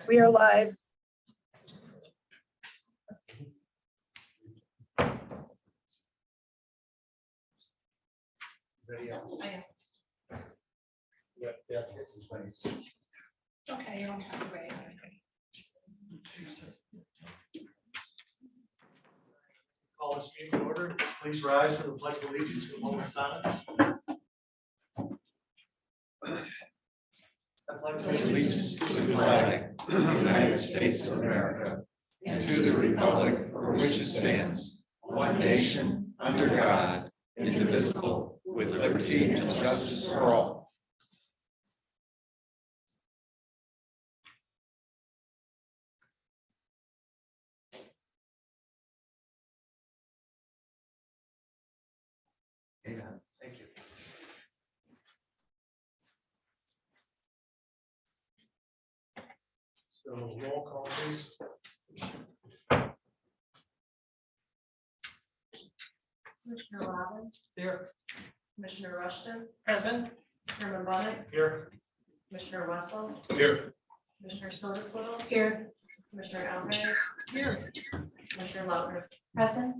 We are live. Ready else? I am. Yeah. Okay, you don't have to wait. Call this meeting to order. Please rise for the pledge of allegiance and a moment of silence. I pledge Allegiance to the flag of the United States of America and to the republic for which it stands, one nation, under God, indivisible, with liberty and justice for all. Amen. Thank you. So roll call, please. Commissioner Robbins, Here. Commissioner Rushton, Present. Chairman Bonnet, Here. Commissioner Wessel, Here. Commissioner Solis Little. Here. Commissioner Alvarez. Here. Commissioner Lautner. Present.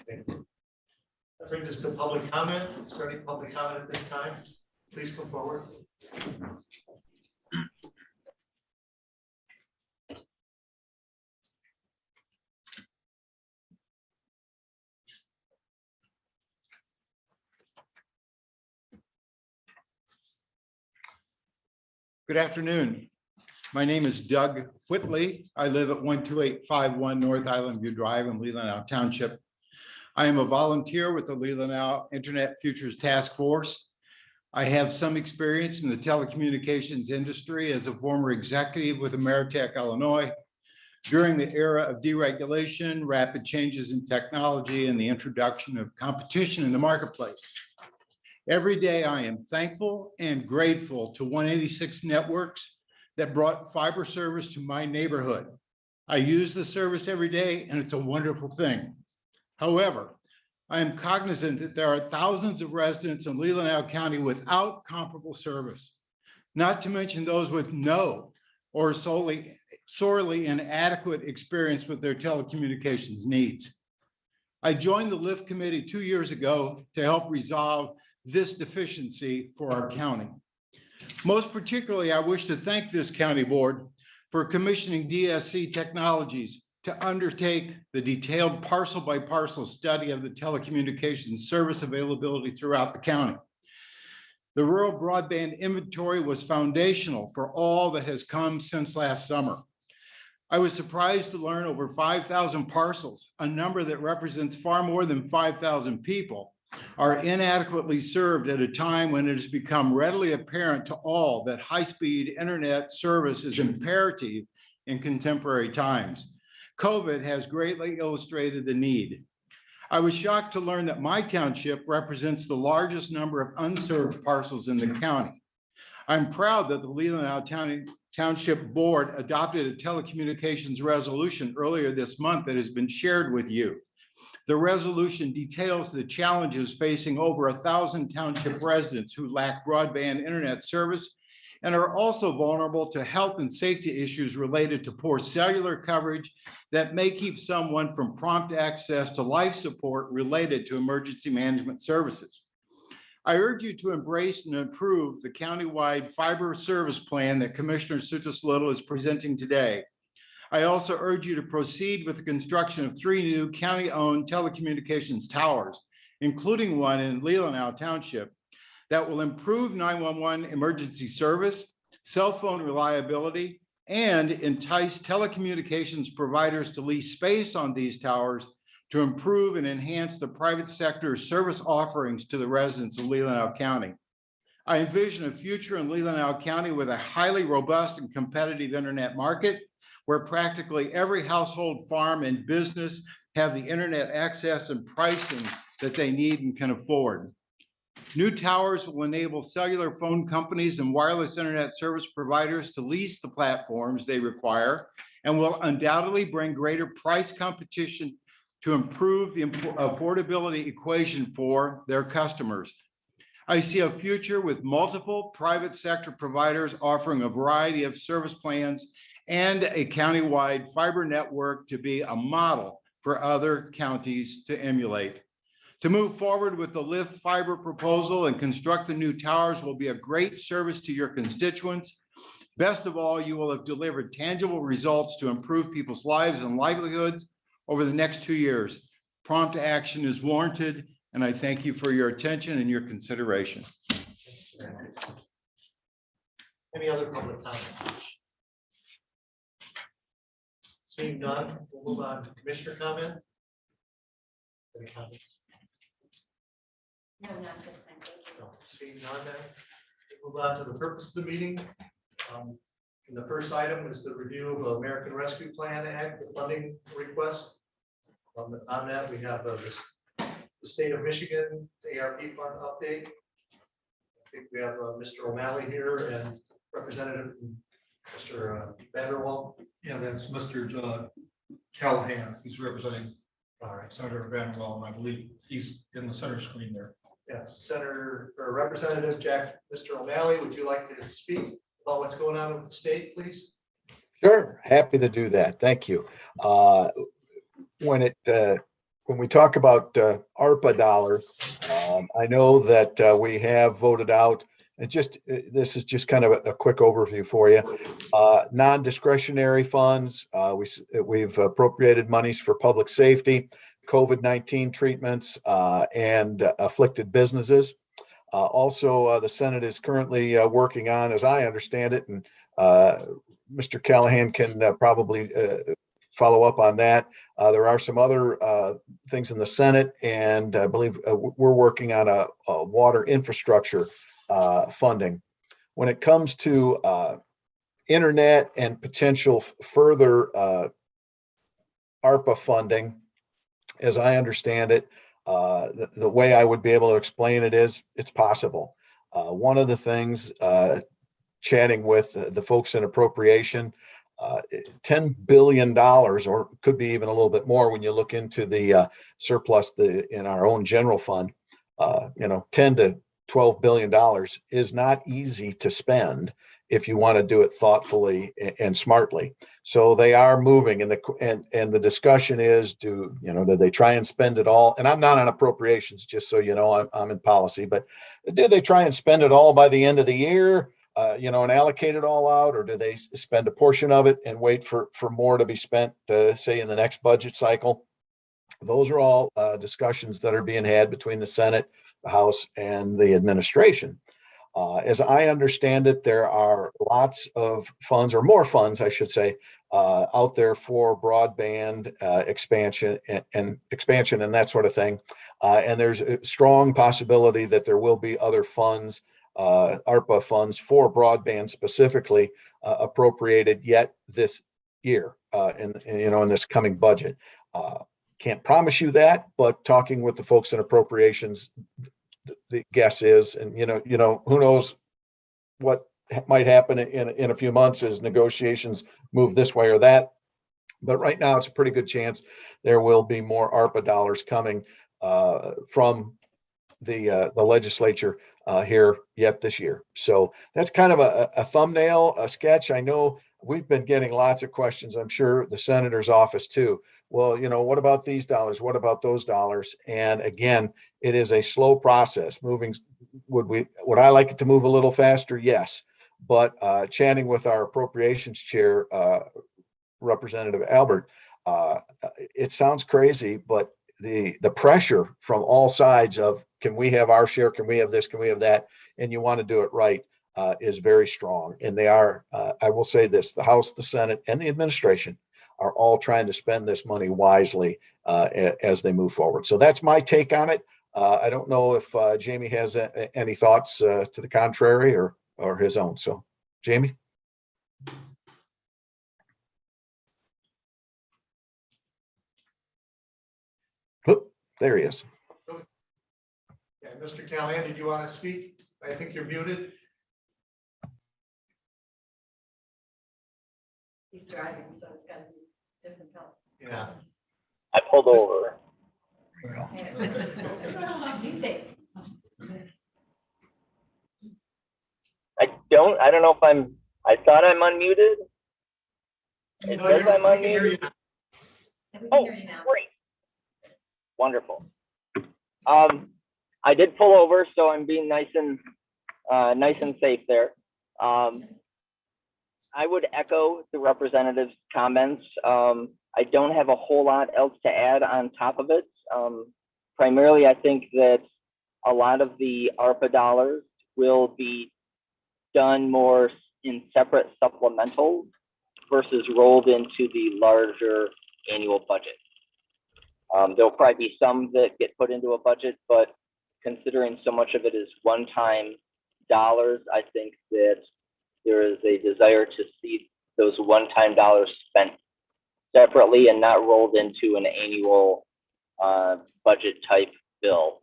That brings us to public comment. Is there any public comment at this time? Please come forward. Good afternoon. My name is Doug Whitley. I live at 12851 North Island View Drive in Leelanau Township. I am a volunteer with the Leelanau Internet Futures Task Force. I have some experience in the telecommunications industry as a former executive with Ameritech, Illinois, during the era of deregulation, rapid changes in technology, and the introduction of competition in the marketplace. Every day I am thankful and grateful to 186 Networks that brought fiber service to my neighborhood. I use the service every day and it's a wonderful thing. However, I am cognizant that there are thousands of residents in Leelanau County without comparable service, not to mention those with no or sorely inadequate experience with their telecommunications needs. I joined the LIFT committee 2 years ago to help resolve this deficiency for our county. Most particularly, I wish to thank this county board for commissioning DSC Technologies to undertake the detailed parcel by parcel study of the telecommunications service availability throughout the county. The rural broadband inventory was foundational for all that has come since last summer. I was surprised to learn over 5,000 parcels, a number that represents far more than 5,000 people, are inadequately served at a time when it has become readily apparent to all that high-speed internet service is imperative in contemporary times. COVID has greatly illustrated the need. I was shocked to learn that my township represents the largest number of unserved parcels in the county. I'm proud that the Leelanau Township Board adopted a telecommunications resolution earlier this month that has been shared with you. The resolution details the challenges facing over 1,000 township residents who lack broadband internet service and are also vulnerable to health and safety issues related to poor cellular coverage that may keep someone from prompt access to life support related to emergency management services. I urge you to embrace and improve the countywide fiber service plan that Commissioner Solis Little is presenting today. I also urge you to proceed with the construction of 3 new county-owned telecommunications towers, including one in Leelanau Township, that will improve 911 emergency service, cell phone reliability, and entice telecommunications providers to lease space on these towers to improve and enhance the private sector's service offerings to the residents of Leelanau County. I envision a future in Leelanau County with a highly robust and competitive internet market, where practically every household, farm, and business have the internet access and pricing that they need and can afford. New towers will enable cellular phone companies and wireless internet service providers to lease the platforms they require and will undoubtedly bring greater price competition to improve the affordability equation for their customers. I see a future with multiple private sector providers offering a variety of service plans and a countywide fiber network to be a model for other counties to emulate. To move forward with the Lift Fiber proposal and construct the new towers will be a great service to your constituents. Best of all, you will have delivered tangible results to improve people's lives and livelihoods over the next 2 years. Prompt action is warranted, and I thank you for your attention and your consideration. Any other public comment? Seeing none, we'll move on to commissioner comment. Any comments? No, not this time, thank you. No. Seeing none, then we'll move on to the purpose of the meeting. And the first item is the review of American Rescue Plan Act, the funding request. On that, we have the state of Michigan ARP fund update. I think we have Mr. O'Malley here and Representative Mr. Vanderwall. Yeah, that's Mr. Callahan. He's representing All right. Senator Vanderwall, and I believe he's in the center screen there. Yes, Senator or Representative Mr. O'Malley, would you like to speak about what's going on with the state, please? Sure, happy to do that. Thank you. When we talk about ARPA dollars, I know that we have voted out. This is just kind of a quick overview for you. Non-discretionary funds. We've appropriated monies for public safety, COVID-19 treatments, and afflicted businesses. Also, the Senate is currently working on, as I understand it, and Mr. Callahan can probably follow up on that. There are some other things in the Senate, and I believe we're working on a water infrastructure funding. When it comes to internet and potential further ARPA funding, as I understand it, the way I would be able to explain it is it's possible. One of the things, chatting with the folks in appropriation, $10 billion, or could be even a little bit more when you look into the surplus in our own general fund, $10 to $12 billion is not easy to spend if you want to do it thoughtfully and smartly. So they are moving, and the discussion is, do they try and spend it all? And I'm not on appropriations, just so you know, I'm in policy, but do they try and spend it all by the end of the year, and allocate it all out, or do they spend a portion of it and wait for more to be spent, say in the next budget cycle? Those are all discussions that are being had between the Senate, the House, and the administration. As I understand it, there are lots of funds, or more funds, I should say, out there for broadband expansion and that sort of thing. And there's a strong possibility that there will be other funds, ARPA funds for broadband specifically, appropriated yet this year, in this coming budget. Can't promise you that, but talking with the folks in appropriations, the guess is, and who knows what might happen in a few months as negotiations move this way or that. But right now, it's a pretty good chance there will be more ARPA dollars coming from the legislature here yet this year. So that's kind of a thumbnail, a sketch. I know we've been getting lots of questions. I'm sure the senator's office too. Well, what about these dollars? What about those dollars? And again, it is a slow process. Would I like it to move a little faster? Yes. But chatting with our appropriations chair, Representative Albert, it sounds crazy, but the pressure from all sides of, can we have our share? Can we have this? Can we have that? And you want to do it right, is very strong. And they are, I will say this, the House, the Senate, and the administration are all trying to spend this money wisely as they move forward. So that's my take on it. I don't know if Jamie has any thoughts to the contrary or his own. So, Jamie? Oop, there he is. Yeah, Mr. Callahan, did you want to speak? I think you're muted. He's driving, so it's got to be difficult. Yeah. I pulled over. Be safe. I don't know if I thought I'm unmuted. It No, says I'm we can hear you unmuted. now. We can Oh, hear you now. great. Wonderful. I did pull over, so I'm being nice and safe there. I would echo the representative's comments. I don't have a whole lot else to add on top of it. Primarily, I think that a lot of the ARPA dollars will be done more in separate supplementals versus rolled into the larger annual budget. There'll probably be some that get put into a budget, but considering so much of it is one-time dollars, I think that there is a desire to see those one-time dollars spent separately and not rolled into an annual budget type bill.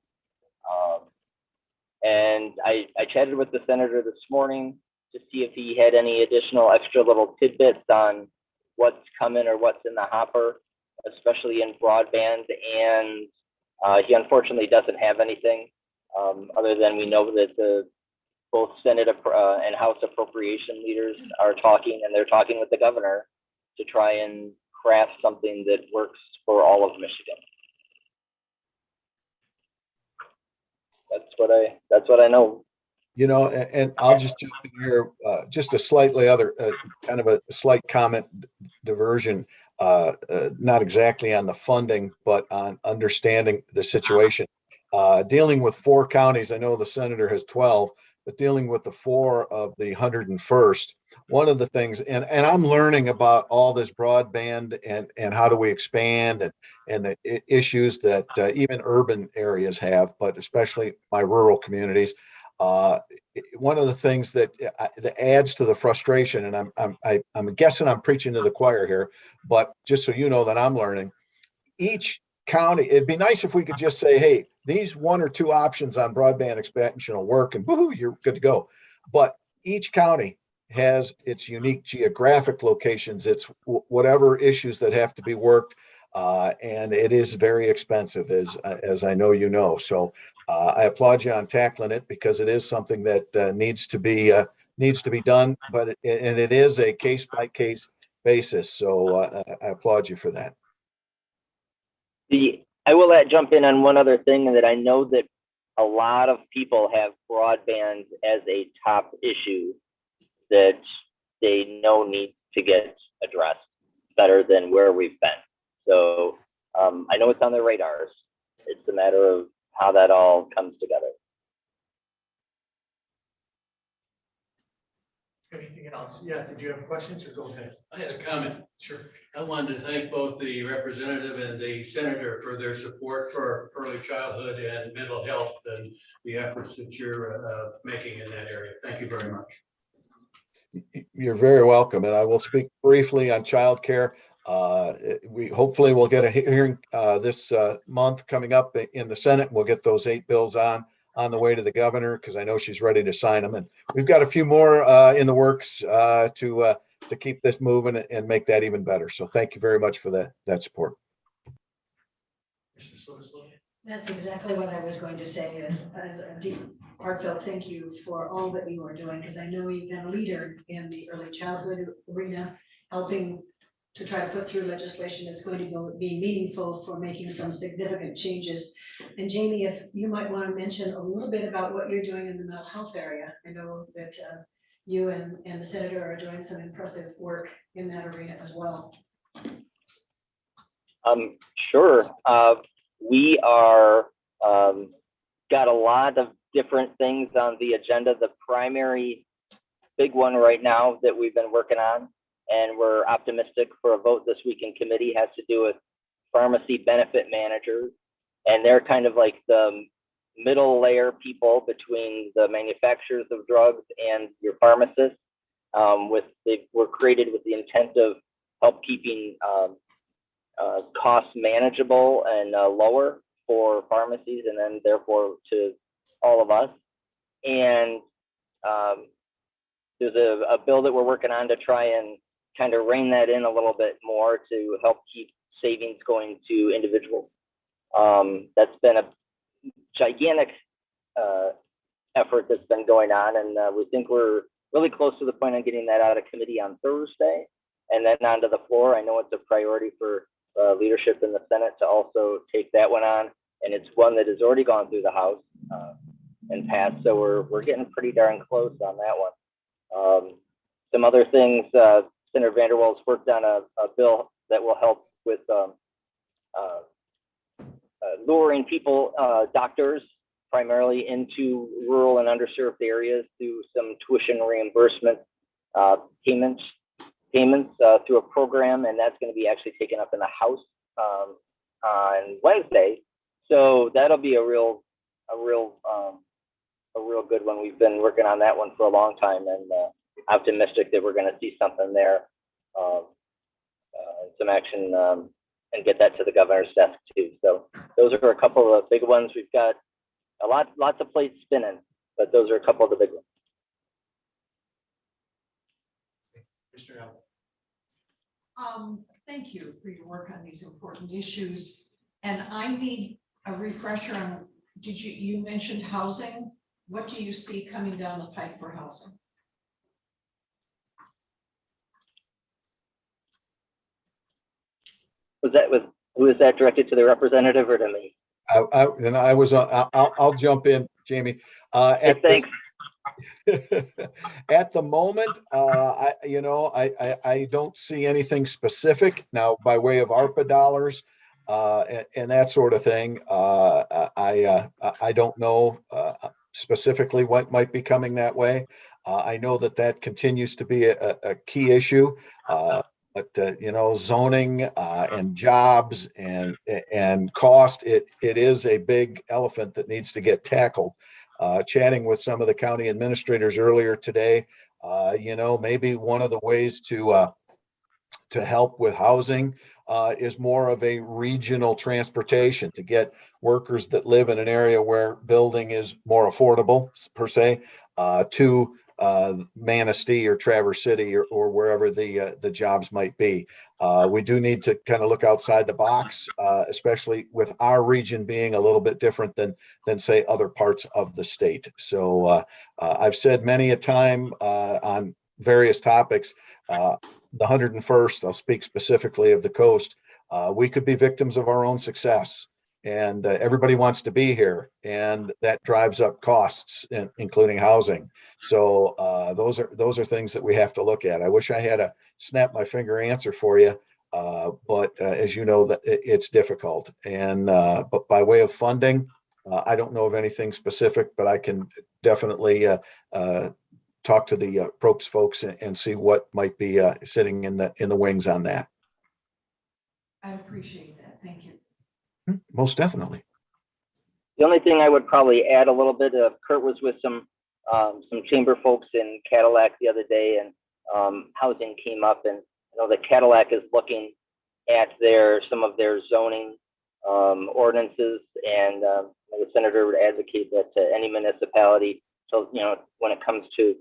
And I chatted with the senator this morning to see if he had any additional extra little tidbits on what's coming or what's in the hopper, especially in broadband. And he unfortunately doesn't have anything other than we know that both Senate and House appropriation leaders are talking, and they're talking with the governor to try and craft something that works for all of Michigan. That's what I know. You know, and I'll just jump in here, just a slightly other, kind of a slight comment diversion, not exactly on the funding, but on understanding the situation. Dealing with 4 counties, I know the senator has 12, but dealing with the 4 of the 101st, one of the things, and I'm learning about all this broadband and how do we expand and the issues that even urban areas have, but especially my rural communities. One of the things that adds to the frustration, and I'm guessing I'm preaching to the choir here, but just so you know that I'm learning, each county, it'd be nice if we could just say, hey, these 1 or 2 options on broadband expansion will work and woohoo, you're good to go. But each county has its unique geographic locations, its whatever issues that have to be worked. And it is very expensive, as I know you know. So I applaud you on tackling it because it is something that needs to be done, but it is a case by case basis. So I applaud you for that. I will jump in on one other thing, that I know that a lot of people have broadband as a top issue that they know needs to get addressed better than where we've been. So I know it's on their radars. It's a matter of how that all comes together. Anything else? Yeah, did you have questions or go ahead? I had a comment. Sure. I wanted to thank both the representative and the senator for their support for early childhood and mental health and the efforts that you're making in that area. Thank you very much. You're very welcome. And I will speak briefly on childcare. We hopefully will get a hearing this month coming up in the Senate. We'll get those 8 bills on the way to the governor because I know she's ready to sign them. And we've got a few more in the works to keep this moving and make that even better. So thank you very much for that support. That's exactly what I was going to say, as a deep heartfelt thank you for all that you are doing, because I know you've been a leader in the early childhood arena, helping to try to put through legislation that's going to be meaningful for making some significant changes. And Jamie, if you might want to mention a little bit about what you're doing in the mental health area. I know that you and the senator are doing some impressive work in that arena as well. Sure. We are got a lot of different things on the agenda. The primary big one right now that we've been working on, and we're optimistic for a vote this week in committee, has to do with pharmacy benefit managers. And they're kind of like the middle layer people between the manufacturers of drugs and your pharmacists. They were created with the intent of help keeping costs manageable and lower for pharmacies, and then therefore to all of us. And there's a bill that we're working on to try and kind of rein that in a little bit more to help keep savings going to individuals. That's been a gigantic effort that's been going on, and we think we're really close to the point of getting that out of committee on Thursday and then onto the floor. I know it's a priority for leadership in the Senate to also take that one on. And it's one that has already gone through the House and passed. So we're getting pretty darn close on that one. Some other things, Senator Vanderwal's worked on a bill that will help with luring people, doctors, primarily into rural and underserved areas through some tuition reimbursement payments through a program, and that's going to be actually taken up in the House on Wednesday. So that'll be a real good one. We've been working on that one for a long time, and optimistic that we're going to see something there, some action, and get that to the governor's desk too. So those are a couple of big ones. We've got lots of plates spinning, but those are a couple of the big ones. Mr. Allen. Thank you for your work on these important issues. And I need a refresher on, you mentioned housing. What do you see coming down the pipe for housing? Who is that directed, to the representative or to me? I'll jump in, Jamie. Thanks. At the moment, I don't see anything specific now by way of ARPA dollars and that sort of thing. I don't know specifically what might be coming that way. I know that continues to be a key issue. But zoning and jobs and cost, it is a big elephant that needs to get tackled. Chatting with some of the county administrators earlier today, maybe one of the ways to help with housing is more of a regional transportation to get workers that live in an area where building is more affordable per se to Manistee or Traverse City or wherever the jobs might be. We do need to kind of look outside the box, especially with our region being a little bit different than say other parts of the state. So I've said many a time on various topics, the 101st, I'll speak specifically of the coast, we could be victims of our own success. And everybody wants to be here, and that drives up costs, including housing. So those are things that we have to look at. I wish I had a snap my finger answer for you, but as you know, that it's difficult. And but by way of funding, I don't know of anything specific, but I can definitely talk to the Probst folks and see what might be sitting in the wings on that. I appreciate that. Thank you. Most definitely. The only thing I would probably add a little bit, Kurt was with some chamber folks in Cadillac the other day, and housing came up, and that Cadillac is looking at some of their zoning ordinances, and the senator would advocate that to any municipality. So when it comes to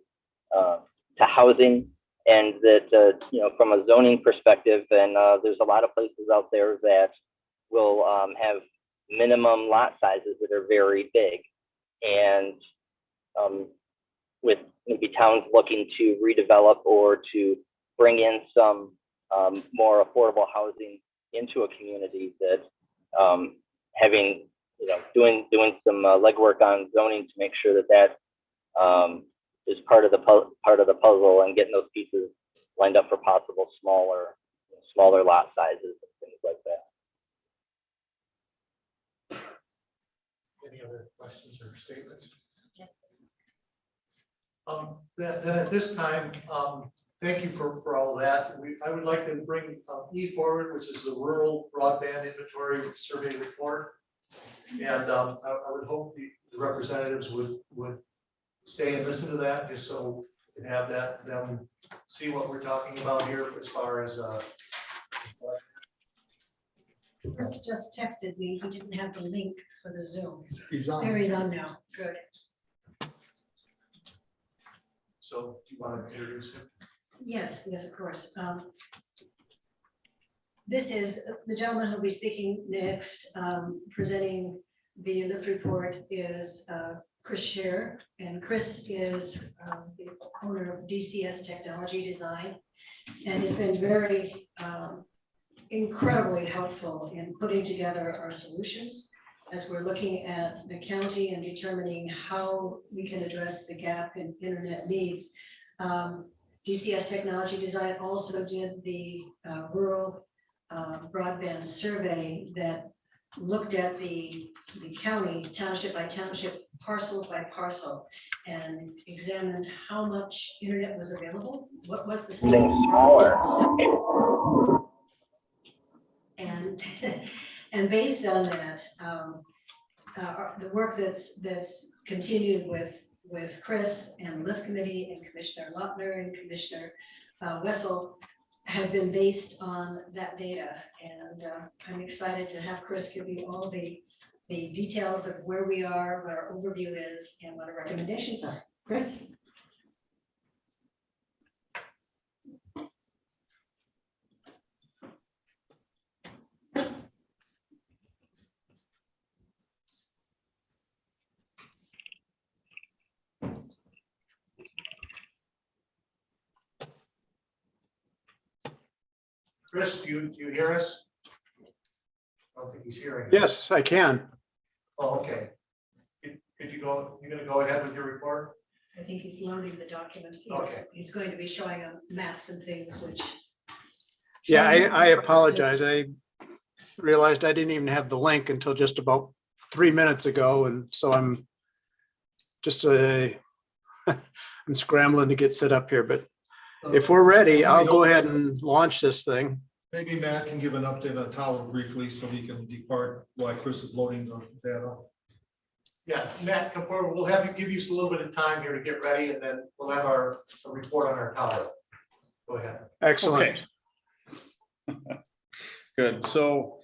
housing, and that from a zoning perspective, and there's a lot of places out there that will have minimum lot sizes that are very big, and with maybe towns looking to redevelop or to bring in some more affordable housing into a community, that having doing some legwork on zoning to make sure that is part of the puzzle, and getting those pieces lined up for possible smaller lot sizes and things like that. Any other questions or statements? Then at this time, thank you for all of that. I would like to bring E forward, which is the Rural Broadband Inventory Survey Report. And I would hope the representatives would stay and listen to that, just so we can have them see what we're talking about here as far as Chris just texted me. He didn't have the link for the Zoom. He's on. There he's on now. Good. so do you want to introduce him? Yes, of course. This is the gentleman who'll be speaking next, presenting the lift report is Chris Scher, and Chris is the owner of DCS Technology Design, and has been very incredibly helpful in putting together our solutions as we're looking at the county and determining how we can address the gap in internet needs. DCS Technology Design also did the rural broadband survey that looked at the county township by township, parcel by parcel, and examined how much internet was available, what was the space. And and based on that, the work that's continued with Chris and Lift Committee and Commissioner Lautner and Commissioner Wessel has been based on that data. And I'm excited to have Chris give you all the details of where we are, what our overview is, and what our recommendations are. Chris? Chris, do you hear us? I don't think he's hearing. us. Yes, I can. Oh, okay. Could you go, you're gonna go ahead with your report? I think he's loading the documents. Okay. He's going to be showing on maps and things, which. Yeah, I apologize. I realized I didn't even have the link until just about 3 minutes ago. And so I'm just I'm scrambling to get set up here, but if we're ready, I'll go ahead and launch this thing. Maybe Matt can give an update on Tower briefly so he can depart while Chris is loading the data. Yeah, Matt, come forward. We'll have you give you a little bit of time here to get ready, and then we'll have a report on our tower. Go ahead. Excellent. Okay. Good. So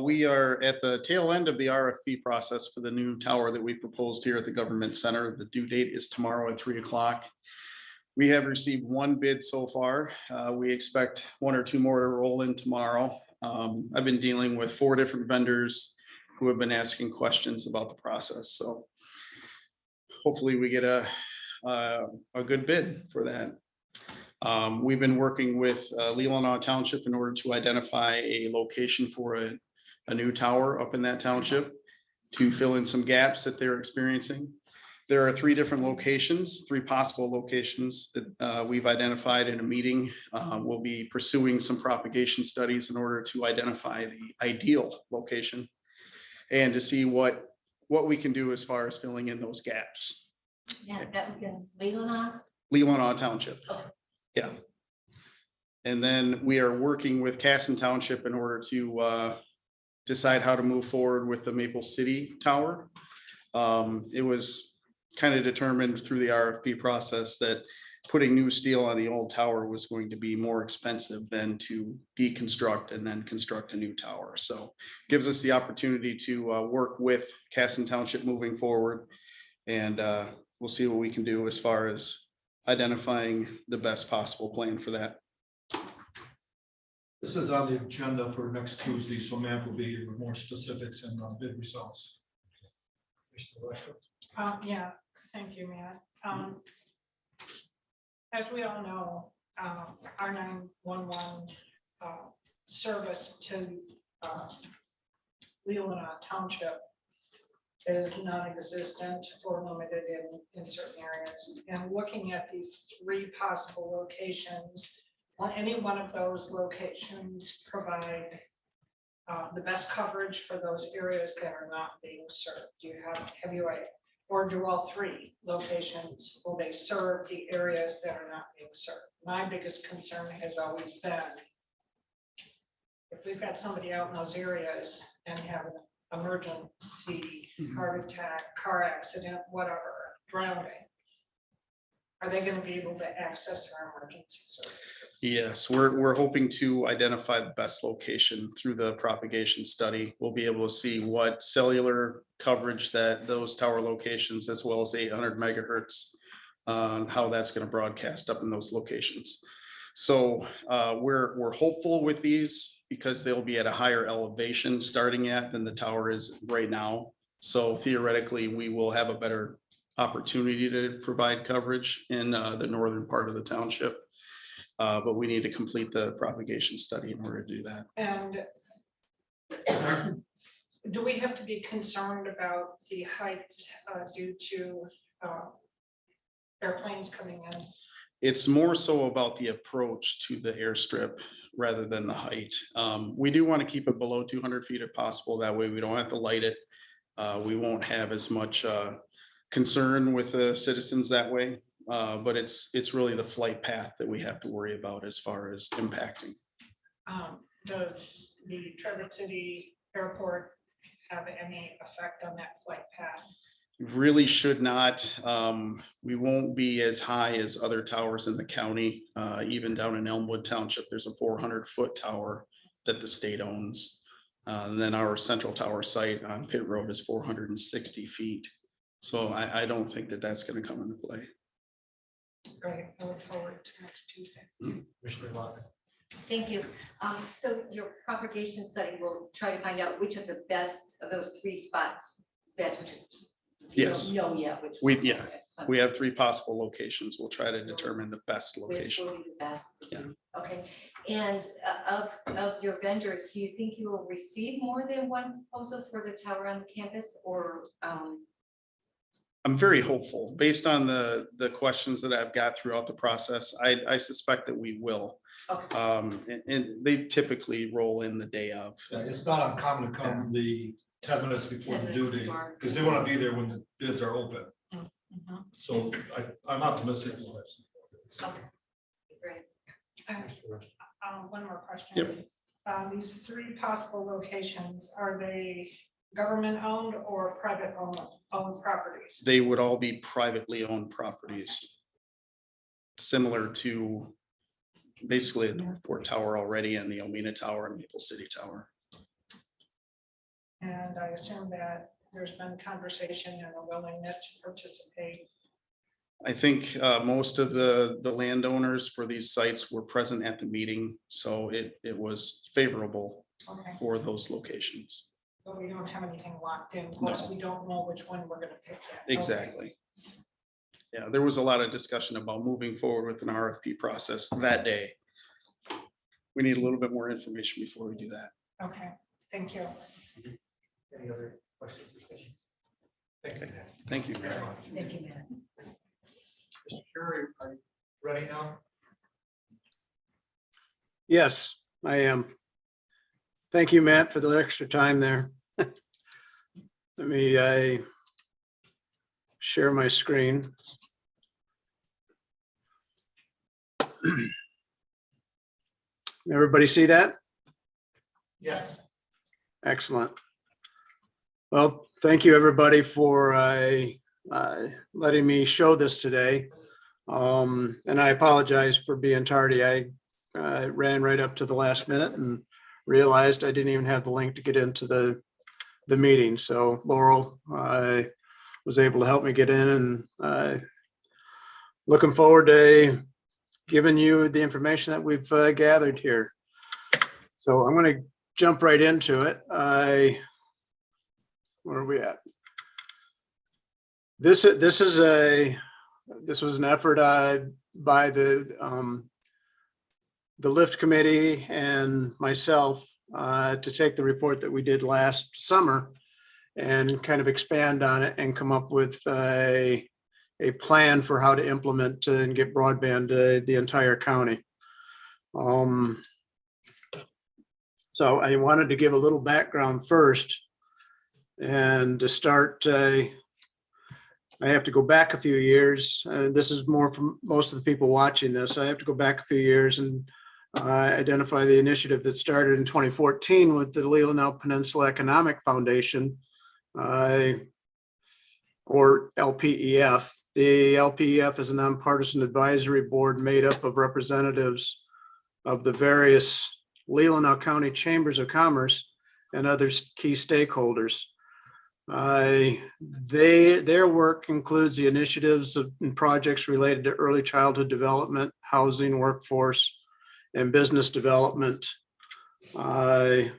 we are at the tail end of the RFP process for the new tower that we proposed here at the Government Center. The due date is tomorrow at 3 o'clock. We have received one bid so far. We expect one or two more to roll in tomorrow. I've been dealing with 4 different vendors who have been asking questions about the process. So hopefully we get a good bid for that. We've been working with Leelanau Township in order to identify a location for a new tower up in that township to fill in some gaps that they're experiencing. There are 3 different locations, 3 possible locations that we've identified in a meeting. We'll be pursuing some propagation studies in order to identify the ideal location and to see what we can do as far as filling in those gaps. Yeah, that was in Leelanau. Leelanau Township. Okay. Yeah. And then we are working with Casson Township in order to decide how to move forward with the Maple City Tower. It was kind of determined through the RFP process that putting new steel on the old tower was going to be more expensive than to deconstruct and then construct a new tower. So gives us the opportunity to work with Casson Township moving forward. And we'll see what we can do as far as identifying the best possible plan for that. This is on the agenda for next Tuesday, so Matt will be here with more specifics and bid results. Yeah, thank you, Matt. As we all know, our 911 service to Leelanau Township is non-existent or limited in certain areas. And looking at these 3 possible locations, will any one of those locations provide the best coverage for those areas that are not being served? Do you have you or do all 3 locations, will they serve the areas that are not being served? My biggest concern has always been if we've got somebody out in those areas and have an emergency, heart attack, car accident, whatever, drowning, are they going to be able to access our emergency services? Yes, we're hoping to identify the best location through the propagation study. We'll be able to see what cellular coverage that those tower locations, as well as 800 megahertz, how that's going to broadcast up in those locations. So we're hopeful with these because they'll be at a higher elevation starting at than the tower is right now. So theoretically, we will have a better opportunity to provide coverage in the northern part of the township. But we need to complete the propagation study in order to do that. And do we have to be concerned about the height due to airplanes coming in? It's more so about the approach to the airstrip rather than the height. We do want to keep it below 200 feet if possible. That way we don't have to light it. We won't have as much concern with the citizens that way. But it's really the flight path that we have to worry about as far as impacting. Does the Trevor City Airport have any effect on that flight path? Really should not. We won't be as high as other towers in the county. Even down in Elmwood Township, there's a 400-foot tower that the state owns. And then our central tower site on Pitt Road is 460 feet. So I don't think that that's going to come into play. Great, I look forward to next Tuesday. Commissioner Locke. Thank you. So your propagation study will try to find out which of the best of those 3 spots. That's what you Yes. don't know yet. Which We- one. yeah. Okay, so We have 3 possible locations. We'll try to determine the best which location. will be the best? Yeah. Okay, and of your vendors, do you think you will receive more than one proposal for the tower on the campus, or I'm very hopeful based on the questions that I've got throughout the process. I suspect that we will. okay. And they typically roll in the day of. Yeah, it's not uncommon to come the 10 minutes before 10 the due minutes date, before. because they want to be there when the bids are open. Mhm. So I'm optimistic. Okay, great. One more question. Yep. These 3 possible locations, are they government owned or private owned properties? They would all be privately owned properties. Similar to basically the Port Tower already and the Omena Tower and Maple City Tower. And I assume that there's been conversation and a willingness to participate. I think most of the landowners for these sites were present at the meeting, so it was favorable Okay, for those locations. but we don't have anything locked in. Of course, No. we don't know which one we're gonna pick yet. Okay. Exactly. Yeah, there was a lot of discussion about moving forward with an RFP process that day. We need a little bit more information before we do that. Okay, thank you. Any other questions? Thank you. Thank you very much. Thank you, Matt. Mr. Curry, are you ready now? Yes, I am. Thank you, Matt, for the extra time there. Let me share my screen. Everybody see that? Yes. Excellent. Well, thank you, everybody, for letting me show this today. And I apologize for being tardy. I ran right up to the last minute and realized I didn't even have the link to get into the meeting. So Laurel was able to help me get in, and looking forward to giving you the information that we've gathered here. So I'm going to jump right into it. Where are we at? This was an effort by the LIFT committee and myself to take the report that we did last summer and kind of expand on it and come up with a plan for how to implement and get broadband to the entire county. So I wanted to give a little background first. And to start, I have to go back a few years. This is more from most of the people watching this. I have to go back a few years and identify the initiative that started in 2014 with the Leelanau Peninsula Economic Foundation, or LPEF. The LPEF is a nonpartisan advisory board made up of representatives of the various Leelanau County Chambers of Commerce and other key stakeholders. Their work includes the initiatives and projects related to early childhood development, housing, workforce, and business development, along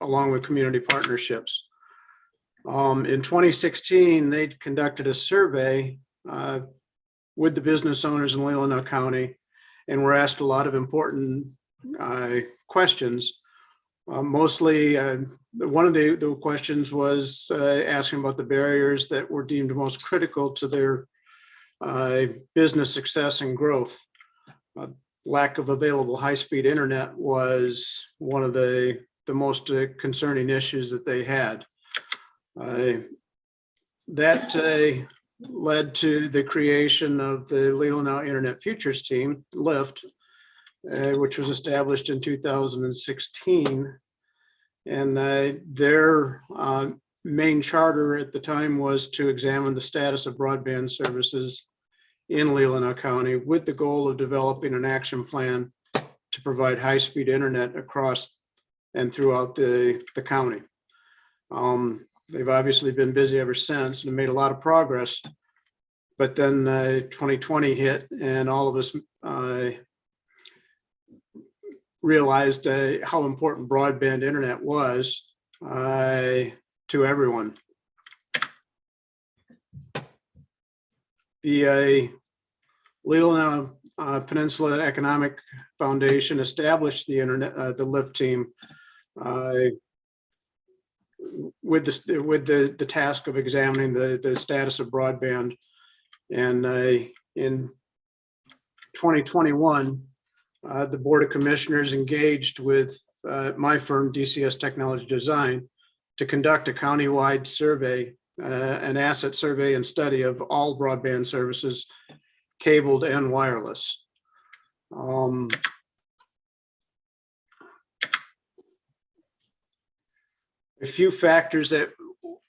with community partnerships. In 2016, they conducted a survey with the business owners in Leelanau County and were asked a lot of important questions. Mostly, one of the questions was asking about the barriers that were deemed most critical to their business success and growth. Lack of available high-speed internet was one of the most concerning issues that they had. That led to the creation of the Leelanau Internet Futures Team, LIFT, which was established in 2016. And their main charter at the time was to examine the status of broadband services in Leelanau County with the goal of developing an action plan to provide high-speed internet across and throughout the county. They've obviously been busy ever since and made a lot of progress. But then 2020 hit and all of us realized how important broadband internet was to everyone. The Leelanau Peninsula Economic Foundation established the internet, the LIFT team, with the task of examining the status of broadband. And in 2021, the Board of Commissioners engaged with my firm, DCS Technology Design, to conduct a countywide survey, an asset survey and study of all broadband services, cabled and wireless. A few factors that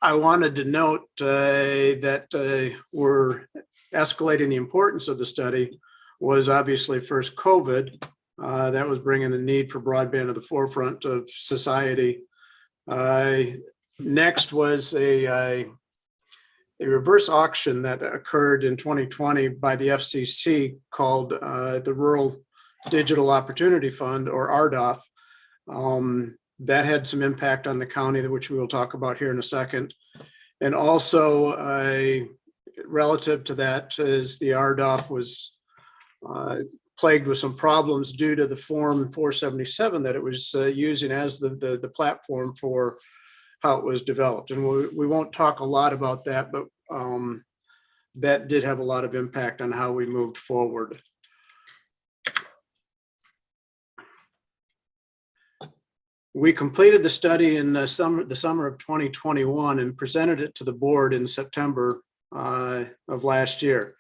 I wanted to note that were escalating the importance of the study was obviously first COVID. That was bringing the need for broadband to the forefront of society. Next was a reverse auction that occurred in 2020 by the FCC called the Rural Digital Opportunity Fund, or RDOF. That had some impact on the county, which we will talk about here in a second. And also relative to that is the RDOF was plagued with some problems due to the Form 477 that it was using as the platform for how it was developed. And we won't talk a lot about that, but that did have a lot of impact on how we moved forward. We completed the study in the summer of 2021 and presented it to the board in September of last year.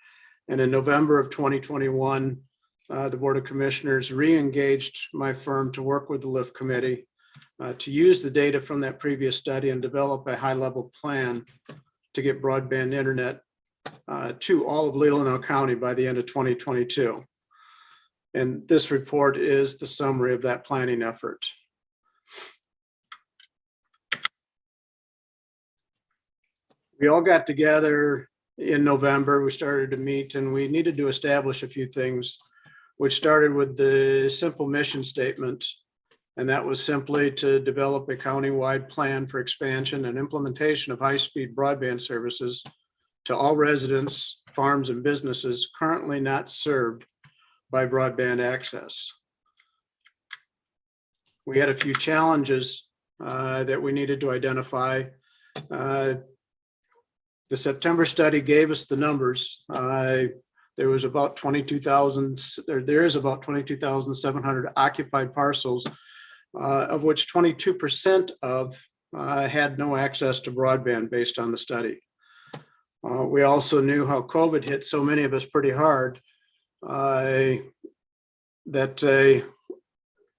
And in November of 2021, the Board of Commissioners re-engaged my firm to work with the LIFT committee to use the data from that previous study and develop a high-level plan to get broadband internet to all of Leelanau County by the end of 2022. And this report is the summary of that planning effort. We all got together in November. We started to meet and we needed to establish a few things, which started with the simple mission statement. And that was simply to develop a county-wide plan for expansion and implementation of high-speed broadband services to all residents, farms, and businesses currently not served by broadband access. We had a few challenges that we needed to identify. The September study gave us the numbers. There was about 22,000, there is about 22,700 occupied parcels, of which 22% of had no access to broadband based on the study. We also knew how COVID hit so many of us pretty hard,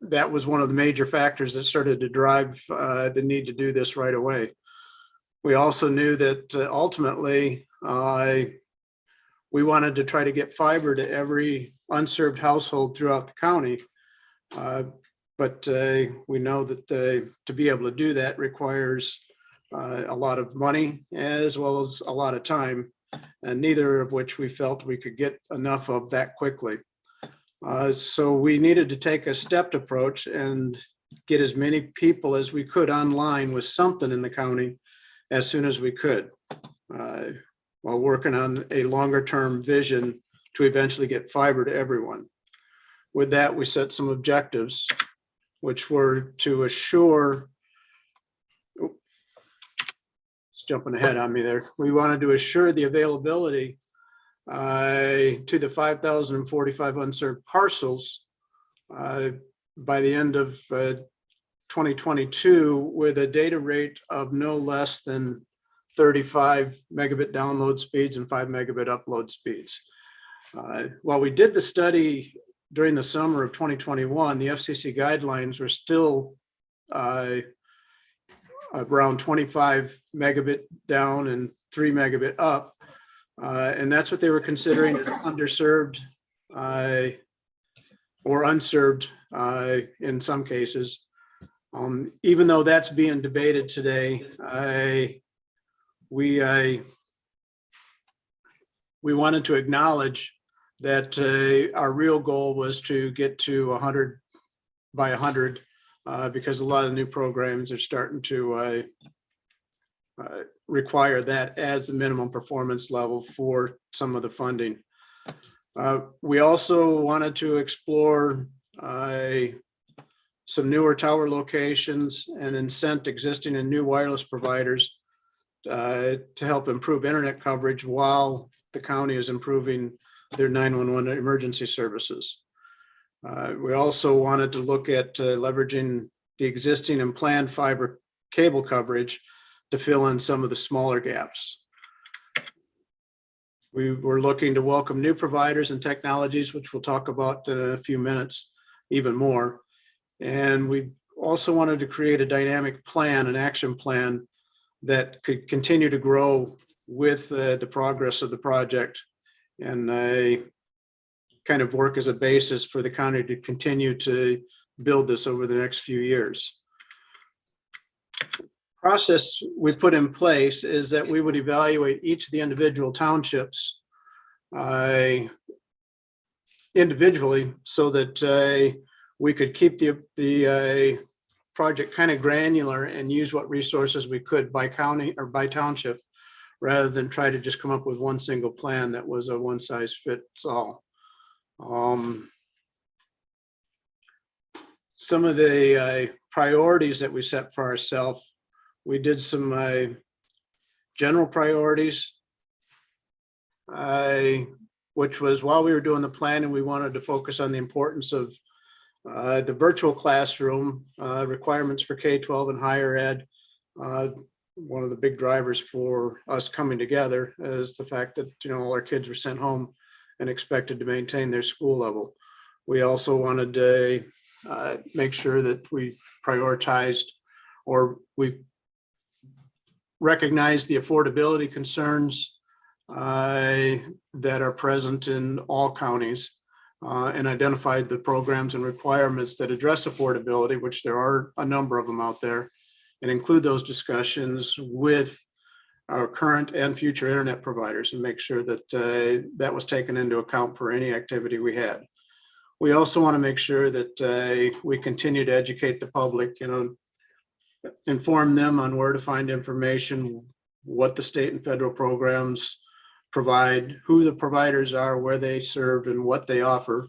that was one of the major factors that started to drive the need to do this right away. We also knew that ultimately we wanted to try to get fiber to every unserved household throughout the county. But we know that to be able to do that requires a lot of money as well as a lot of time, and neither of which we felt we could get enough of that quickly. So we needed to take a stepped approach and get as many people as we could online with something in the county as soon as we could, while working on a longer-term vision to eventually get fiber to everyone. With that, we set some objectives, which were to assure, it's jumping ahead on me there. We wanted to assure the availability to the 5,045 unserved parcels by the end of 2022 with a data rate of no less than 35 megabit download speeds and 5 megabit upload speeds. While we did the study during the summer of 2021, the FCC guidelines were still around 25 megabit down and 3 megabit up. And that's what they were considering as underserved or unserved in some cases. Even though that's being debated today, we wanted to acknowledge that our real goal was to get to 100 by 100 because a lot of new programs are starting to require that as the minimum performance level for some of the funding. We also wanted to explore some newer tower locations and incent existing and new wireless providers to help improve internet coverage while the county is improving their 911 emergency services. We also wanted to look at leveraging the existing and planned fiber cable coverage to fill in some of the smaller gaps. We were looking to welcome new providers and technologies, which we'll talk about in a few minutes, even more. And we also wanted to create a dynamic plan, an action plan that could continue to grow with the progress of the project and kind of work as a basis for the county to continue to build this over the next few years. Process we put in place is that we would evaluate each of the individual townships individually so that we could keep the project kind of granular and use what resources we could by county or by township, rather than try to just come up with one single plan that was a one size fits all. Some of the priorities that we set for ourselves, we did some general priorities, which was while we were doing the planning, we wanted to focus on the importance of the virtual classroom, requirements for K-12 and higher ed. One of the big drivers for us coming together is the fact that, all our kids were sent home and expected to maintain their school level. We also wanted to make sure that we prioritized or we recognized the affordability concerns that are present in all counties and identified the programs and requirements that address affordability, which there are a number of them out there, and include those discussions with our current and future internet providers and make sure that that was taken into account for any activity we had. We also want to make sure that we continue to educate the public, inform them on where to find information, what the state and federal programs provide, who the providers are, where they serve, and what they offer,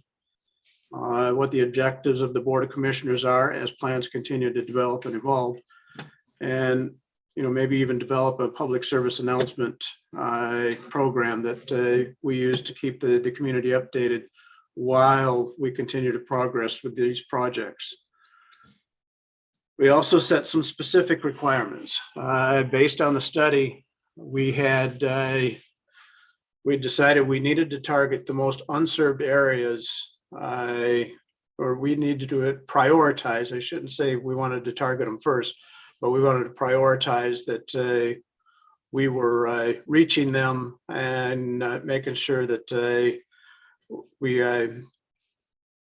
what the objectives of the Board of Commissioners are as plans continue to develop and evolve, and maybe even develop a public service announcement program that we use to keep the community updated while we continue to progress with these projects. We also set some specific requirements. Based on the study, we decided we needed to target the most unserved areas, or we needed to prioritize. I shouldn't say we wanted to target them first, but we wanted to prioritize that we were reaching them and making sure that we,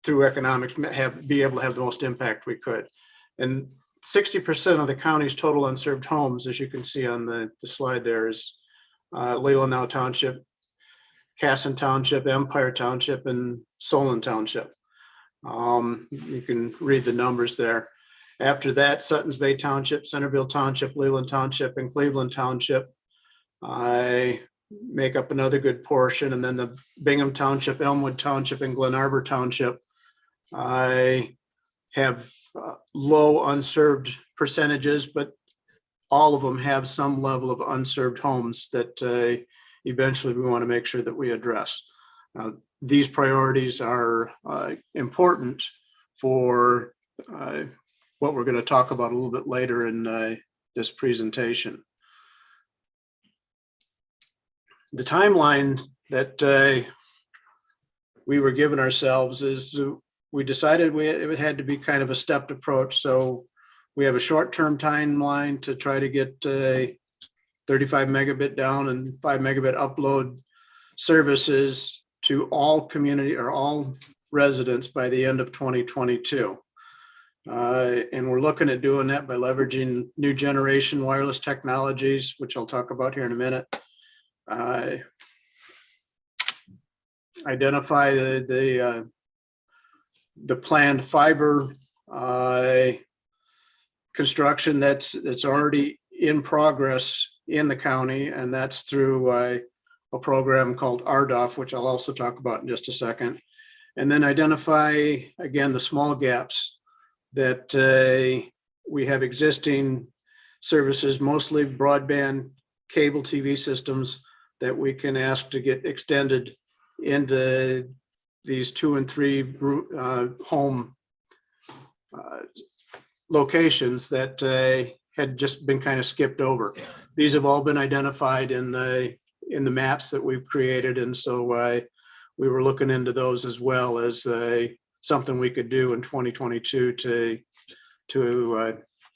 through economics, be able to have the most impact we could. And 60% of the county's total unserved homes, as you can see on the slide there, is Leelanau Township, Casson Township, Empire Township, and Solon Township. You can read the numbers there. After that, Suttons Bay Township, Centerville Township, Leland Township, and Cleveland Township make up another good portion. And then the Bingham Township, Elmwood Township, and Glen Arbor Township have low unserved percentages, but all of them have some level of unserved homes that eventually we want to make sure that we address. These priorities are important for what we're going to talk about a little bit later in this presentation. The timeline that we were giving ourselves is we decided it had to be kind of a stepped approach. So we have a short-term timeline to try to get 35 megabit down and 5 megabit upload services to all community or all residents by the end of 2022. And we're looking at doing that by leveraging new generation wireless technologies, which I'll talk about here in a minute. Identify the planned fiber construction that's already in progress in the county, and that's through a program called RDOF, which I'll also talk about in just a second. And then identify, again, the small gaps that we have existing services, mostly broadband cable TV systems that we can ask to get extended into these 2 and 3 home locations that had just been kind of skipped over. These have all been identified in the maps that we've created, and so we were looking into those as well as something we could do in 2022 to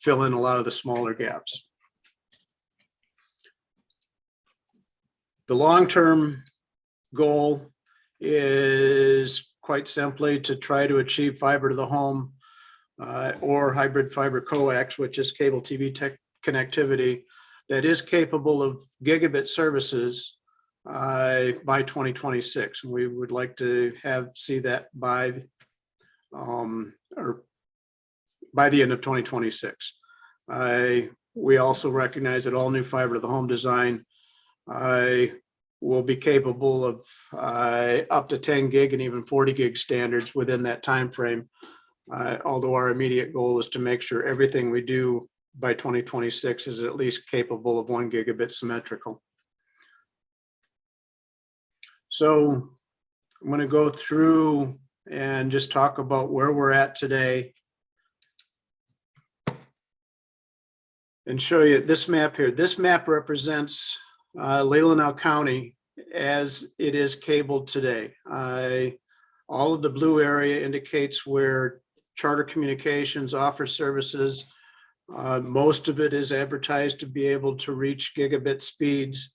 fill in a lot of the smaller gaps. The long-term goal is quite simply to try to achieve fiber to the home or hybrid fiber coax, which is cable TV connectivity that is capable of gigabit services by 2026. We would like to see that by the end of 2026. We also recognize that all new fiber to the home design will be capable of up to 10 gig and even 40 gig standards within that time frame. Although our immediate goal is to make sure everything we do by 2026 is at least capable of 1 gigabit symmetrical. So I'm going to go through and just talk about where we're at today and show you this map here. This map represents Leelanau County as it is cabled today. All of the blue area indicates where Charter Communications offers services. Most of it is advertised to be able to reach gigabit speeds.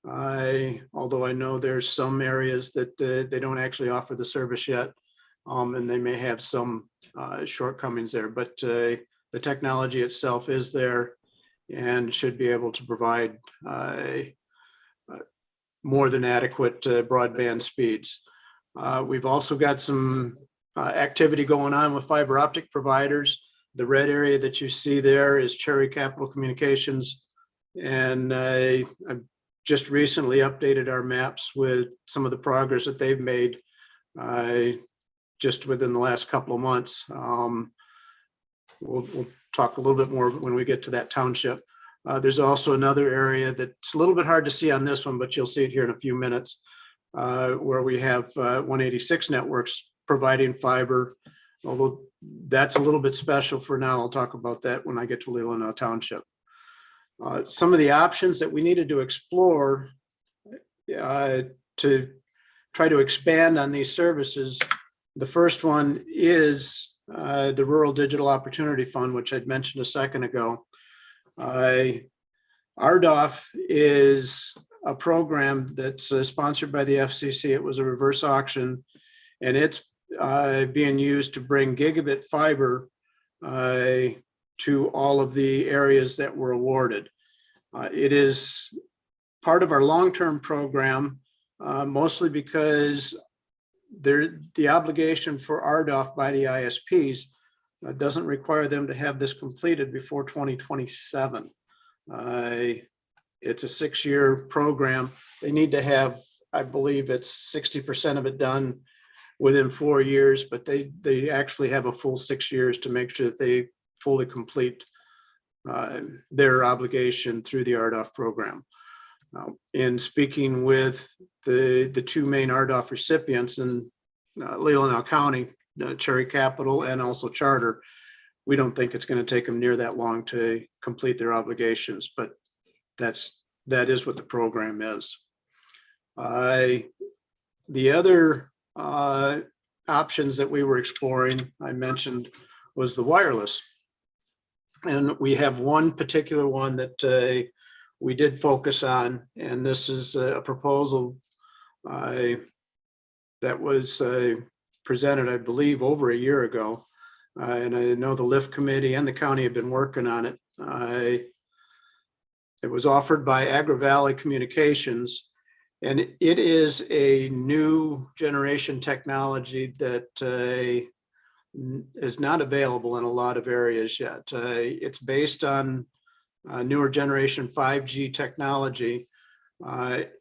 Although I know there's some areas that they don't actually offer the service yet, and they may have some shortcomings there, but the technology itself is there and should be able to provide more than adequate broadband speeds. We've also got some activity going on with fiber optic providers. The red area that you see there is Cherry Capital Communications, and I've just recently updated our maps with some of the progress that they've made just within the last couple of months. We'll talk a little bit more when we get to that township. There's also another area that's a little bit hard to see on this one, but you'll see it here in a few minutes, where we have 186 networks providing fiber, although that's a little bit special for now. I'll talk about that when I get to Lelano Township. Some of the options that we needed to explore to try to expand on these services. The first one is the Rural Digital Opportunity Fund, which I'd mentioned a second ago. RDOF is a program that's sponsored by the FCC. It was a reverse auction, and it's being used to bring gigabit fiber to all of the areas that were awarded. It is part of our long-term program, mostly because the obligation for RDOF by the ISPs doesn't require them to have this completed before 2027. It's a 6-year program. They need to have, I believe it's 60% of it done within 4 years, but they actually have a full 6 years to make sure that they fully complete their obligation through the RDOF program. In speaking with the two main RDOF recipients in Leelanau County, Cherry Capital and also Charter, we don't think it's going to take them near that long to complete their obligations, but that is what the program is. The other options that we were exploring, I mentioned, was the wireless. And we have one particular one that we did focus on, and this is a proposal that was presented, I believe, over a year ago. And I know the LIFT committee and the county have been working on it. It was offered by Agri-Valley Communications, and it is a new generation technology that is not available in a lot of areas yet. It's based on newer generation 5G technology.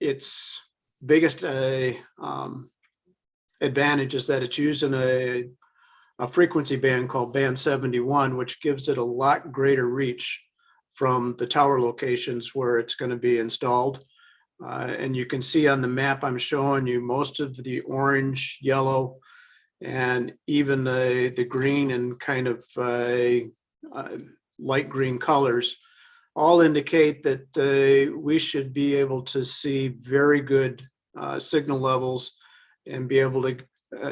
Its biggest advantage is that it's using a frequency band called band 71, which gives it a lot greater reach from the tower locations where it's going to be installed. And you can see on the map I'm showing you most of the orange, yellow, and even the green and kind of light green colors all indicate that we should be able to see very good signal levels and be able to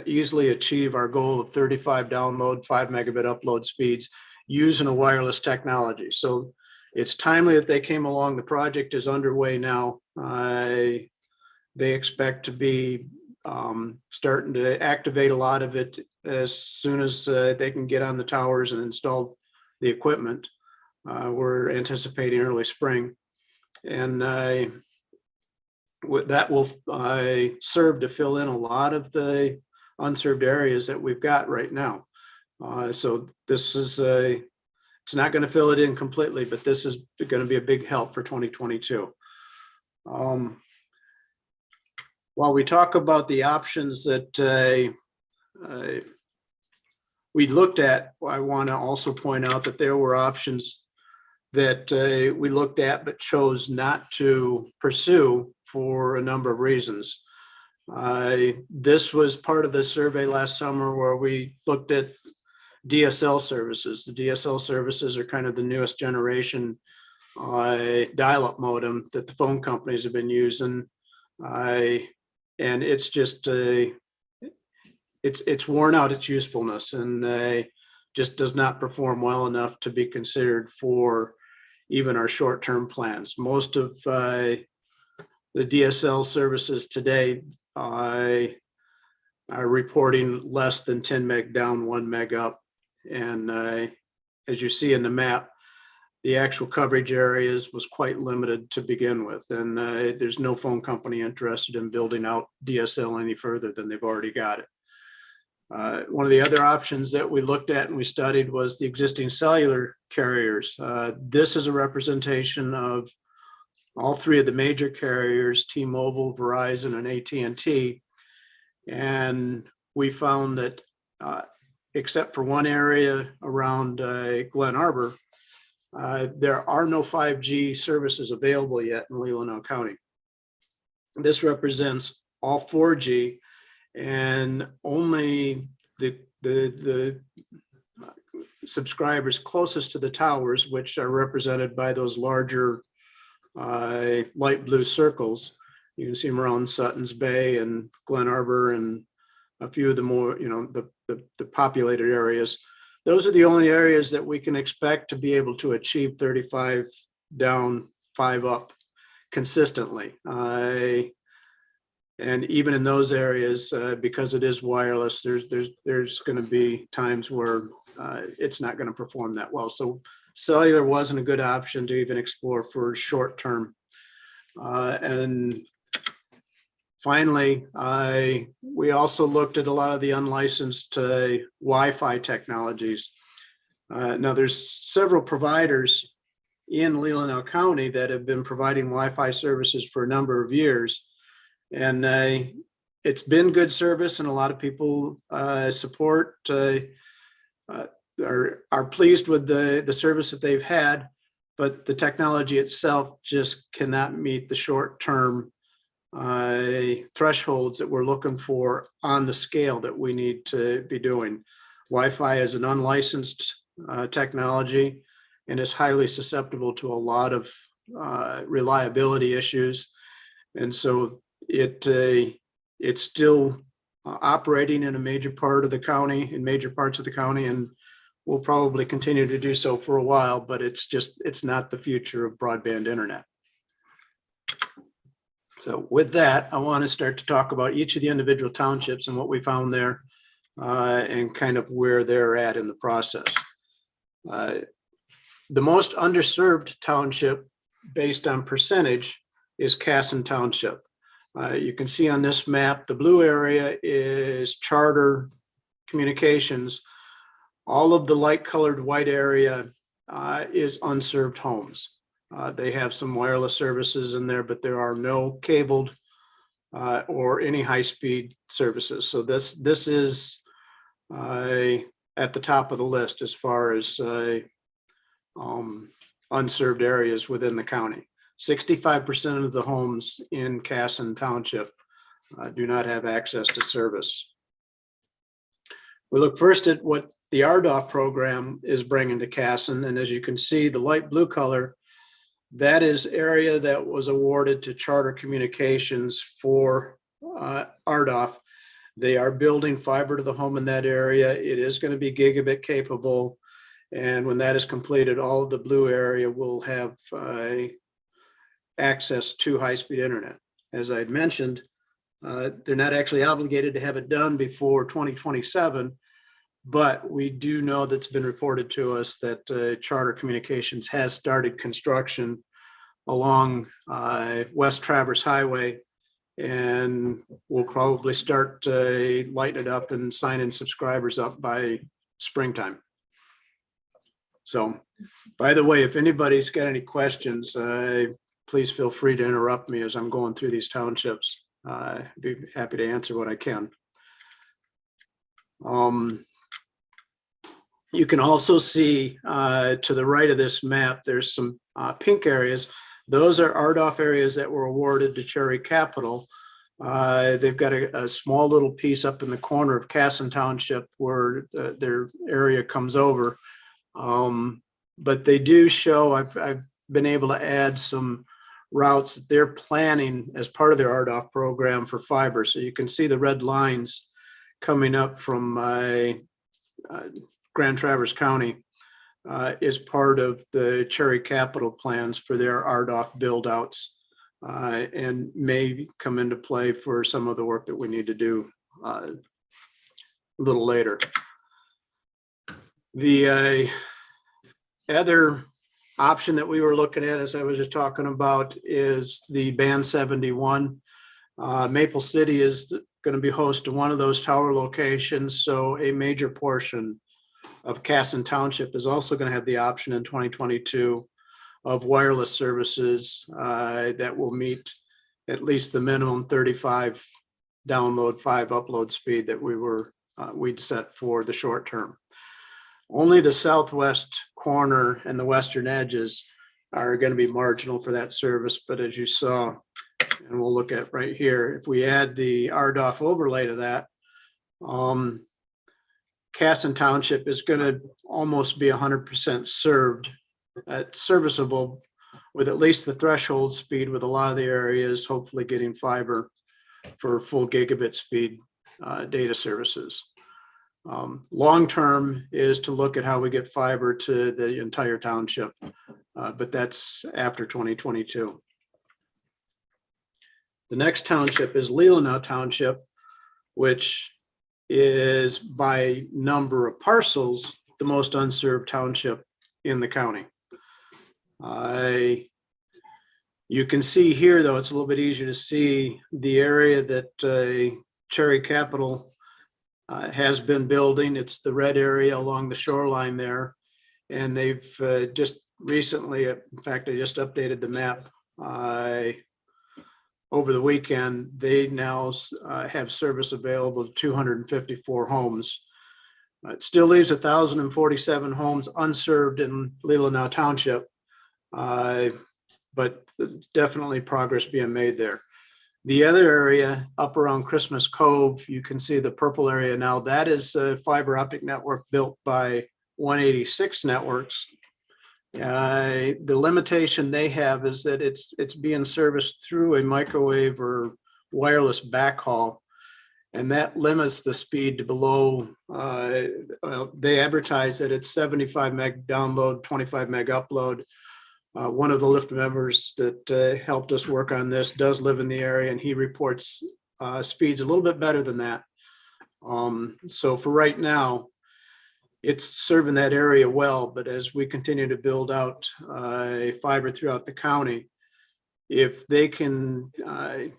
easily achieve our goal of 35 download, 5 megabit upload speeds using a wireless technology. So it's timely that they came along. The project is underway now. They expect to be starting to activate a lot of it as soon as they can get on the towers and install the equipment. We're anticipating early spring. And that will serve to fill in a lot of the unserved areas that we've got right now. So this is it's not going to fill it in completely, but this is going to be a big help for 2022. While we talk about the options that we looked at, I want to also point out that there were options that we looked at but chose not to pursue for a number of reasons. This was part of the survey last summer where we looked at DSL services. The DSL services are kind of the newest generation dial-up modem that the phone companies have been using. And it's just, it's worn out its usefulness and just does not perform well enough to be considered for even our short-term plans. Most of the DSL services today are reporting less than 10 meg down, 1 meg up. And as you see in the map, the actual coverage areas was quite limited to begin with. And there's no phone company interested in building out DSL any further than they've already got it. One of the other options that we looked at and we studied was the existing cellular carriers. This is a representation of all three of the major carriers, T-Mobile, Verizon, and AT&T. And we found that except for one area around Glen, Harbour, there are no 5G services available yet in Leelanau County. This represents all 4G, and only the subscribers closest to the towers, which are represented by those larger light blue circles. You can see them around Sutton's Bay and Glen Harbour and a few of the more, the populated areas. Those are the only areas that we can expect to be able to achieve 35 down, 5 up consistently. And even in those areas, because it is wireless, there's going to be times where it's not going to perform that well. So cellular wasn't a good option to even explore for short term. And finally, we also looked at a lot of the unlicensed Wi-Fi technologies. Now, there's several providers in Leelanau County that have been providing Wi-Fi services for a number of years. And it's been good service, and a lot of people support, are pleased with the service that they've had, but the technology itself just cannot meet the short-term thresholds that we're looking for on the scale that we need to be doing. Wi-Fi is an unlicensed technology and is highly susceptible to a lot of reliability issues. And so it's still operating in a major part of the county, in major parts of the county, and will probably continue to do so for a while, but it's not the future of broadband internet. So with that, I want to start to talk about each of the individual townships and what we found there and kind of where they're at in the process. The most underserved township based on percentage is Casson Township. You can see on this map, the blue area is Charter Communications. All of the light colored white area is unserved homes. They have some wireless services in there, but there are no cabled or any high-speed services. So this is at the top of the list as far as unserved areas within the county. 65% of the homes in Casson Township do not have access to service. We look first at what the RDOF program is bringing to Casson, and as you can see, the light blue color, that is area that was awarded to Charter Communications for RDOF. They are building fiber to the home in that area. It is going to be gigabit capable, and when that is completed, all of the blue area will have access to high-speed internet. As I had mentioned, they're not actually obligated to have it done before 2027, but we do know that's been reported to us that Charter Communications has started construction along West Traverse Highway, and will probably start lighting it up and signing subscribers up by springtime. So, by the way, if anybody's got any questions, please feel free to interrupt me as I'm going through these townships. I'd be happy to answer what I can. You can also see to the right of this map, there's some pink areas. Those are RDOF areas that were awarded to Cherry Capital. They've got a small little piece up in the corner of Casson Township where their area comes over. But they do show, I've been able to add some routes that they're planning as part of their RDOF program for fiber. So you can see the red lines coming up from Grand Traverse County is part of the Cherry Capital plans for their RDOF build outs and may come into play for some of the work that we need to do a little later. The other option that we were looking at, as I was just talking about, is the Band 71. Maple City is going to be host to one of those tower locations, so a major portion of Casson Township is also going to have the option in 2022 of wireless services that will meet at least the minimum 35 download, 5 upload speed that we'd set for the short term. Only the southwest corner and the western edges are going to be marginal for that service. But as you saw, and we'll look at right here, if we add the RDOF overlay to that, Casson Township is going to almost be 100% served, serviceable with at least the threshold speed with a lot of the areas, hopefully getting fiber for full gigabit speed data services. Long-term is to look at how we get fiber to the entire township, but that's after 2022. The next township is Leelanau Township, which is by number of parcels, the most unserved township in the county. You can see here, though, it's a little bit easier to see the area that Cherry Capital has been building. It's the red area along the shoreline there. And they've just recently, in fact, I just updated the map over the weekend. They now have service available to 254 homes. It still leaves 1,047 homes unserved in Leelanau Township, but definitely progress being made there. The other area up around Christmas Cove, you can see the purple area now. That is a fiber optic network built by 186 Networks. The limitation they have is that it's being serviced through a microwave or wireless backhaul, and that limits the speed to below. They advertise that it's 75 meg download, 25 meg upload. One of the LIFT members that helped us work on this does live in the area, and he reports speeds a little bit better than that. So for right now, it's serving that area well, but as we continue to build out fiber throughout the county, if they can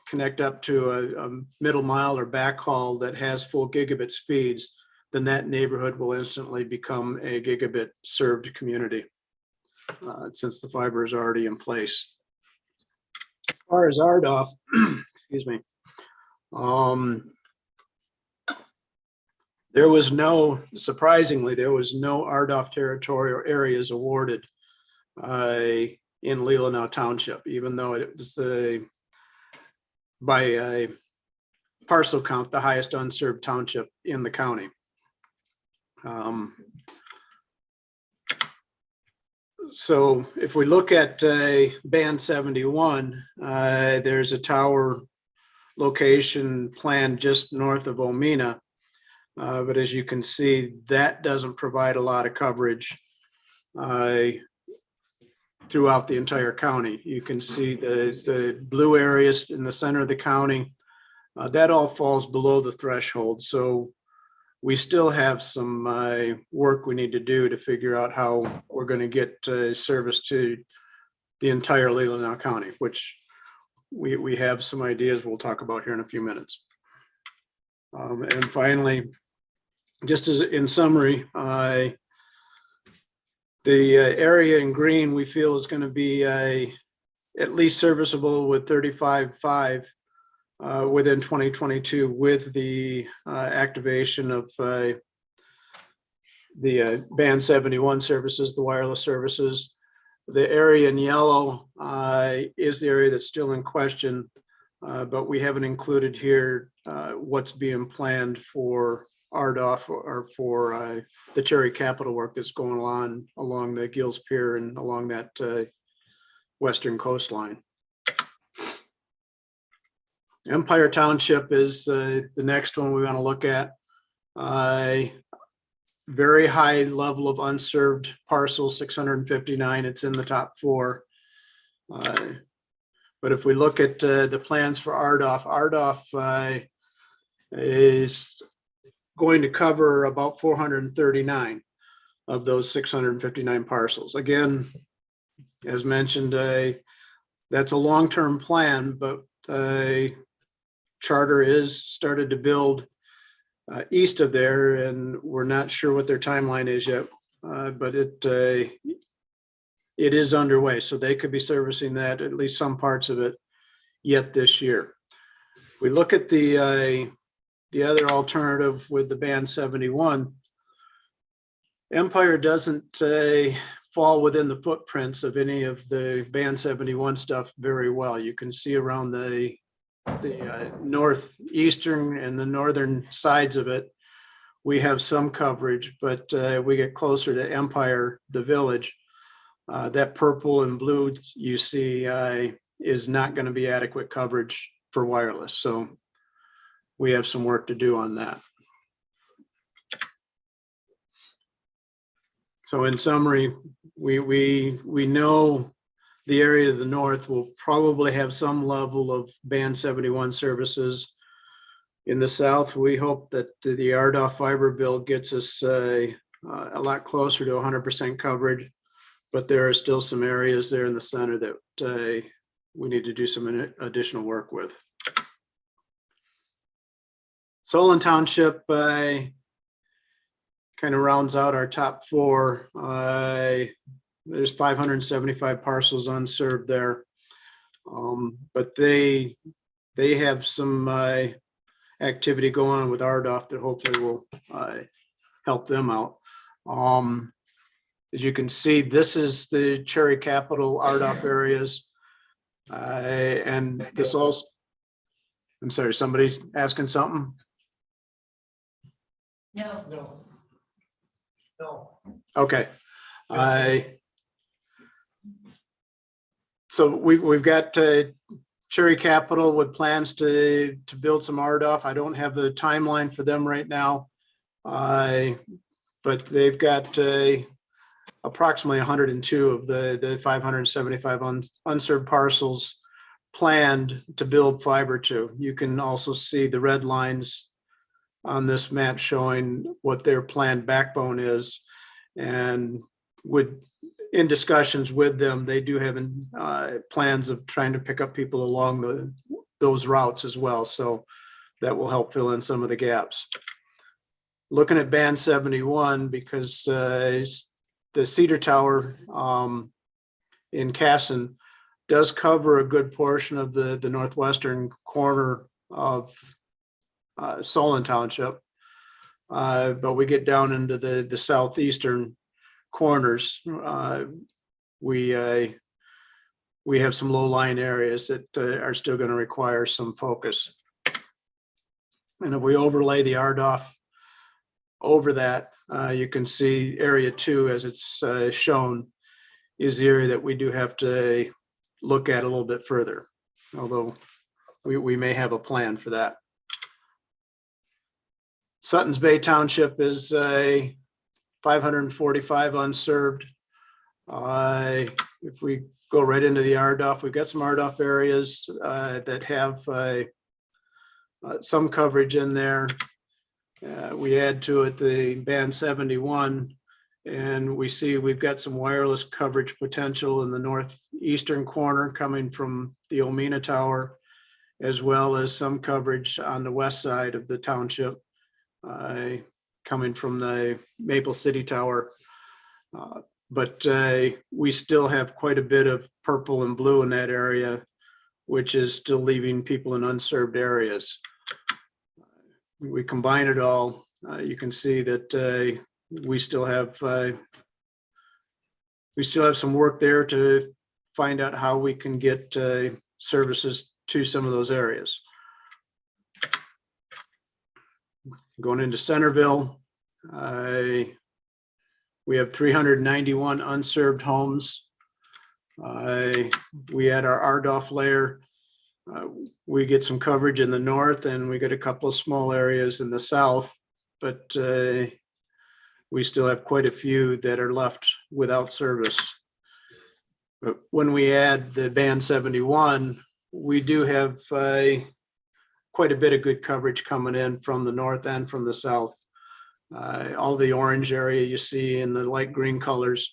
connect up to a middle mile or backhaul that has full gigabit speeds, then that neighborhood will instantly become a gigabit served community, since the fiber is already in place. As far as RDOF, excuse me, surprisingly, there was no RDOF territory or areas awarded in Leelanau Township, even though it was by a parcel count, the highest unserved township in the county. So if we look at band 71, there's a tower location planned just north of Omena. But as you can see, that doesn't provide a lot of coverage throughout the entire county. You can see the blue areas in the center of the county, that all falls below the threshold. So we still have some work we need to do to figure out how we're going to get service to the entire Leelanau County, which we have some ideas we'll talk about here in a few minutes. And finally, just as in summary, the area in green we feel is going to be at least serviceable with 35.5 within 2022 with the activation of the band 71 services, the wireless services. The area in yellow is the area that's still in question, but we haven't included here what's being planned for RDOF or for the Cherry Capital work that's going on along the Gills Pier and along that western coastline. Empire Township is the next one we want to look at. Very high level of unserved parcels, 659. It's in the top 4. But if we look at the plans for RDOF, RDOF is going to cover about 439 of those 659 parcels. Again, as mentioned, that's a long-term plan, but Charter is started to build east of there, and we're not sure what their timeline is yet, but it is underway. So they could be servicing that, at least some parts of it, yet this year. If we look at the other alternative with the band 71, Empire doesn't fall within the footprints of any of the band 71 stuff very well. You can see around the northeastern and the northern sides of it, we have some coverage, but we get closer to Empire, the village. That purple and blue you see is not going to be adequate coverage for wireless. So we have some work to do on that. So in summary, we know the area to the north will probably have some level of band 71 services. In the south, we hope that the RDOF fiber build gets us a lot closer to 100% coverage, but there are still some areas there in the center that we need to do some additional work with. Solon Township kind of rounds out our top four. There's 575 parcels unserved there. But they have some activity going on with RDOF that hopefully will help them out. As you can see, this is the Cherry Capital RDOF areas. And this also, I'm sorry, somebody's asking something? No. No. No. Okay. So we've got Cherry Capital with plans to build some RDOF. I don't have the timeline for them right now. But they've got approximately 102 of the 575 unserved parcels planned to build fiber to. You can also see the red lines on this map showing what their planned backbone is. And in discussions with them, they do have plans of trying to pick up people along those routes as well. So that will help fill in some of the gaps. Looking at Band 71, because the Cedar Tower in Casson does cover a good portion of the northwestern corner of Solon Township. But we get down into the southeastern corners. We have some low-lying areas that are still going to require some focus. And if we overlay the RDOF over that, you can see area 2 as it's shown is the area that we do have to look at a little bit further, although we may have a plan for that. Suttons Bay Township is 545 unserved. If we go right into the RDOF, we've got some RDOF areas that have some coverage in there. We add to it the Band 71, and we see we've got some wireless coverage potential in the northeastern corner coming from the Omena Tower, as well as some coverage on the west side of the township coming from the Maple City Tower. But we still have quite a bit of purple and blue in that area, which is still leaving people in unserved areas. We combine it all, you can see that we still have some work there to find out how we can get services to some of those areas. Going into Centerville, we have 391 unserved homes. We add our RDOF layer. We get some coverage in the north, and we get a couple of small areas in the south, but we still have quite a few that are left without service. But when we add the Band 71, we do have quite a bit of good coverage coming in from the north and from the south. All the orange area you see in the light green colors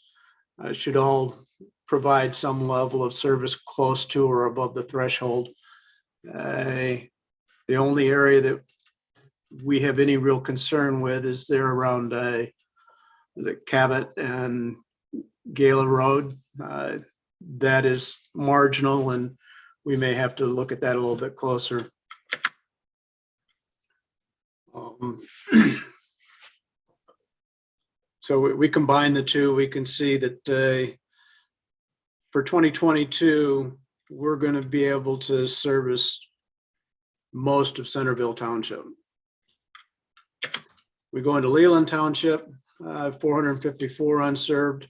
should all provide some level of service close to or above the threshold. The only area that we have any real concern with is there around the Cabot and Gala Road. That is marginal, and we may have to look at that a little bit closer. So we combine the two. We can see that for 2022, we're going to be able to service most of Centerville Township. We go into Leland Township, 454 unserved.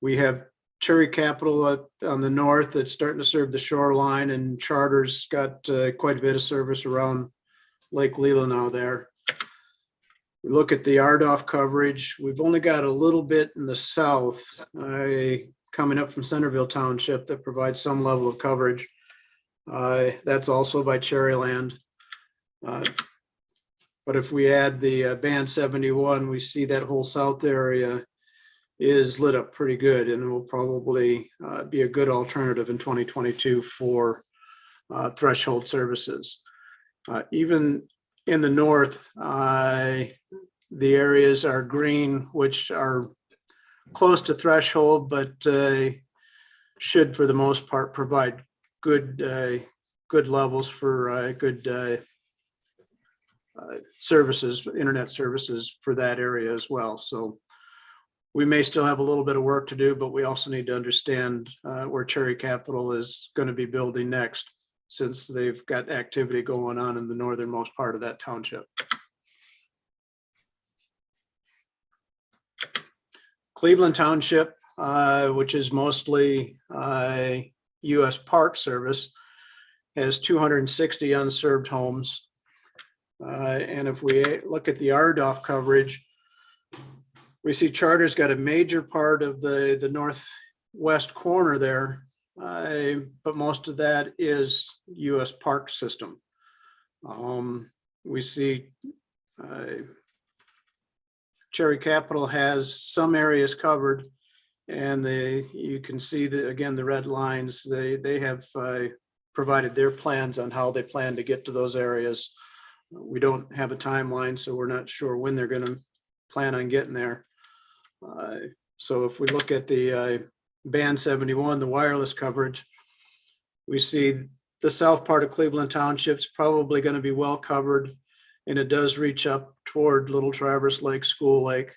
We have Cherry Capital on the north that's starting to serve the shoreline, and Charter's got quite a bit of service around Lake Leelanau there. We look at the RDOF coverage. We've only got a little bit in the south coming up from Centerville Township that provides some level of coverage. That's also by Cherryland. But if we add the Band 71, we see that whole south area is lit up pretty good, and will probably be a good alternative in 2022 for threshold services. Even in the north, the areas are green, which are close to threshold, but should for the most part provide good good levels for good services, internet services for that area as well. So we may still have a little bit of work to do, but we also need to understand where Cherry Capital is going to be building next, since they've got activity going on in the northernmost part of that township. Cleveland Township, which is mostly US Park Service, has 260 unserved homes. And if we look at the RDOF coverage, we see Charter's got a major part of the northwest corner there, but most of that is US Park System. We see Cherry Capital has some areas covered, and you can see that again, the red lines, they have provided their plans on how they plan to get to those areas. We don't have a timeline, so we're not sure when they're going to plan on getting there. So if we look at the band 71, the wireless coverage, we see the south part of Cleveland Township's probably going to be well covered, and it does reach up toward Little Traverse Lake, School Lake,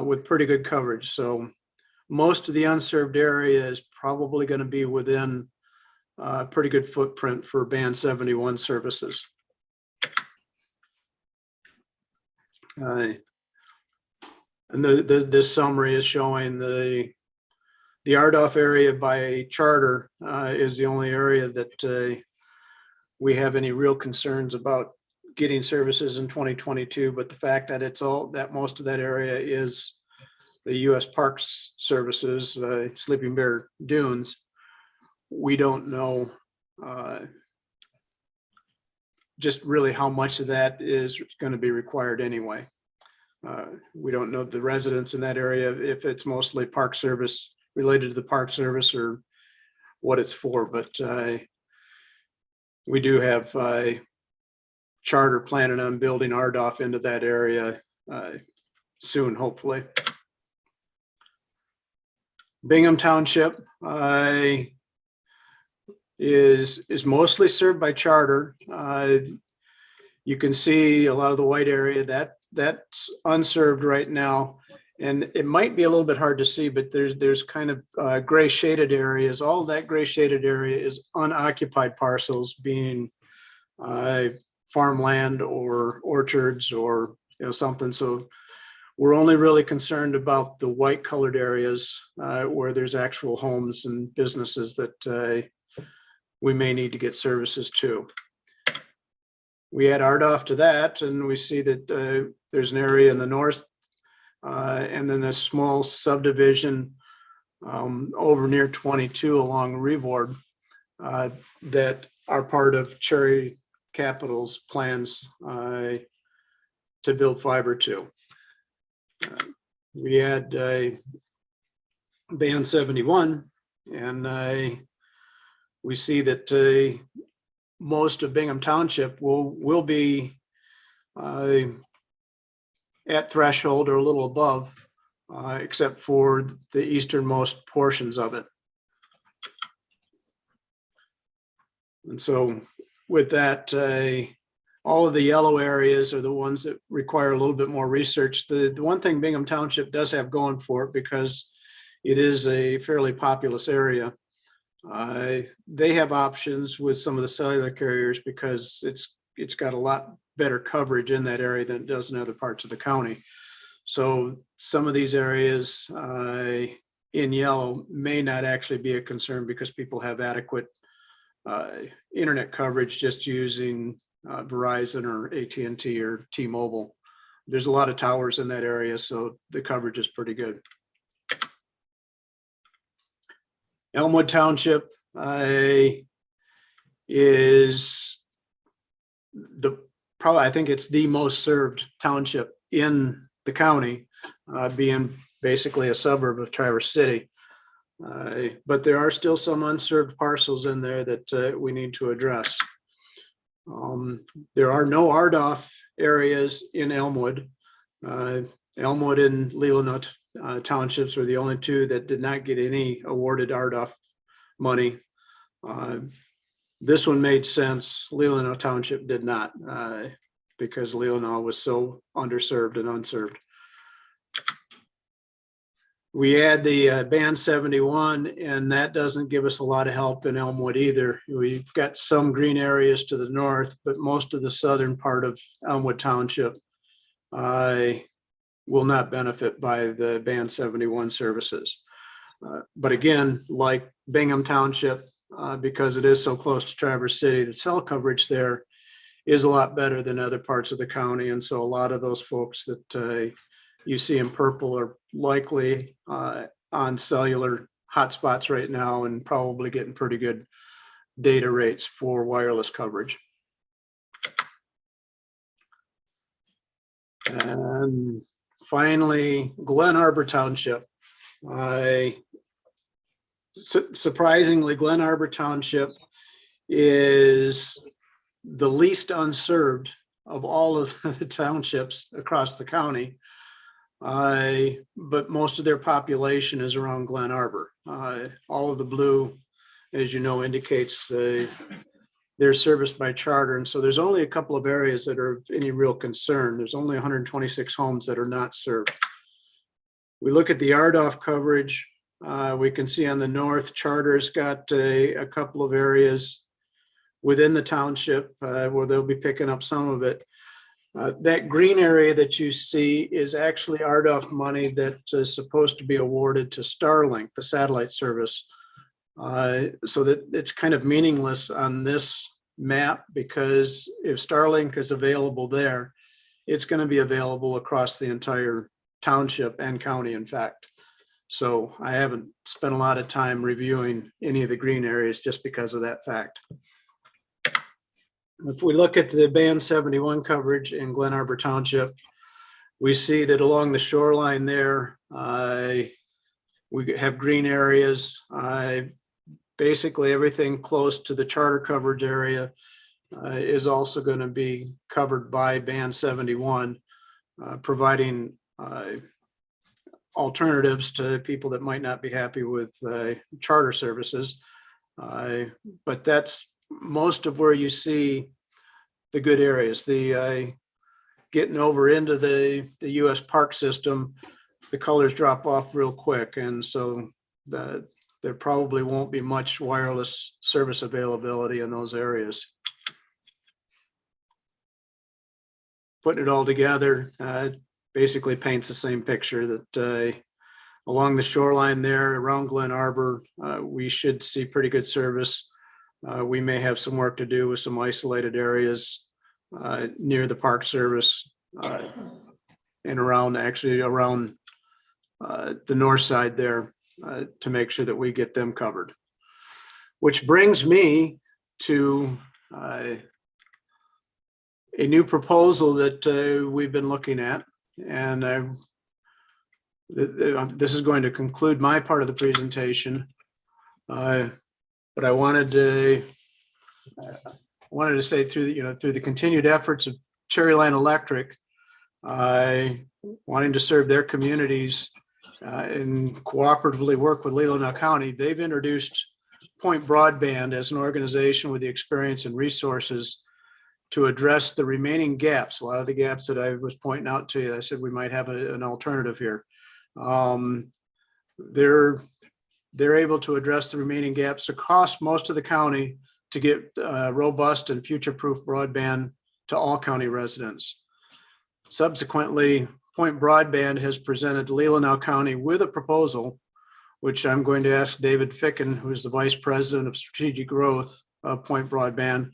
with pretty good coverage. So most of the unserved area is probably going to be within a pretty good footprint for band 71 services. And this summary is showing the RDOF area by charter is the only area that we have any real concerns about getting services in 2022. But the fact that most of that area is the US Parks Services, Sleeping Bear Dunes, we don't know just really how much of that is going to be required anyway. We don't know the residents in that area, if it's mostly Park Service related to the Park Service or what it's for, but we do have charter planning on building RDOF into that area soon, hopefully. Bingham Township is mostly served by charter. You can see a lot of the white area that's unserved right now, and it might be a little bit hard to see, but there's kind of gray shaded areas. All of that gray shaded area is unoccupied parcels, being farmland or orchards or something. So we're only really concerned about the white colored areas where there's actual homes and businesses that we may need to get services to. We add RDOF to that, and we see that there's an area in the north and then a small subdivision over near 22 along Reward that are part of Cherry Capital's plans to build fiber to. We had band 71, and we see that most of Bingham Township will be at threshold or a little above, except for the easternmost portions of it. And so with that, all of the yellow areas are the ones that require a little bit more research. The one thing Bingham Township does have going for it, because it is a fairly populous area, they have options with some of the cellular carriers because it's got a lot better coverage in that area than it does in other parts of the county. So some of these areas in yellow may not actually be a concern because people have adequate internet coverage just using Verizon or AT&T or T-Mobile. There's a lot of towers in that area, so the coverage is pretty good. Elmwood Township is I think it's the most served township in the county, being basically a suburb of Traverse City. But there are still some unserved parcels in there that we need to address. There are no RDOF areas in Elmwood. Elmwood and Leelanau townships were the only two that did not get any awarded RDOF money. This one made sense. Leelano Township did not, because Leelanau was so underserved and unserved. We add the band 71, and that doesn't give us a lot of help in Elmwood either. We've got some green areas to the north, but most of the southern part of Elmwood Township will not benefit by the band 71 services. But again, like Bingham Township, because it is so close to Traverse City, the cell coverage there is a lot better than other parts of the county. And so a lot of those folks that you see in purple are likely on cellular hotspots right now and probably getting pretty good data rates for wireless coverage. And finally, Glen Harbour Township. Surprisingly, Glen Harbour Township is the least unserved of all of the townships across the county. But most of their population is around Glen Harbour. All of the blue, as you know, indicates they're serviced by charter. And so there's only a couple of areas that are of any real concern. There's only 126 homes that are not served. We look at the RDOF coverage. We can see on the north, charter's got a couple of areas within the township where they'll be picking up some of it. That green area that you see is actually RDOF money that is supposed to be awarded to Starlink, the satellite service. So that it's kind of meaningless on this map, because if Starlink is available there, it's going to be available across the entire township and county, in fact. So I haven't spent a lot of time reviewing any of the green areas just because of that fact. If we look at the band 71 coverage in Glen Harbour Township, we see that along the shoreline there, we have green areas. Basically everything close to the charter coverage area is also going to be covered by band 71, providing alternatives to people that might not be happy with charter services. But that's most of where you see the good areas. The getting over into the US park system, the colors drop off real quick, and so there probably won't be much wireless service availability in those areas. Putting it all together basically paints the same picture that along the shoreline there around Glen Harbour, we should see pretty good service. We may have some work to do with some isolated areas near the park service and around the north side there to make sure that we get them covered. Which brings me to a new proposal that we've been looking at, and this is going to conclude my part of the presentation. But I wanted to say through the continued efforts of Cherryline Electric, wanting to serve their communities and cooperatively work with Leelanau County, they've introduced Point Broadband as an organization with the experience and resources to address the remaining gaps. A lot of the gaps that I was pointing out to you, I said we might have an alternative here. They're able to address the remaining gaps across most of the county to get robust and future-proof broadband to all county residents. Subsequently, Point Broadband has presented Leelanau County with a proposal, which I'm going to ask David Ficken, who is the Vice President of Strategic Growth of Point Broadband,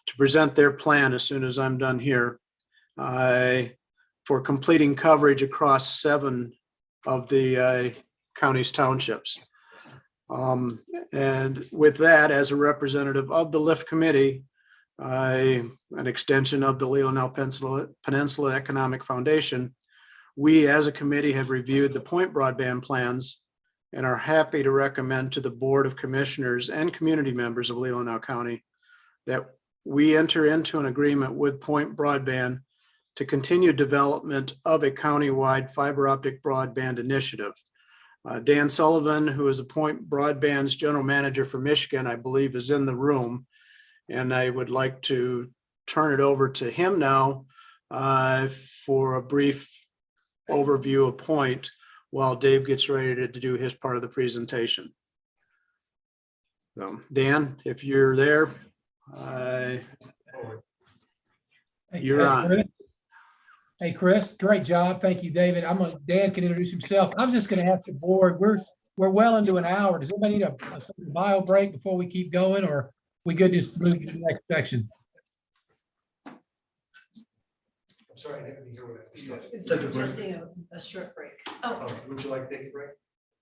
to present their plan as soon as I'm done here for completing coverage across 7 of the county's townships. And with that, as a representative of the LIFT committee, an extension of the Leelanau Peninsula Economic Foundation, we as a committee have reviewed the Point Broadband plans and are happy to recommend to the Board of Commissioners and community members of Leelanau County that we enter into an agreement with Point Broadband to continue development of a countywide fiber optic broadband initiative. Dan Sullivan, who is Point Broadband's general manager for Michigan, I believe is in the room. And I would like to turn it over to him now for a brief overview of Point while Dave gets ready to do his part of the presentation. So Dan, if you're there, you're on. Hey, Chris, great job. Thank you, David. Dan can introduce himself. I'm just going to ask the board, we're well into an hour. Does anybody need a bio break before we keep going, or we good just move to the next section? I'm sorry, I didn't hear what I It's said. just a short break. Oh, Would you like to take a break?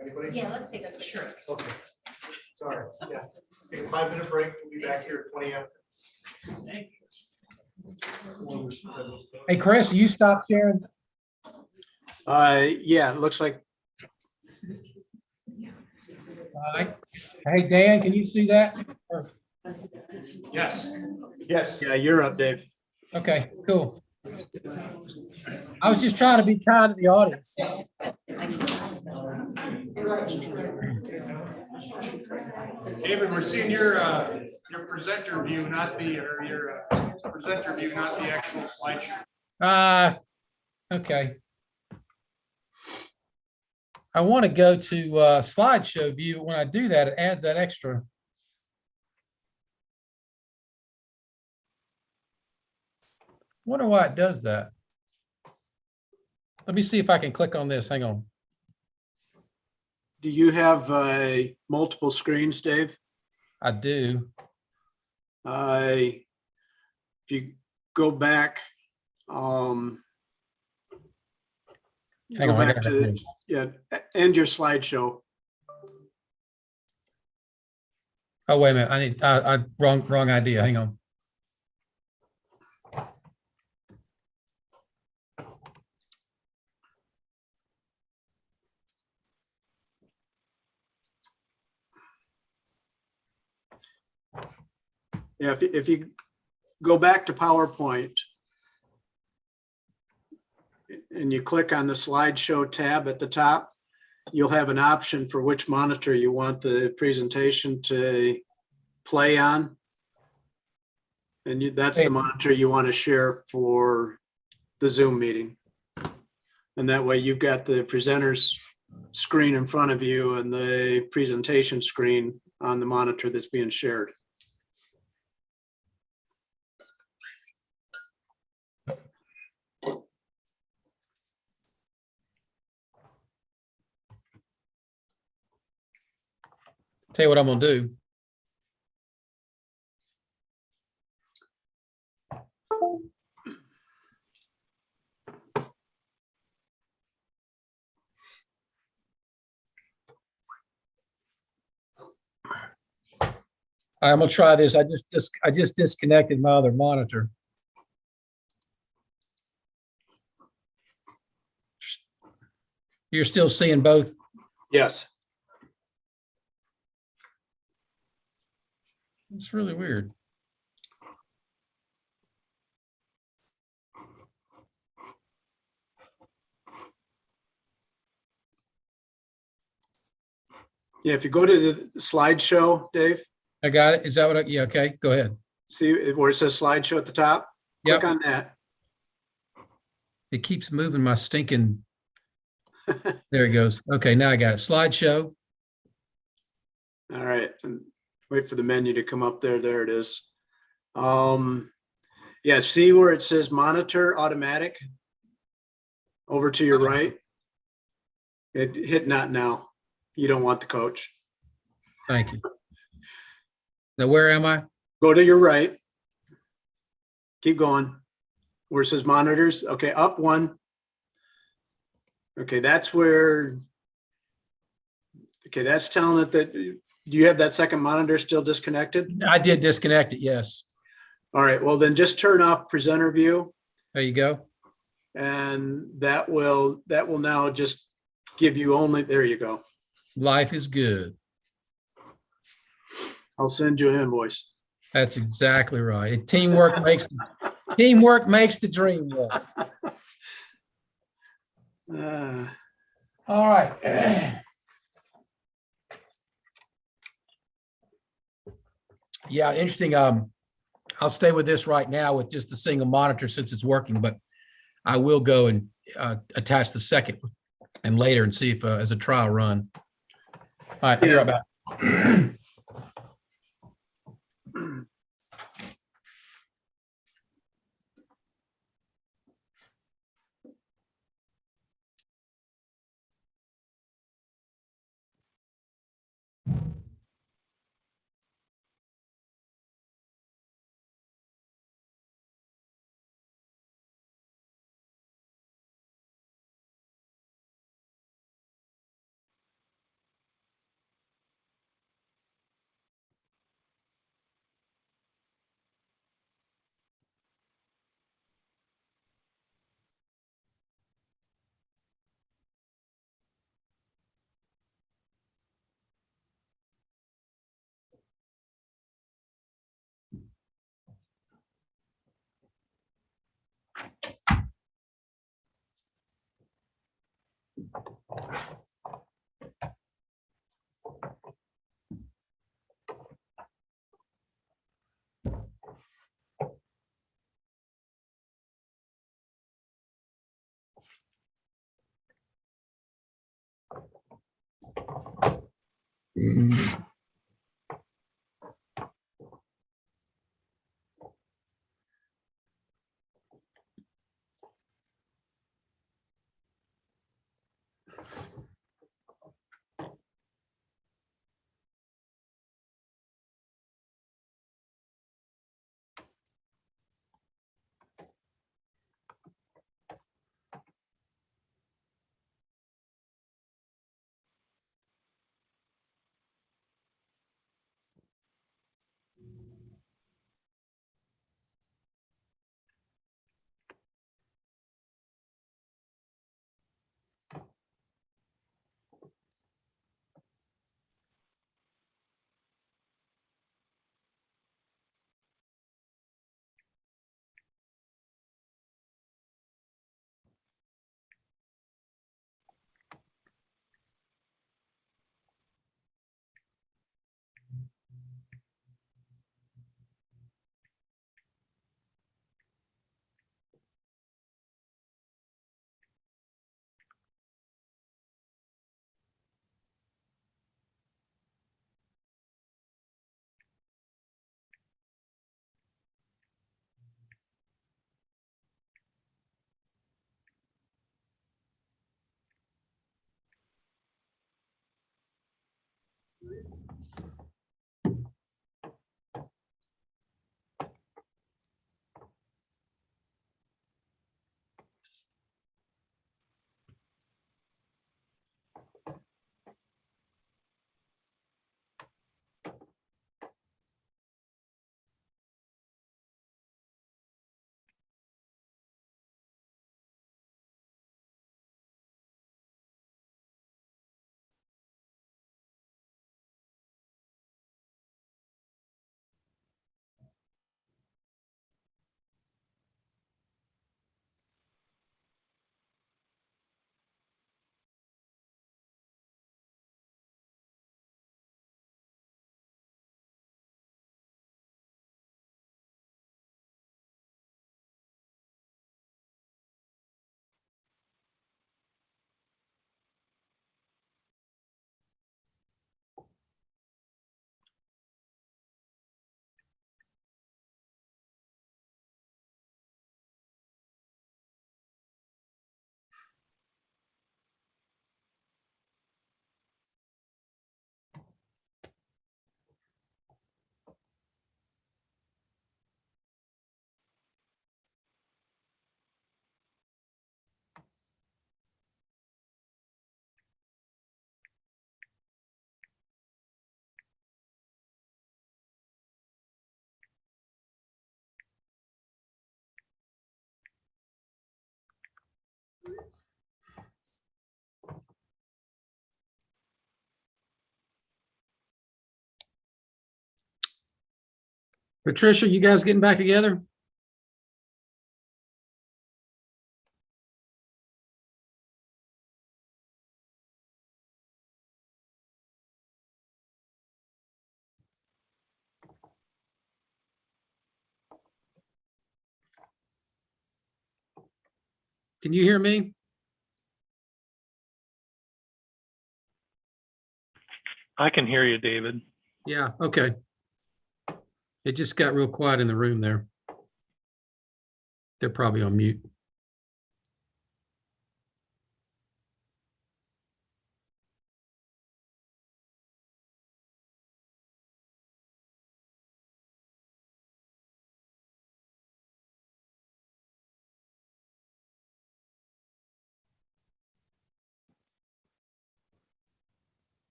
Anybody? yeah, let's take a quick break. Okay. Sorry, yes. Take a 5-minute break. We'll be back here at 20 after. Hey, Chris, you stop sharing. Yeah, it looks like, All right. Hey, Dan, can you see that? Yes. Yes. yeah, you're up, Dave. Okay, cool. I was just trying to be kind to the audience. David, we're seeing your presenter view, not the actual slideshow. Okay. I want to go to slideshow view, but when I do that, it adds that extra. Wonder why it does that. Let me see if I can click on this. Hang on. Do you have multiple screens, Dave? I do. If you go back, Hang go on. I back gotta to, finish. yeah, end your slideshow. Oh, wait a minute. I wrong idea. Hang on. Yeah, if you go back to PowerPoint and you click on the slideshow tab at the top, you'll have an option for which monitor you want the presentation to play on. And that's the monitor you want to share for the Zoom meeting. And that way you've got the presenter's screen in front of you and the presentation screen on the monitor that's being shared. Tell you what I'm gonna do. I'm gonna try this. I just disconnected my other monitor. You're still seeing both? Yes. It's really weird. Yeah, if you go to the slideshow, Dave. I got it. Is that what yeah, okay, go ahead. See where it says slideshow at the top? Yep. Click on that. It keeps moving my stinking. There it goes. Okay, now I got it. Slideshow. All right, and wait for the menu to come up there. There it is. Yeah, see where it says monitor automatic? Over to your right. Hit not now. You don't want the coach. Thank you. Now, where am I? Go to your right. Keep going. Where it says monitors. Okay, up one. Okay, that's where. Okay, that's telling it that. Do you have that second monitor still disconnected? I did disconnect it, yes. All right, well then just turn off presenter view. There you go. And that will now just give you only, there you go. Life is good. I'll send you an invoice. That's exactly right. Teamwork makes Teamwork makes the dream work. All right. Yeah, interesting. I'll stay with this right now with just the single monitor since it's working, but I will go and attach the second and later and see if as a trial run. All right, you're about. Patricia, you guys getting back together? Can you hear me? I can hear you, David. Yeah, okay. It just got real quiet in the room there. They're probably on mute.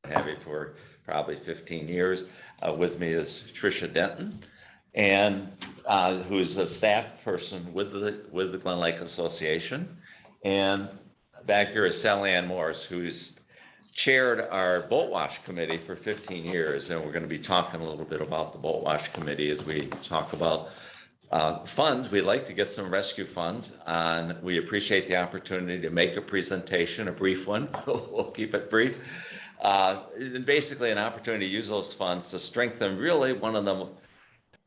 Have it for probably 15 years. With me is Tricia Denton, and who's a staff person with the Glen Lake Association. And back here is Sally Ann Morse, who's chaired our boat wash committee for 15 years. And we're going to be talking a little bit about the boat wash committee as we talk about funds. We'd like to get some rescue funds, and we appreciate the opportunity to make a presentation, a brief one. We'll keep it brief. Basically an opportunity to use those funds to strengthen really one of the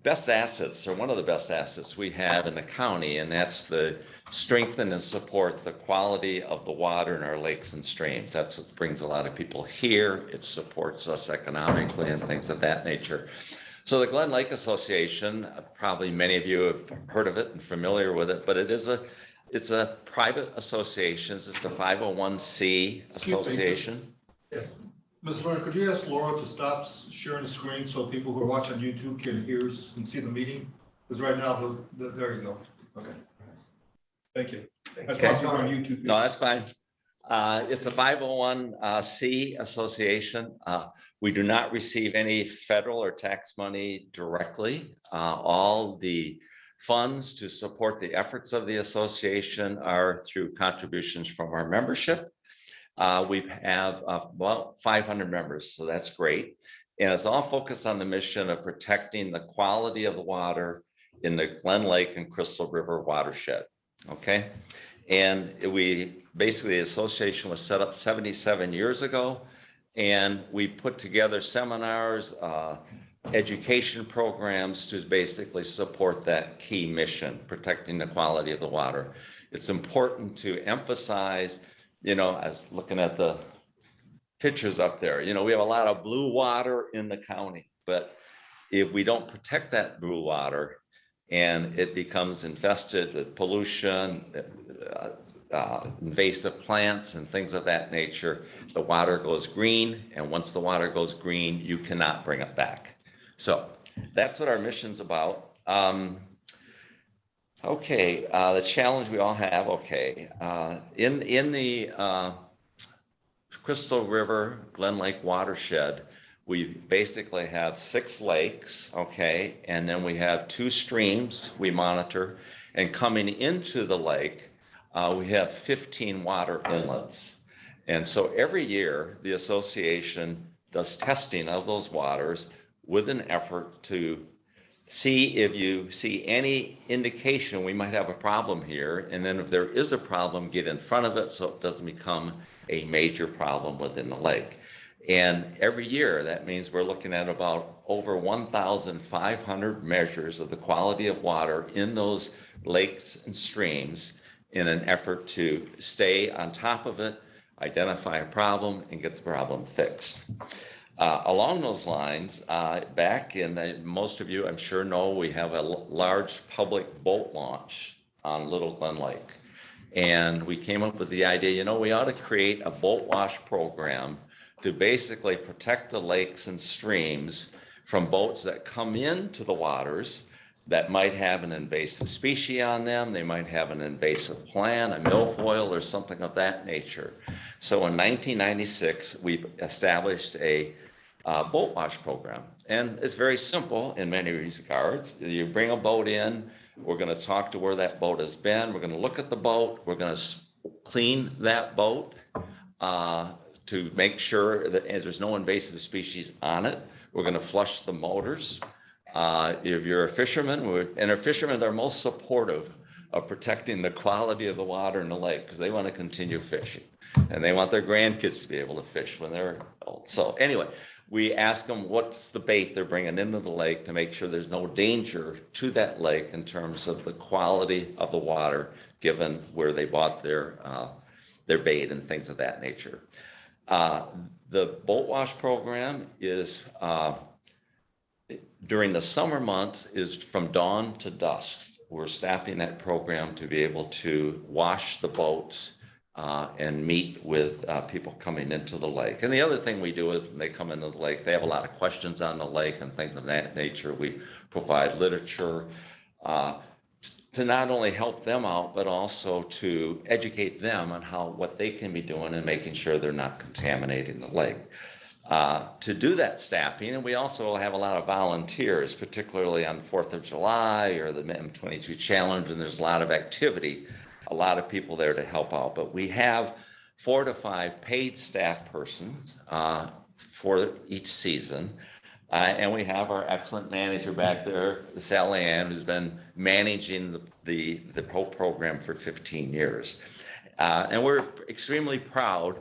best assets, or one of the best assets we have in the county, and that's the strengthen and support the quality of the water in our lakes and streams. That's what brings a lot of people here. It supports us economically and things of that nature. So the Glen Lake Association, probably many of you have heard of it and familiar with it, but it's a private association. It's the 501c association. Yes. Ms. Warren, could you ask Laura to stop sharing the screen so people who are watching YouTube can hear and see the meeting? Because right now, there you go. Okay. Thank you. That's Okay. why on YouTube. No, that's fine. It's a 501c association. We do not receive any federal or tax money directly. All the funds to support the efforts of the association are through contributions from our membership. We have about 500 members, so that's great. And it's all focused on the mission of protecting the quality of the water in the Glen Lake and Crystal River watershed, okay? And the association was set up 77 years ago, and we put together seminars, education programs to basically support that key mission, protecting the quality of the water. It's important to emphasize, I was looking at the pictures up there, we have a lot of blue water in the county, but if we don't protect that blue water and it becomes infested with pollution, invasive plants and things of that nature, the water goes green. And once the water goes green, you cannot bring it back. So that's what our mission's about. Okay, the challenge we all have, okay. In the Crystal River, Glen Lake watershed, we basically have 6 lakes, okay, and then we have 2 streams we monitor, and coming into the lake, we have 15 water inlets. And so every year, the association does testing of those waters with an effort to see if you see any indication we might have a problem here, and then if there is a problem, get in front of it so it doesn't become a major problem within the lake. And every year, that means we're looking at about over 1,500 measures of the quality of water in those lakes and streams in an effort to stay on top of it, identify a problem, and get the problem fixed. Along those lines, back in, most of you I'm sure know, we have a large public boat launch on Little Glen Lake. And we came up with the idea, we ought to create a boat wash program to basically protect the lakes and streams from boats that come into the waters that might have an invasive species on them. They might have an invasive plant, a milfoil, or something of that nature. So in 1996, we established a boat wash program. And it's very simple in many regards. You bring a boat in, we're going to talk to where that boat has been, we're going to look at the boat, we're going to clean that boat to make sure that there's no invasive species on it. We're going to flush the motors. If you're a fisherman, and our fishermen are most supportive of protecting the quality of the water in the lake because they want to continue fishing and they want their grandkids to be able to fish when they're old. So anyway, we ask them what's the bait they're bringing into the lake to make sure there's no danger to that lake in terms of the quality of the water, given where they bought their bait and things of that nature. The boat wash program is during the summer months is from dawn to dusk. We're staffing that program to be able to wash the boats and meet with people coming into the lake. And the other thing we do is when they come into the lake, they have a lot of questions on the lake and things of that nature. We provide literature to not only help them out, but also to educate them on what they can be doing and making sure they're not contaminating the lake. To do that staffing, and we also have a lot of volunteers, particularly on 4th of July or the M22 Challenge, and there's a lot of activity, a lot of people there to help out. But we have 4 to 5 paid staff persons for each season. And we have our excellent manager back there, Sally Ann, who's been managing the whole program for 15 years. And we're extremely proud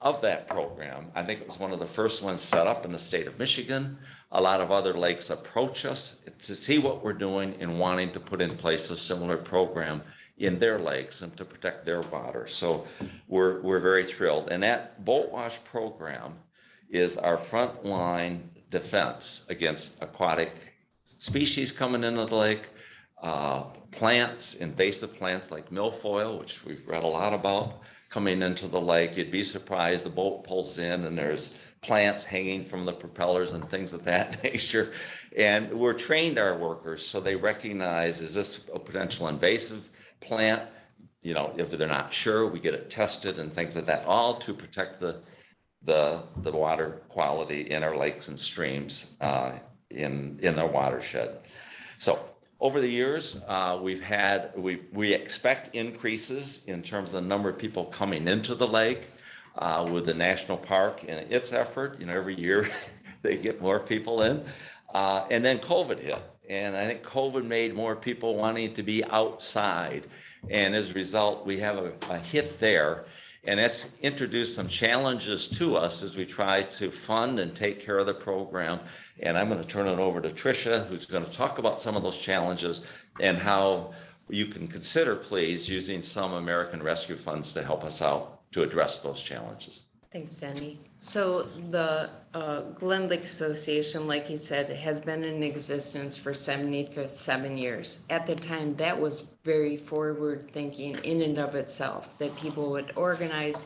of that program. I think it was one of the first ones set up in the state of Michigan. A lot of other lakes approach us to see what we're doing and wanting to put in place a similar program in their lakes and to protect their water. So we're very thrilled. And that boat wash program is our frontline defense against aquatic species coming into the lake, plants, invasive plants like milfoil, which we've read a lot about, coming into the lake. You'd be surprised, the boat pulls in and there's plants hanging from the propellers and things of that nature. And we're trained our workers so they recognize, is this a potential invasive plant? You know, if they're not sure, we get it tested and things like that, all to protect the water quality in our lakes and streams in their watershed. So over the years, we expect increases in terms of the number of people coming into the lake with the national park and its effort. You know, every year they get more people in. And then COVID hit. And I think COVID made more people wanting to be outside. And as a result, we have a hit there. And that's introduced some challenges to us as we try to fund and take care of the program. And I'm going to turn it over to Tricia, who's going to talk about some of those challenges and how you can consider, please, using some American Rescue funds to help us out to address those challenges. Thanks, Danny. So the Glen Lake Association, like you said, has been in existence for 77 years. At the time, that was very forward thinking in and of itself, that people would organize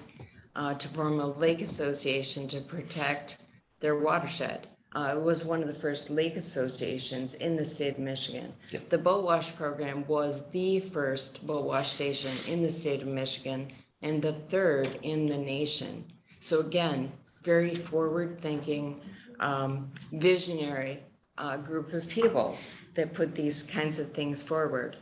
to form a lake association to protect their watershed. It was one of the first lake associations in the state of Michigan. Yep. The boat wash program was the first boat wash station in the state of Michigan and the third in the nation. So again, very forward-thinking, visionary group of people that put these kinds of things forward.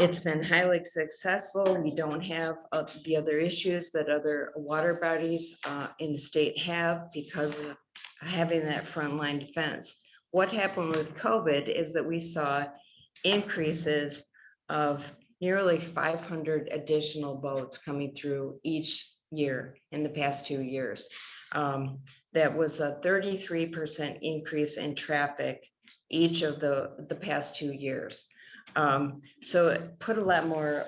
It's been highly successful. We don't have the other issues that other water bodies in the state have because of having that frontline defense. What happened with COVID is that we saw increases of nearly 500 additional boats coming through each year in the past 2 years. That was a 33% increase in traffic each of the past 2 years. So it put a lot more,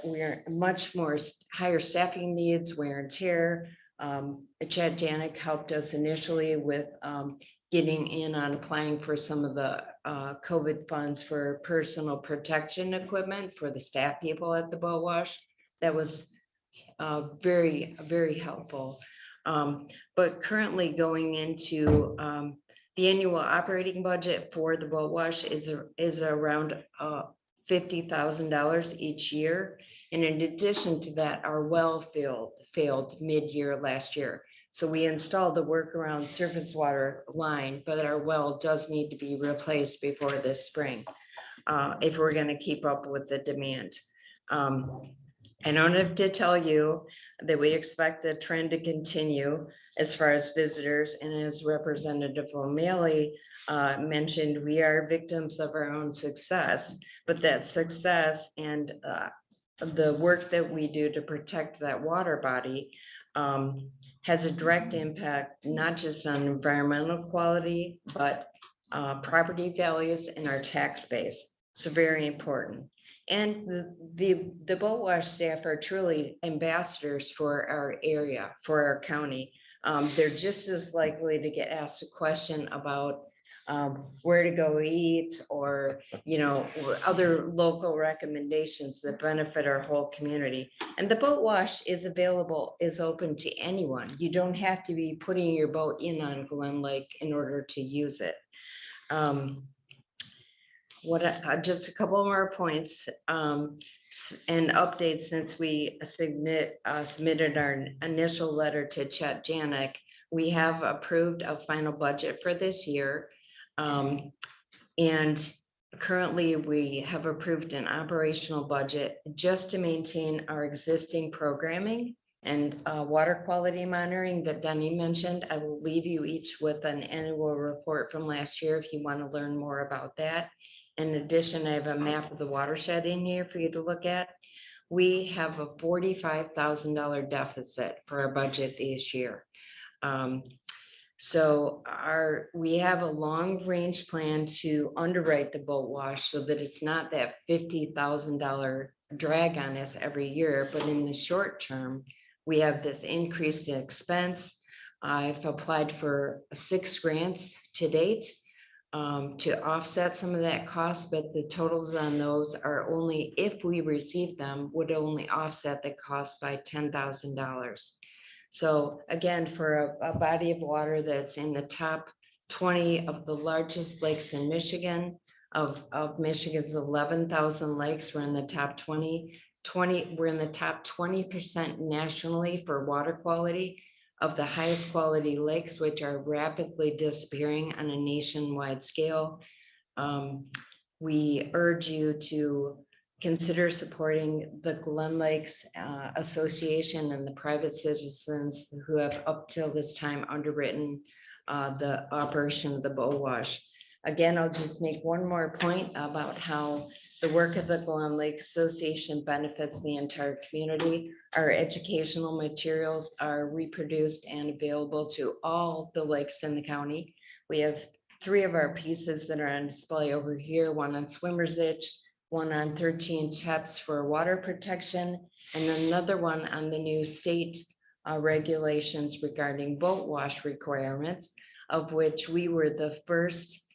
much more higher staffing needs, wear and tear. Chad Janik helped us initially with getting in on applying for some of the COVID funds for personal protection equipment for the staff people at the boat wash. That was very, very helpful. But currently going into the annual operating budget for the boat wash is around $50,000 each year. And in addition to that, our well failed mid-year last year. So we installed the workaround surface water line, but our well does need to be replaced before this spring if we're going to keep up with the demand. I don't have to tell you that we expect the trend to continue. as far as visitors. And as Representative O'Malley mentioned, we are victims of our own success, but that success and the work that we do to protect that water body has a direct impact, not just on environmental quality, but property values and our tax base. So very important. And the boat wash staff are truly ambassadors for our area, for our county. They're just as likely to get asked a question about where to go eat, or, you know, or other local recommendations that benefit our whole community. And the boat wash is available, is open to anyone. You don't have to be putting your boat in on Glen Lake in order to use it. Just a couple more points and updates since we submitted our initial letter to Chet Janik. We have approved a final budget for this year. And currently we have approved an operational budget just to maintain our existing programming and water quality monitoring that Denny mentioned. I will leave you each with an annual report from last year if you want to learn more about that. In addition, I have a map of the watershed in here for you to look at. We have a $45,000 deficit for our budget this year. So we have a long range plan to underwrite the boat wash so that it's not that $50,000 drag on us every year, but in the short term, we have this increased expense. I've applied for 6 grants to date to offset some of that cost, but the totals on those are only, if we receive them, would only offset the cost by $10,000. So again, for a body of water that's in the top 20 of the largest lakes in Michigan, of Michigan's 11,000 lakes, we're in the top 20, we're in the top 20% nationally for water quality of the highest quality lakes, which are rapidly disappearing on a nationwide scale. We urge you to consider supporting the Glen Lakes Association and the private citizens who have up till this time underwritten the operation of the boat wash. Again, I'll just make one more point about how the work of the Glen Lake Association benefits the entire community. Our educational materials are reproduced and available to all the lakes in the county. We have 3 of our pieces that are on display over here, one on swimmer's itch, one on 13 steps for water protection, and another one on the new state regulations regarding boat wash requirements, of which we were the first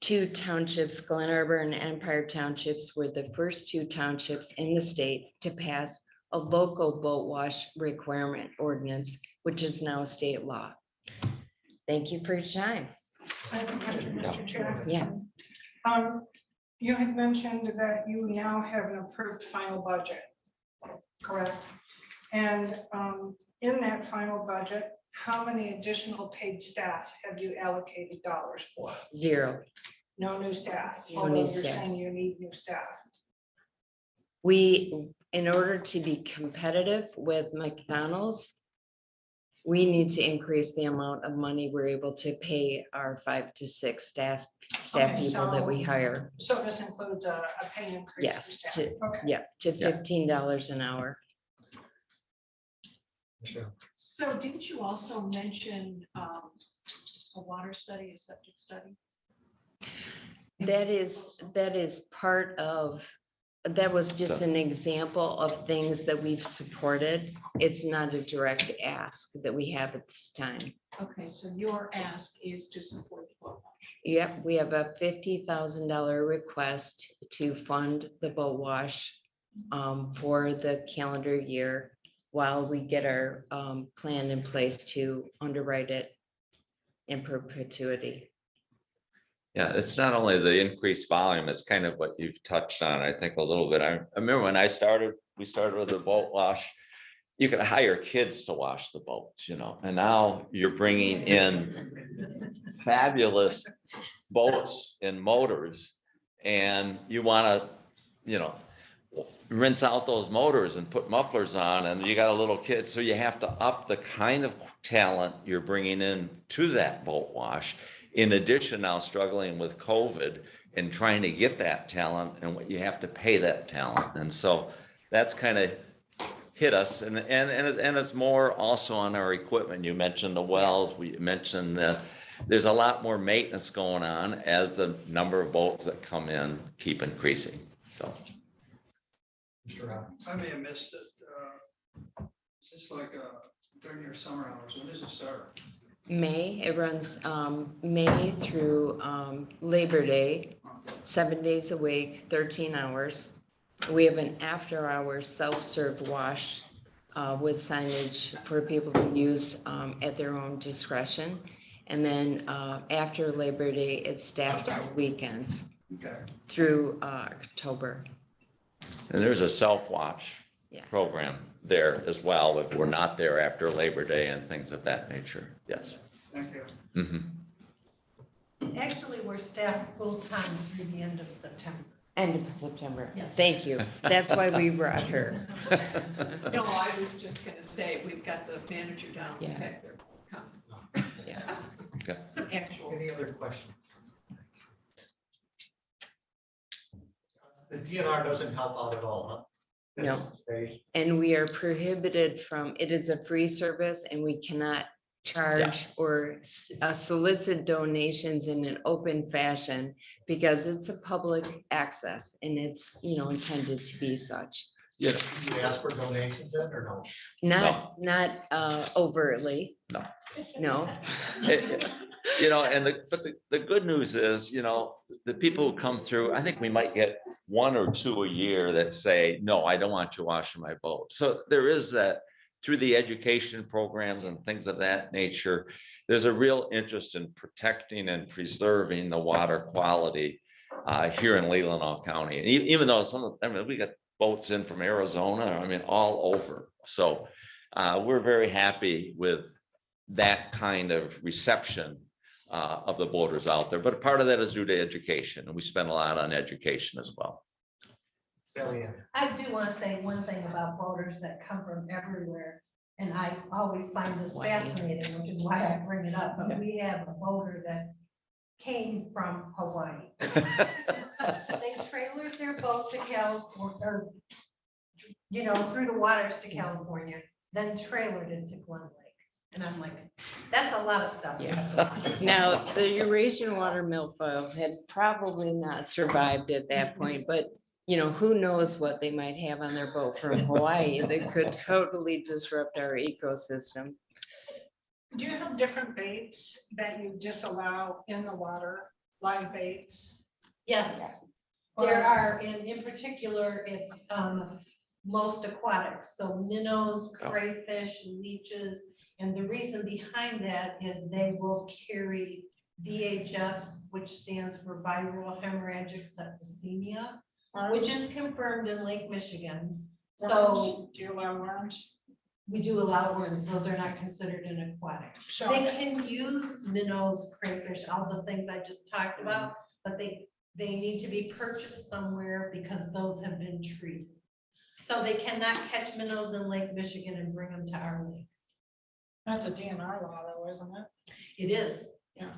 2 townships, Glen Arbor and Empire Townships, were the first 2 townships in the state to pass a local boat wash requirement ordinance, which is now a state law. Thank you for your time. I have a question, Mr. Chair. Yeah. You had mentioned that you now have an approved final budget, correct? And in that final budget, how many additional paid staff have you allocated dollars for? 0. No new staff. No Although new you're staff. saying you need new staff. We, in order to be competitive with McDonald's, we need to increase the amount of money we're able to pay our 5 to 6 staff Okay, people that we so- hire. So this includes a pay increase? for Yes, staff. to, Okay. yeah, to $15 an hour. So didn't you also mention a water study, a septic study? That is part of, that was just an example of things that we've supported. It's not a direct ask that we have at this time. Okay, so your ask is to support the boat wash. Yep, we have a $50,000 request to fund the boat wash for the calendar year while we get our plan in place to underwrite it in perpetuity. Yeah, it's not only the increased volume, it's kind of what you've touched on, I think, a little bit. I remember when we started with the boat wash, you could hire kids to wash the boats, you know, and now you're bringing in fabulous boats and motors, and you want to, you know, rinse out those motors and put mufflers on, and you got a little kid, so you have to up the kind of talent you're bringing in to that boat wash. In addition, now struggling with COVID and trying to get that talent, and what you have to pay that talent. And so that's kind of hit us, and it's more also on our equipment. You mentioned the wells, we mentioned there's a lot more maintenance going on as the number of boats that come in keep increasing, so. I may have missed it. It's like during your summer hours. When does it start? May, it runs May through Labor Day, 7 days a week, 13 hours. We have an after-hours self-serve wash with signage for people to use at their own discretion. And then after Labor Day, it's staffed on weekends through October. And there's a self-watch program there as well, if we're not there after Labor Day and things of that nature. Yes. Thank you. Mm-hmm. Actually, we're staffed full-time through the end of September. End of September. Yes. Thank you. That's why we brought her. No, I was just gonna say, we've got the manager down. In fact, they're coming. Yeah. Okay. Some actual. Any other questions? The DNR doesn't help out at all, huh? No. And we are prohibited from, it is a free service and we cannot charge or solicit donations in an open fashion because it's a public access and it's, you know, intended to be such. Yeah. You ask for donations then or no? Not overtly. No. You know, and the good news is, you know, the people who come through, I think we might get 1 or 2 a year that say, no, I don't want you washing my boat. So there is that through the education programs and things of that nature, there's a real interest in protecting and preserving the water quality here in Leelanau County. And even though we got boats in from Arizona, I mean, all over. So we're very happy with that kind of reception of the boaters out there. But part of that is due to education, and we spend a lot on education as well. I do want to say one thing about boaters that come from everywhere, and I always find this fascinating, which is why I bring it up, but we have a boater that came from Hawaii. They trailered their boat to California, or, you know, through the waters to California, then trailered it to Glen Lake. And I'm like, that's a lot of stuff. Now, the Eurasian water milfoil had probably not survived at that point, but you know, who knows what they might have on their boat from Hawaii that could totally disrupt our ecosystem. Do you have different baits that you disallow in the water, live baits? Yes, there are, and in particular, it's most aquatics, so minnows, crayfish, leeches. And the reason behind that is they will carry VHS, which stands for viral hemorrhagic septicemia, which is confirmed in Lake Michigan. So do you allow worms? We do allow worms. Those are not considered an aquatic. So they can use minnows, crayfish, all the things I just talked about, but they need to be purchased somewhere because those have been treated. So they cannot catch minnows in Lake Michigan and bring them to our lake. That's a DNR law though, isn't it? It is. Yeah.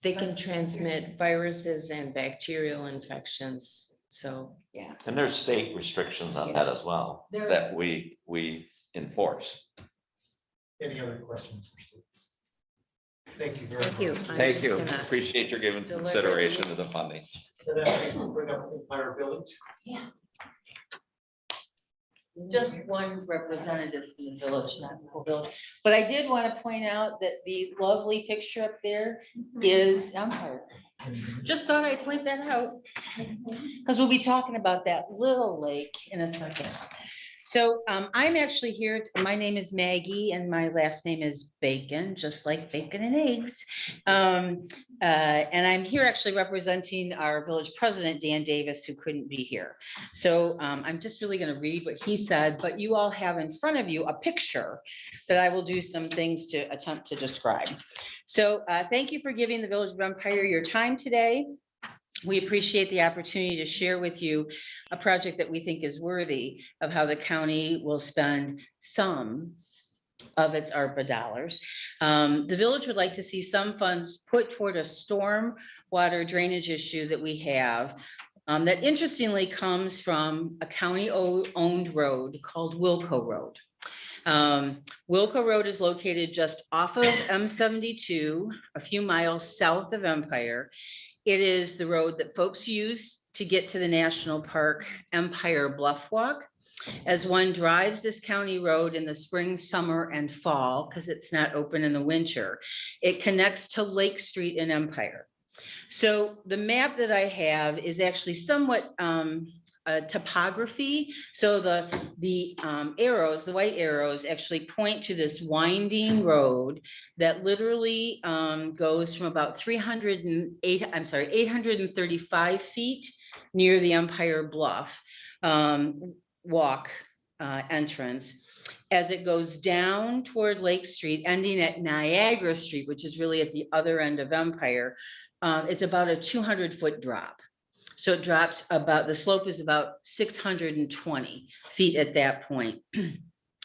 They can transmit viruses and bacterial infections. So, yeah. And there's state restrictions on that as well, that we enforce. Any other questions? Thank you very much. Thank you. Thank you. Appreciate your giving consideration to the funding. Bring up Empire Village. Yeah. Just one representative from the village, not the whole village. But I did want to point out that the lovely picture up there is Empire. Just thought I'd point that out because we'll be talking about that little lake in a second. So I'm actually here. My name is Maggie and my last name is Bacon, just like bacon and eggs. And I'm here actually representing our village president, Dan Davis, who couldn't be here. So I'm just really going to read what he said, but you all have in front of you a picture that I will do some things to attempt to describe. So thank you for giving the Village of Empire your time today. we appreciate the opportunity to share with you a project that we think is worthy of how the county will spend some of its ARPA dollars. The village would like to see some funds put toward a storm water drainage issue that we have that interestingly comes from a county-owned road called Wilco Road. Wilco Road is located just off of M72, a few miles south of Empire. It is the road that folks use to get to the national park Empire Bluff Walk. As one drives this county road in the spring, summer, and fall, because it's not open in the winter, it connects to Lake Street in Empire. So the map that I have is actually somewhat topography. So the arrows, the white arrows actually point to this winding road that literally goes from about 835 feet near the Empire Bluff walk entrance, as it goes down toward Lake Street, ending at Niagara Street, which is really at the other end of Empire. It's about a 200-foot drop. So it drops about, the slope is about 620 feet at that point.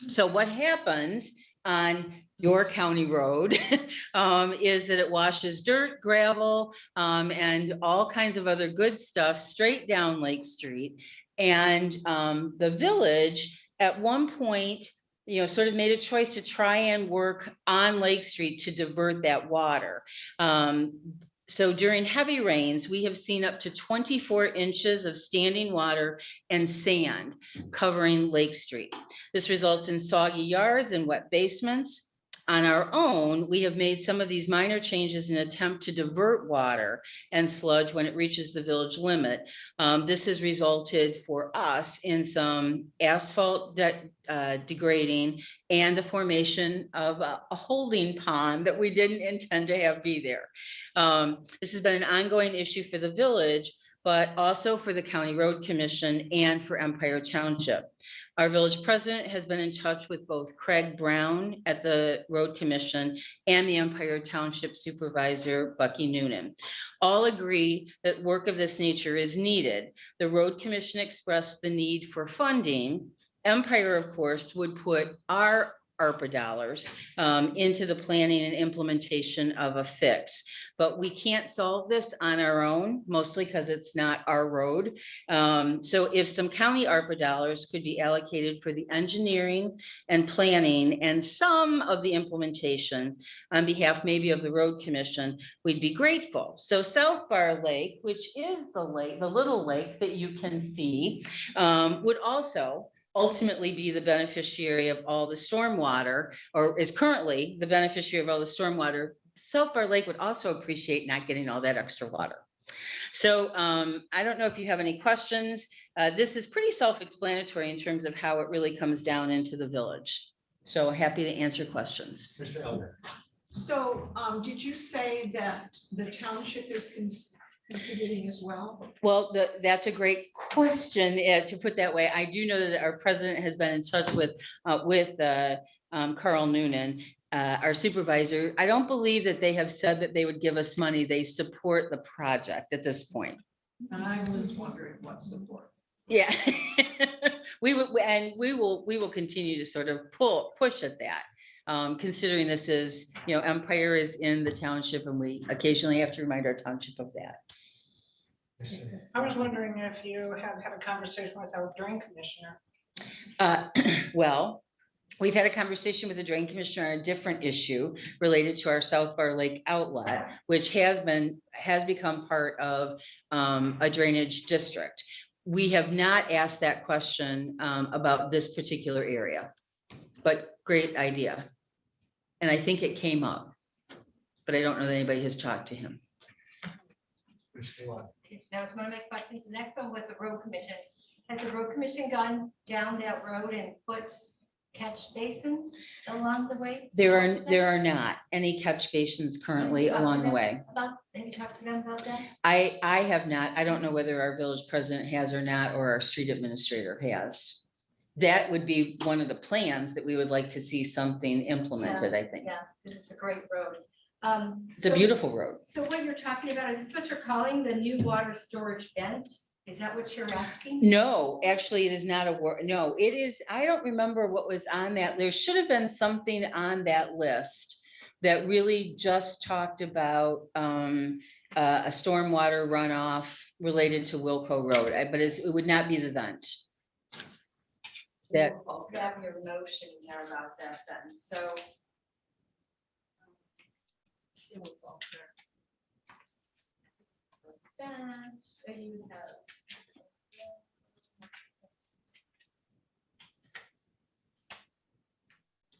So what happens on your county road is that it washes dirt, gravel, and all kinds of other good stuff straight down Lake Street. And the village at one point, sort of made a choice to try and work on Lake Street to divert that water. So during heavy rains, we have seen up to 24 inches of standing water and sand covering Lake Street. This results in soggy yards and wet basements. On our own, we have made some of these minor changes in an attempt to divert water and sludge when it reaches the village limit. This has resulted for us in some asphalt degrading and the formation of a holding pond that we didn't intend to have be there. This has been an ongoing issue for the village, but also for the County Road Commission and for Empire Township. Our village president has been in touch with both Craig Brown at the Road Commission and the Empire Township Supervisor, Bucky Noonan. All agree that work of this nature is needed. The Road Commission expressed the need for funding. Empire, of course, would put our ARPA dollars into the planning and implementation of a fix. But we can't solve this on our own, mostly because it's not our road. So if some county ARPA dollars could be allocated for the engineering and planning and some of the implementation on behalf maybe of the Road Commission, we'd be grateful. So South Bar Lake, which is the lake, the little lake that you can see, would also ultimately be the beneficiary of all the stormwater, or is currently the beneficiary of all the stormwater. South Bar Lake would also appreciate not getting all that extra water. So I don't know if you have any questions. This is pretty self-explanatory in terms of how it really comes down into the village. So happy to answer questions. Mr. Elder. So did you say that the township is contributing as well? Well, that's a great question to put that way. I do know that our president has been in touch with Carl Noonan, our supervisor. I don't believe that they have said that they would give us money. They support the project at this point. I was wondering what support. Yeah, we will continue to sort of push at that. Considering this is, Empire is in the township, and we occasionally have to remind our township of that. I was wondering if you have had a conversation with our drain commissioner. Well, we've had a conversation with the drain commissioner on a different issue related to our South Bar Lake outlet, which has become part of a drainage district. We have not asked that question about this particular area, but great idea. And I think it came up, but I don't know that anybody has talked to him. Okay, now it's one of my questions. The next one was the road commission. Has the road commission gone down that road and put catch basins along the way? There are not any catch basins currently along the way. Have you talked to them about that? I have not. I don't know whether our village president has or not, or our street administrator has. That would be one of the plans that we would like to see something implemented, I think. Yeah, because it's a great road. It's a beautiful road. So what you're talking about, is this what you're calling the new water storage vent? Is that what you're asking? No, actually, it is not a word. No, it is, I don't remember what was on that. There should have been something on that list that really just talked about a stormwater runoff related to Wilco Road, but it would not be the vent. That, I'll have your motion there about that then, so. That you have.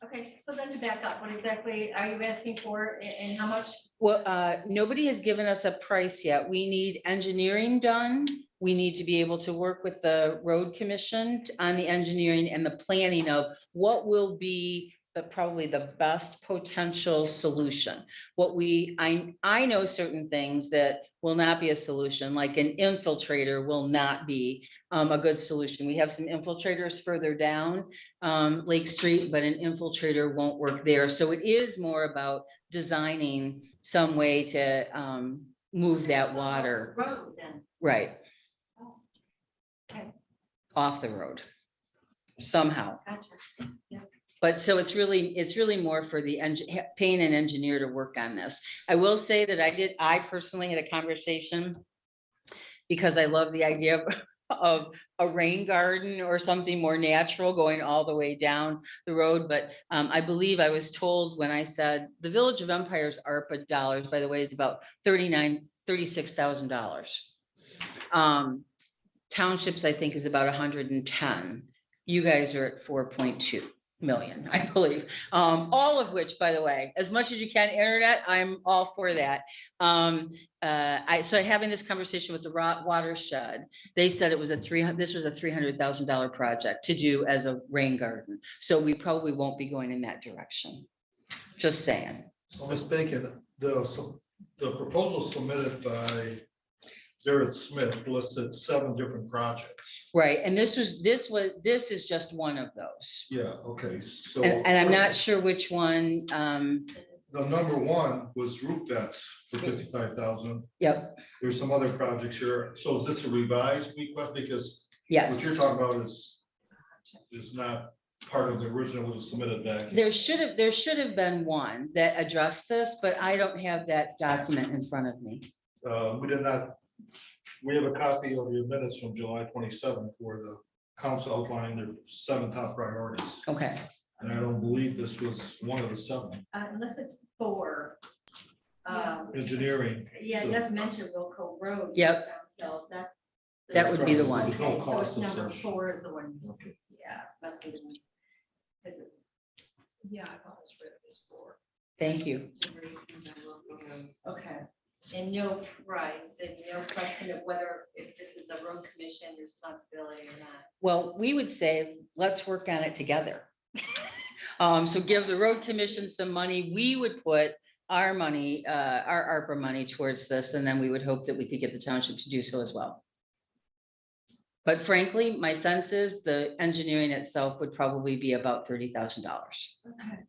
Okay, so then to back up, what exactly are you asking for and how much? well, nobody has given us a price yet. We need engineering done. We need to be able to work with the road commission on the engineering and the planning of what will be probably the best potential solution. I know certain things that will not be a solution, like an infiltrator will not be a good solution. We have some infiltrators further down Lake Street, but an infiltrator won't work there. So it is more about designing some way to move that water. Road then. Right. Okay. Off the road somehow. Gotcha. Yeah. But so it's really more for the paying an engineer to work on this. I will say that I personally had a conversation because I love the idea of a rain garden or something more natural going all the way down the road. But I believe I was told when I said the Village of Empire's ARPA dollars, by the way, is about $36,000. Townships, I think, is about 110. You guys are at 4.2 million, I believe. All of which, by the way, as much as you can internet, I'm all for that. So having this conversation with the watershed, they said it was this was a $300,000 project to do as a rain garden. So we probably won't be going in that direction. Just saying. I'm mistaken, the proposal submitted by Jared Smith listed 7 different projects. Right, and this is just one of those. Yeah, okay, so. And I'm not sure which one. The number 1 was roof vents for 55,000. Yep. There's some other projects here. So is this a revised request? Because yes, what you're talking about is not part of the original, was submitted back. There should have been one that addressed this, but I don't have that document in front of me. We did not. We have a copy of your minutes from July 27th where the council outlined their 7 top priorities. Okay. And I don't believe this was one of the 7. Unless it's 4. Engineering. Yeah, it does mention Wilco Road. Yep. That would be the one. There's no Okay, so cost it's number associated. 4 is the one. Okay. Yeah, must be the one. This is. Yeah, I've always read it as 4. Thank you. Okay, and no price and no question of whether if this is a road commission responsibility or not. Well, we would say, let's work on it together. So give the road commission some money. We would put our money, our ARPA money towards this, and then we would hope that we could get the township to do so as well. But frankly, my sense is the engineering itself would probably be about $30,000. Okay.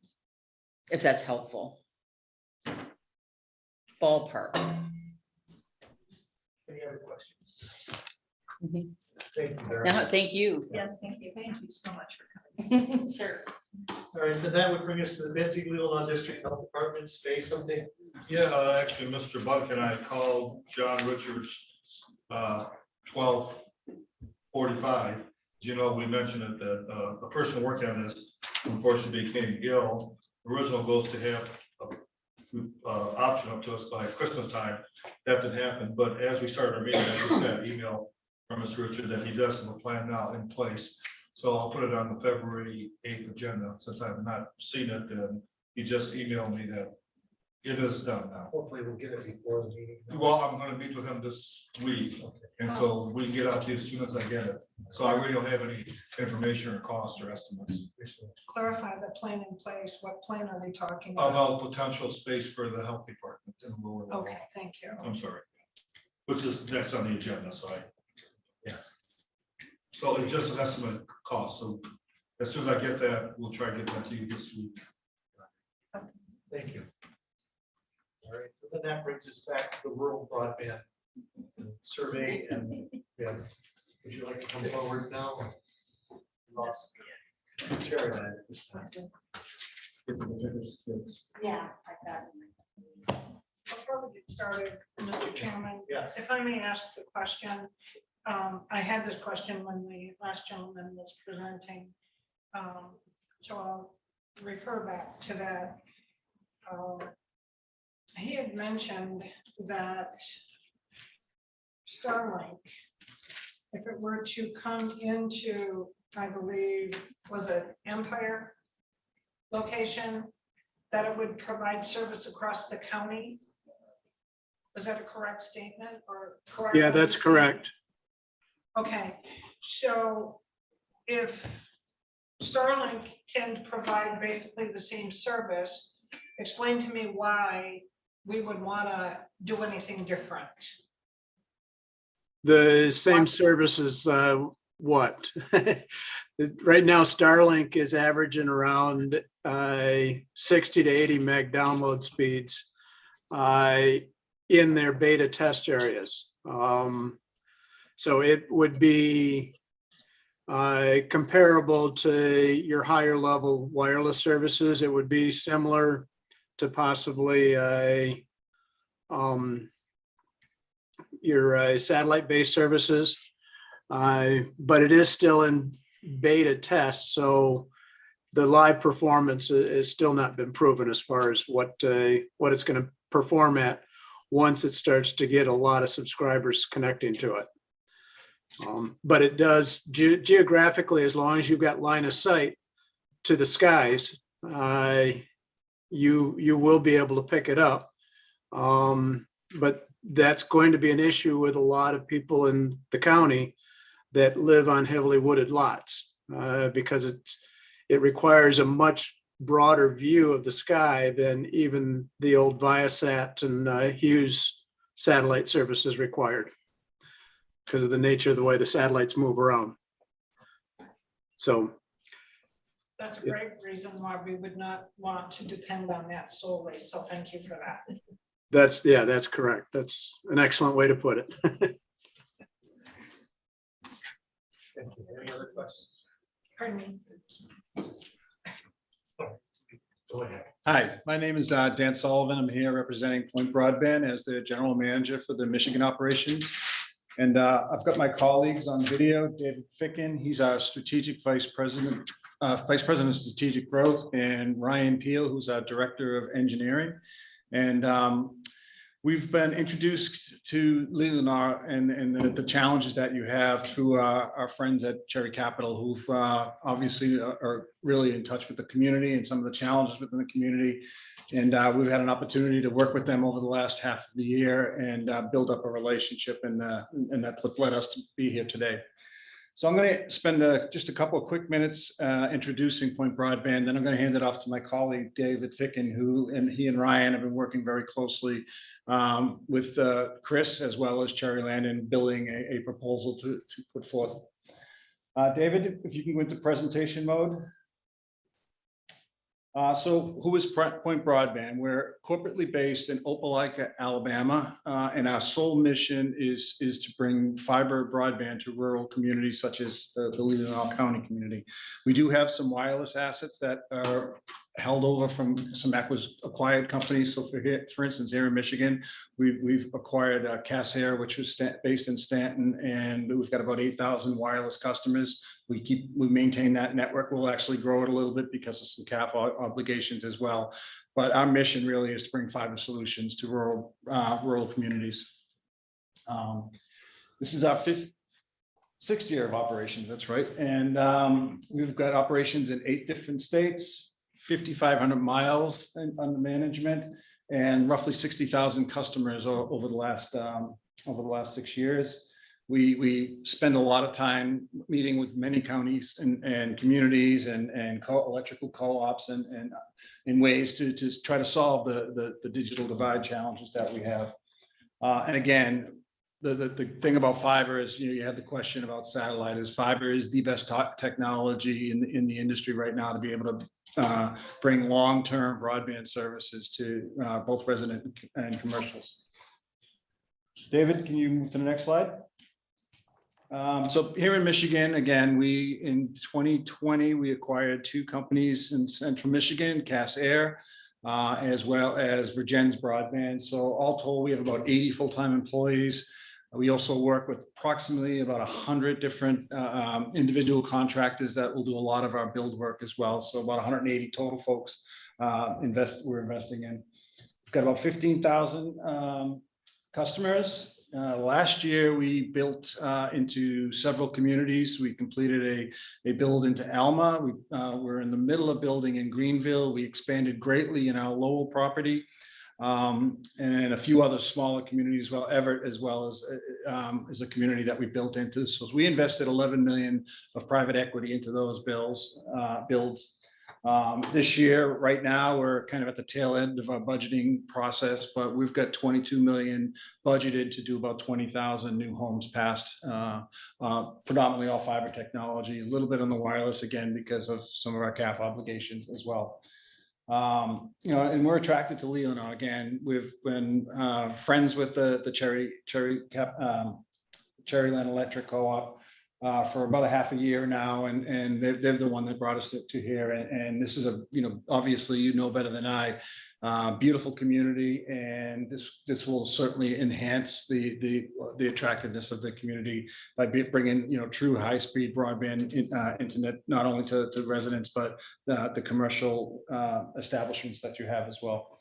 If that's helpful. Ballpark. Any other questions? Mhm. Thank you very much. Thank you. Yes, thank you. Thank you so much for coming. Sure. All right, then that would bring us to the Benzie Leelanau District Health Department. Say something. Yeah, actually, Mr. Buck and I called John Richards 12:45. You know, we mentioned it that the person working on this unfortunately became ill. The original goes to have option up to us by Christmas time. That didn't happen, but as we started our meeting, I just got an email from Mr. Richard that he does have a plan now in place. So I'll put it on the February 8th agenda. Since I've not seen it, then he just emailed me that it is done now. Hopefully we'll get it before the meeting. Well, I'm gonna meet with him this week, and so we can get out to you as soon as I get it. So I really don't have any information or cost or estimates Clarify the plan in place. What plan are they talking about? about potential space for the health department in the lower level. Okay, thank you. I'm sorry. Which is next on the agenda, so yeah. So it's just an estimate cost, so as soon as I get that, we'll try to get that to you this week. Thank you. All right, so then that brings us back to the rural broadband survey, and yeah, would you like to come forward now? Ross? Sherry, this time. Yeah, I got it. Before we get started, Mr. Chairman, Yes. if I may ask the question, I had this question when the last gentleman was presenting. So I'll refer back to that. He had mentioned that Starlink, if it were to come into, I believe, was it Empire location, that it would provide service across the county. Is that a correct statement or correct? Yeah, that's correct. Okay, so if Starlink can provide basically the same service, explain to me why we would want to do anything different. The same services, what? Right now, Starlink is averaging around 60 to 80 meg download speeds in their beta test areas. So it would be comparable to your higher level wireless services. It would be similar to possibly your satellite-based services, but it is still in beta tests. So the live performance is still not been proven as far as what it's going to perform at once it starts to get a lot of subscribers connecting to it. But it does geographically, as long as you've got line of sight to the skies, you will be able to pick it up. But that's going to be an issue with a lot of people in the county that live on heavily wooded lots, because it requires a much broader view of the sky than even the old Viasat and Hughes satellite services required, because of the nature of the way the satellites move around. So That's a great reason why we would not want to depend on that solely. So thank you for that. that's correct. That's an excellent way to put it. Thank you. Any other questions? Pardon me. Go ahead. Hi, my name is Dan Sullivan. I'm here representing Point Broadband as the general manager for the Michigan operations. And I've got my colleagues on video, David Ficken, he's our strategic vice president of strategic growth, and Ryan Peel, who's our director of engineering. And we've been introduced to Leelanau and the challenges that you have through our friends at Cherry Capital, who've obviously are really in touch with the community and some of the challenges within the community. And we've had an opportunity to work with them over the last half of the year and build up a relationship, and that's what led us to be here today. So I'm going to spend just a couple of quick minutes introducing Point Broadband. Then I'm going to hand it off to my colleague, David Ficken, he and Ryan have been working very closely with Chris as well as Cherryland in building a proposal to put forth. David, if you can go into presentation mode. So who is Point Broadband? We're corporately based in Opelika, Alabama, and our sole mission is to bring fiber broadband to rural communities such as the Leelanau County community. We do have some wireless assets that are held over from some acquired companies. So for instance, here in Michigan, we've acquired Casair, which was based in Stanton, and we've got about 8,000 wireless customers. We maintain that network. We'll actually grow it a little bit because of some cap obligations as well. But our mission really is to bring fiber solutions to rural communities. This is our sixth year of operations. That's right. And we've got operations in 8 different states, 5,500 miles under management, and roughly 60,000 customers over the last 6 years. We spend a lot of time meeting with many counties and communities and electrical co-ops and in ways to try to solve the digital divide challenges that we have. And again, the thing about fiber is, you had the question about satellite, is fiber is the best technology in the industry right now to be able to bring long-term broadband services to both resident and commercials. David, can you move to the next slide? So here in Michigan, again, in 2020, we acquired 2 companies in central Michigan, Cass Air, as well as Virgin's Broadband. So all told, we have about 80 full-time employees. We also work with approximately about 100 different individual contractors that will do a lot of our build work as well. So about 180 total folks we're investing in. We've got about 15,000 customers. Last year, we built into several communities. We completed a build into Alma. We're in the middle of building in Greenville. We expanded greatly in our Lowell property, and a few other smaller communities, well, Everett, as well as a community that we built into. So we invested 11 million of private equity into those builds. This year, right now, we're kind of at the tail end of our budgeting process, but we've got 22 million budgeted to do about 20,000 new homes passed, predominantly all fiber technology, a little bit on the wireless again because of some of our CAF obligations as well. You know, and we're attracted to Leelanau again. We've been friends with the Cherryland Electric Co-op for about a half a year now, and they're the one that brought us to here. And this is obviously, you know better than I, beautiful community, and this will certainly enhance the attractiveness of the community by bringing true high-speed broadband internet not only to residents but the commercial establishments that you have as well.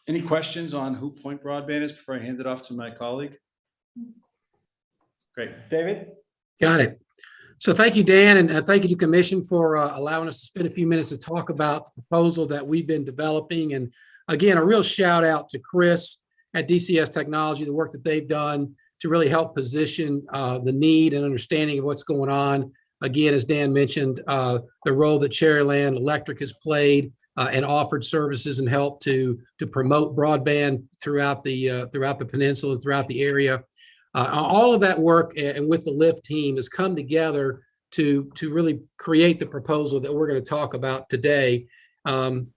Any questions on who Point Broadband is before I hand it off to my colleague? Great. David? Got it. So thank you, Dan, and thank you to Commission for allowing us to spend a few minutes to talk about the proposal that we've been developing. And again, a real shout out to Chris at DCS Technology, the work that they've done to really help position the need and understanding of what's going on. Again, as Dan mentioned, the role that Cherryland Electric has played and offered services and help to promote broadband throughout the peninsula and throughout the area. All of that work and with the LIFT team has come together to really create the proposal that we're going to talk about today. And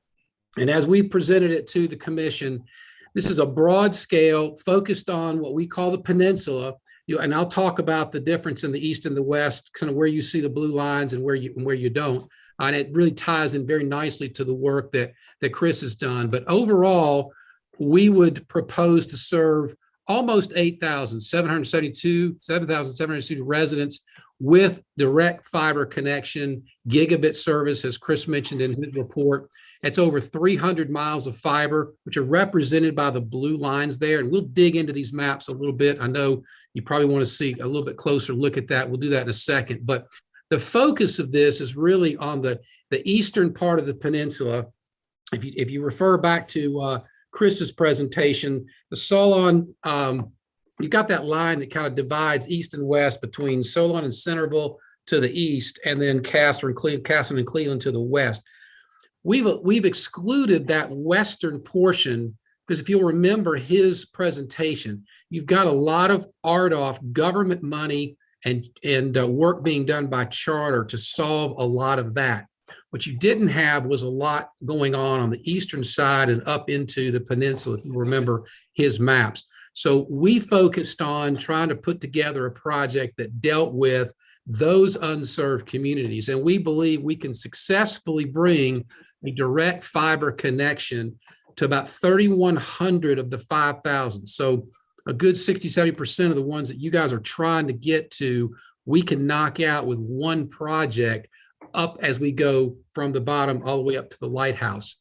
as we presented it to the Commission, this is a broad scale focused on what we call the peninsula. And I'll talk about the difference in the east and the west, kind of where you see the blue lines and where you don't. And it really ties in very nicely to the work that Chris has done. But overall, we would propose to serve almost 7,772 residents with direct fiber connection, gigabit service, as Chris mentioned in his report. It's over 300 miles of fiber, which are represented by the blue lines there. And we'll dig into these maps a little bit. I know you probably want to see a little bit closer look at that. We'll do that in a second. But the focus of this is really on the eastern part of the peninsula. If you refer back to Chris's presentation, the Solon, you got that line that kind of divides east and west between Solon and Centerville to the east, and then Castle and Cleveland to the west. We've excluded that western portion because if you'll remember his presentation, you've got a lot of RDOF government money and work being done by charter to solve a lot of that. What you didn't have was a lot going on the eastern side and up into the peninsula, if you remember his maps. So we focused on trying to put together a project that dealt with those unserved communities. And we believe we can successfully bring a direct fiber connection to about 3,100 of the 5,000. So a good 60–70% of the ones that you guys are trying to get to, we can knock out with one project up as we go from the bottom all the way up to the lighthouse.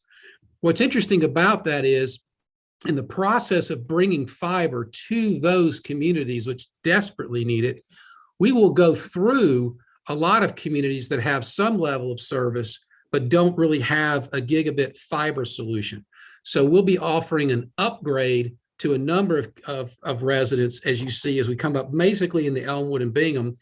What's interesting about that is in the process of bringing fiber to those communities which desperately need it, we will go through a lot of communities that have some level of service but don't really have a gigabit fiber solution. So we'll be offering an upgrade to a number of residents, as you see, as we come up basically in the Elmwood and Bingham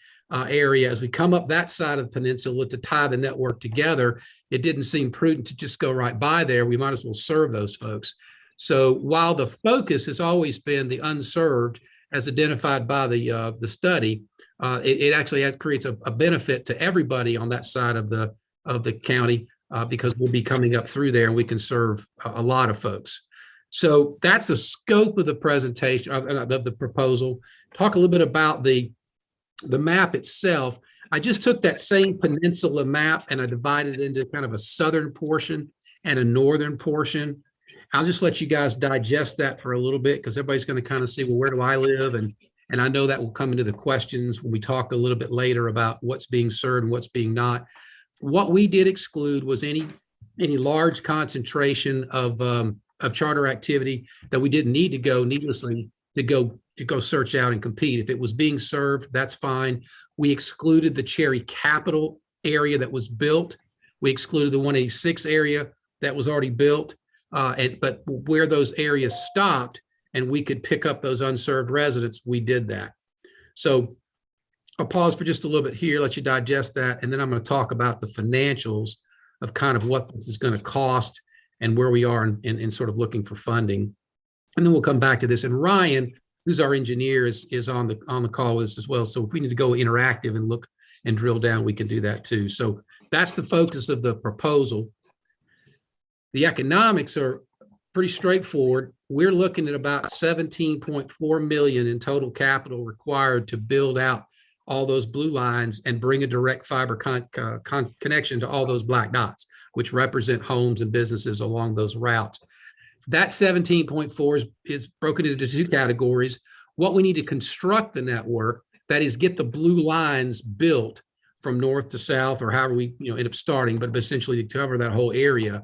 area. As we come up that side of the peninsula to tie the network together, it didn't seem prudent to just go right by there. We might as well serve those folks. So while the focus has always been the unserved, as identified by the study, it actually creates a benefit to everybody on that side of the county because we'll be coming up through there and we can serve a lot of folks. So that's the scope of the presentation of the proposal. Talk a little bit about the map itself. I just took that same peninsula map and I divided it into kind of a southern portion and a northern portion. I'll just let you guys digest that for a little bit because everybody's going to kind of see, well, where do I live? And I know that will come into the questions when we talk a little bit later about what's being served and what's being not. What we did exclude was any large concentration of charter activity that we didn't need to go needlessly to go search out and compete. If it was being served, that's fine. We excluded the Cherry Capital area that was built. We excluded the 186 area that was already built. But where those areas stopped and we could pick up those unserved residents, we did that. So I'll pause for just a little bit here, let you digest that, and then I'm going to talk about the financials of kind of what this is going to cost and where we are in sort of looking for funding. And then we'll come back to this. And Ryan, who's our engineer, is on the call with us as well. So if we need to go interactive and look and drill down, we can do that too. So that's the focus of the proposal. The economics are pretty straightforward. We're looking at about 17.4 million in total capital required to build out all those blue lines and bring a direct fiber connection to all those black dots, which represent homes and businesses along those routes. That 17.4 is broken into two categories. What we need to construct the network, that is get the blue lines built from north to south or however we end up starting, but essentially to cover that whole area.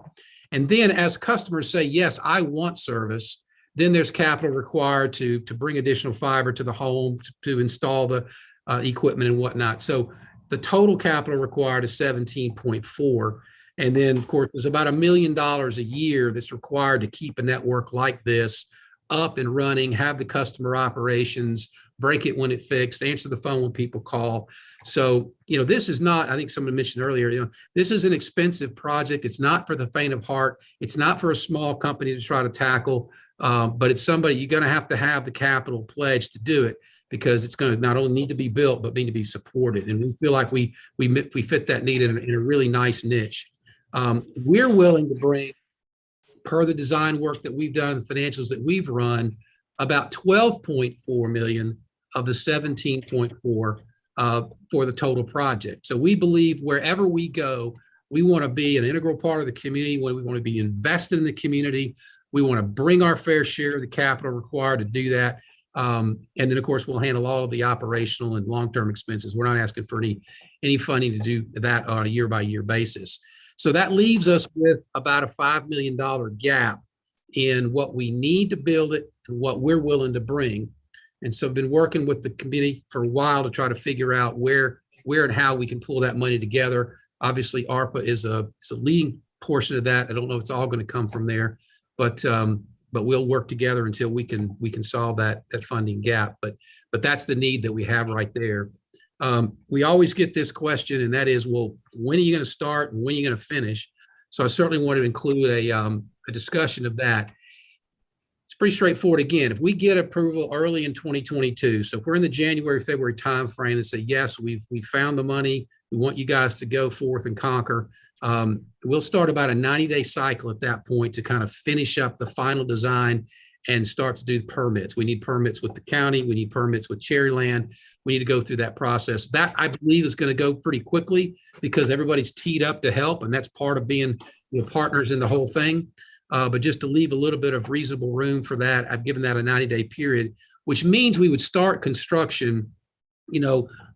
And then as customers say, yes, I want service, then there's capital required to bring additional fiber to the home, to install the equipment and whatnot. So the total capital required is 17.4. And then, of course, there's about $1 million a year that's required to keep a network like this up and running, have the customer operations, break it when it fixed, answer the phone when people call. So, this is not, I think someone mentioned earlier, this is an expensive project. It's not for the faint of heart. It's not for a small company to try to tackle, but it's somebody you're going to have the capital pledge to do it, because it's going to not only need to be built, but need to be supported. And we feel like we fit that need in a really nice niche. We're willing to bring, per the design work that we've done, the financials that we've run, about 12.4 million of the 17.4 for the total project. So we believe wherever we go, we want to be an integral part of the community. We want to be invested in the community. We want to bring our fair share of the capital required to do that. And then, of course, we'll handle all of the operational and long-term expenses. We're not asking for any funding to do that on a year-by-year basis. So that leaves us with about a $5 million gap in what we need to build it and what we're willing to bring. And so I've been working with the committee for a while to try to figure out where and how we can pull that money together. Obviously, ARPA is a leading portion of that. I don't know if it's all going to come from there, but we'll work together until we can solve that funding gap. But that's the need that we have right there. We always get this question, and that is, well, when are you going to start and when are you going to finish? So I certainly wanted to include a discussion of that. It's pretty straightforward. Again, if we get approval early in 2022, so if we're in the January, February timeframe and say, yes, we found the money, we want you guys to go forth and conquer, we'll start about a 90-day cycle at that point to kind of finish up the final design and start to do permits. We need permits with the county. We need permits with Cherryland. We need to go through that process. That, I believe, is going to go pretty quickly because everybody's teed up to help, and that's part of being partners in the whole thing. But just to leave a little bit of reasonable room for that, I've given that a 90-day period, which means we would start construction,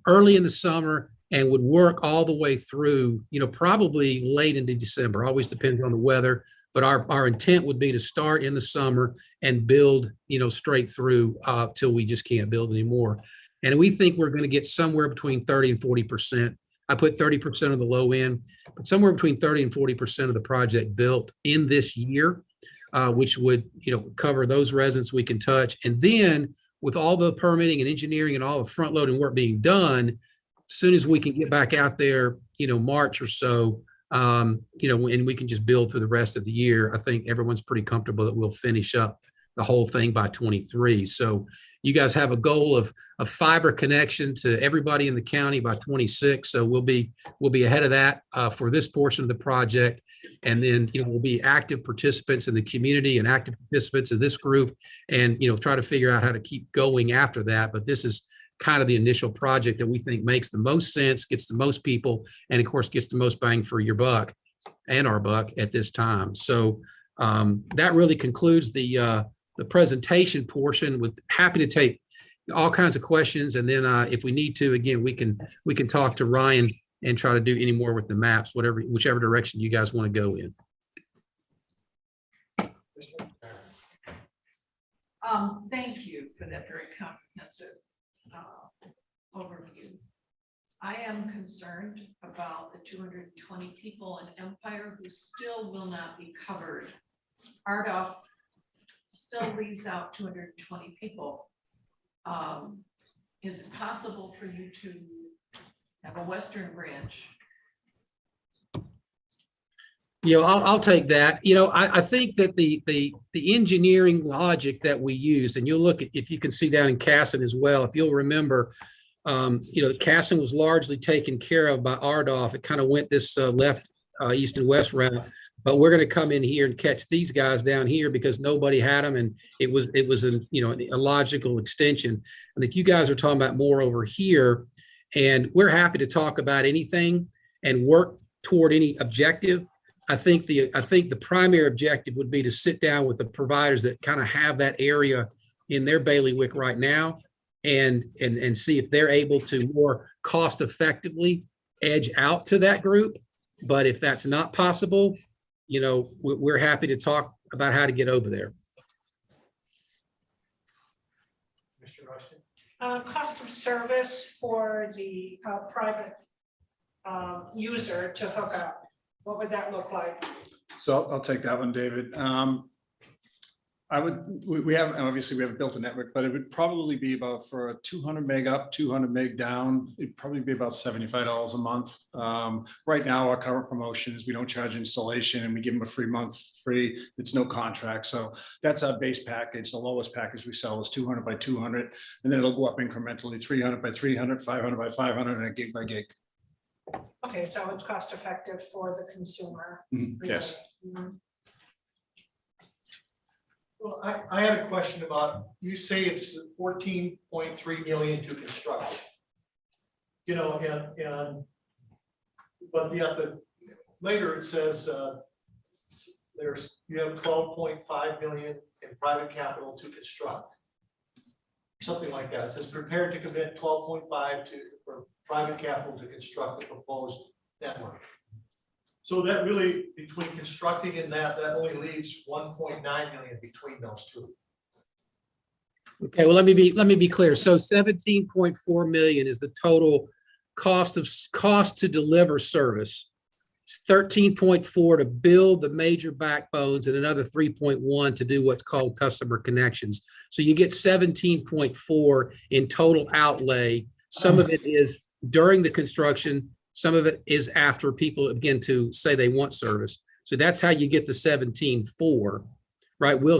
early in the summer and would work all the way through, probably late into December. Always depends on the weather, but our intent would be to start in the summer and build, straight through till we just can't build anymore. And we think we're going to get somewhere between 30 and 40%. I put 30% of the low end, but somewhere between 30 and 40% of the project built in this year, which would, cover those residents we can touch. And then with all the permitting and engineering and all the front loading work being done, as soon as we can get back out there, March or so, and we can just build for the rest of the year, I think everyone's pretty comfortable that we'll finish up the whole thing by 23. So you guys have a goal of fiber connection to everybody in the county by 26. So we'll be ahead of that for this portion of the project. And then, we'll be active participants in the community and active participants of this group and, try to figure out how to keep going after that. But this is kind of the initial project that we think makes the most sense, gets the most people, and of course, gets the most bang for your buck and our buck at this time. So that really concludes the presentation portion. With happy to take all kinds of questions. And then if we need to, again, we can talk to Ryan and try to do any more with the maps, whichever direction you guys want to go in. Thank you for that very comprehensive overview. I am concerned about the 220 people in Empire who still will not be covered. RDOF still leaves out 220 people. Is it possible for you to have a Western branch? I'll take that. I think that the engineering logic that we used, and you'll look at, if you can see down in Casson as well, if you'll remember, Casson was largely taken care of by RDOF. It kind of went this left, east and west route, but we're going to come in here and catch these guys down here because nobody had them, and it was a logical extension. I think you guys are talking about more over here, and we're happy to talk about anything and work toward any objective. I think the primary objective would be to sit down with the providers that kind of have that area in their bailiwick right now and see if they're able to more cost effectively edge out to that group. But if that's not possible, we're happy to talk about how to get over there. Mr. Rushton? Cost of service for the private user to hook up. What would that look like? So I'll take that one, David. We have built a network, but it would probably be about, for a 200 meg up, 200 meg down, it'd probably be about $75 a month. Right now, our current promotion is we don't charge installation and we give them a free month free. It's no contract. So that's our base package. The lowest package we sell is 200 by 200, and then it'll go up incrementally, 300 by 300, 500 by 500, and a gig by gig. Okay, so it's cost effective for the consumer. Yes. Mhm. Well, I had a question about, you say it's 14.3 million to construct. But yet later it says you have 12.5 million in private capital to construct. Something like that. It says prepared to commit 12.5 for private capital to construct the proposed network. So that really, between constructing and that only leaves 1.9 million between those two. Okay, well, let me be clear. So 17.4 million is the total cost to deliver service. It's 13.4 to build the major backbones and another 3.1 to do what's called customer connections. So you get 17.4 in total outlay. Some of it is during the construction. Some of it is after people begin to say they want service. So that's how you get the 17.4, right? We'll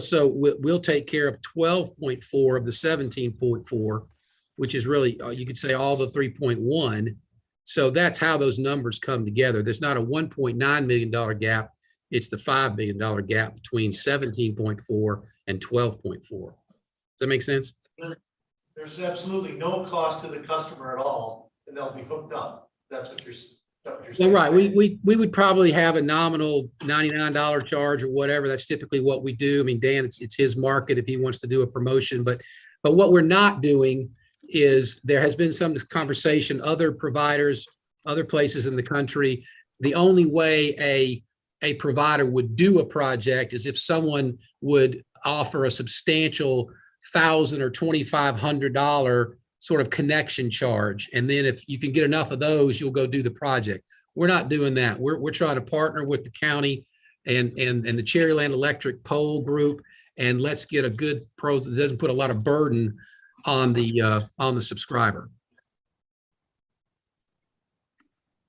take care of 12.4 of the 17.4, which is really, you could say all the 3.1. So that's how those numbers come together. There's not a $1.9 million gap. It's the $5 million gap between 17.4 and 12.4. Does that make sense? There's absolutely no cost to the customer at all, and they'll be hooked up. That's what you're Well, saying. right. We would probably have a nominal $99 charge or whatever. That's typically what we do. I mean, Dan, it's his market if he wants to do a promotion, but what we're not doing is, there has been some conversation, other providers, other places in the country, the only way a provider would do a project is if someone would offer a substantial $1,000 or $2,500 sort of connection charge. And then if you can get enough of those, you'll go do the project. We're not doing that. We're trying to partner with the county and the Cherryland Electric Pole Group, and let's get a good pro that doesn't put a lot of burden on the subscriber.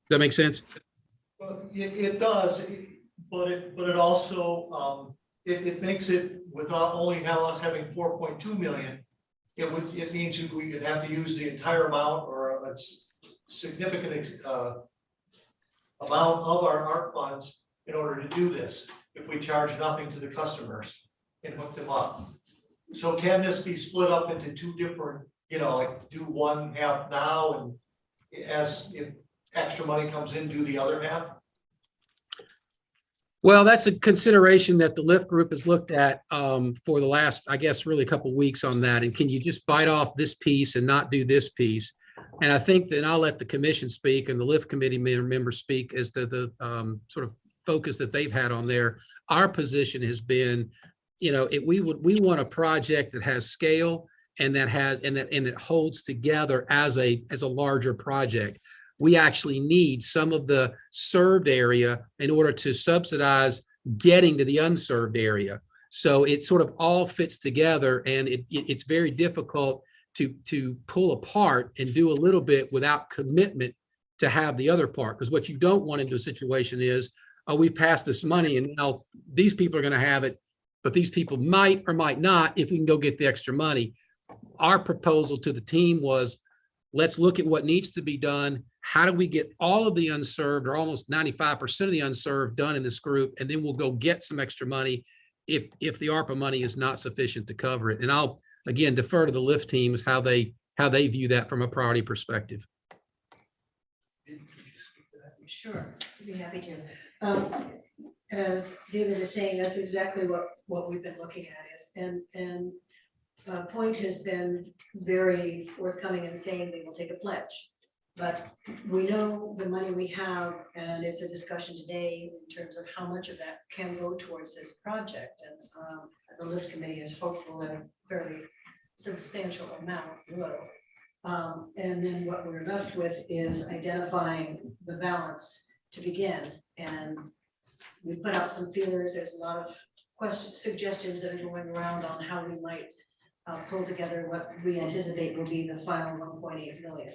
Does that make sense? Well, it does, but it also it makes it without only us having 4.2 million. It means we could have to use the entire amount or a significant amount of our ARP funds in order to do this, if we charge nothing to the customers and hook them up. So can this be split up into two different, like do one half now and as if extra money comes in, do the other half? Well, that's a consideration that the LIFT group has looked at for the last, I guess, really a couple of weeks on that. And can you just bite off this piece and not do this piece? And I think that I'll let the commission speak and the LIFT committee members speak as to the sort of focus that they've had on there. Our position has been, we want a project that has scale and that holds together as a larger project. We actually need some of the served area in order to subsidize getting to the unserved area. So it sort of all fits together, and it's very difficult to pull apart and do a little bit without commitment to have the other part. Because what you don't want into a situation is, oh, we've passed this money and now these people are going to have it, but these people might or might not if we can go get the extra money. Our proposal to the team was, let's look at what needs to be done. How do we get all of the unserved or almost 95% of the unserved done in this group? And then we'll go get some extra money if the ARPA money is not sufficient to cover it. And I'll, again, defer to the LIFT team as how they view that from a priority perspective. Sure, I'd be happy to. As David is saying, that's exactly what we've been looking at is, Point has been very forthcoming in saying they will take a pledge. But we know the money we have, and it's a discussion today in terms of how much of that can go towards this project. And the LIFT committee is hopeful that a fairly substantial amount will. And then what we're left with is identifying the balance to begin. And we put out some feelers. There's a lot of questions, suggestions that are going around on how we might pull together what we anticipate will be the final 1.8 million.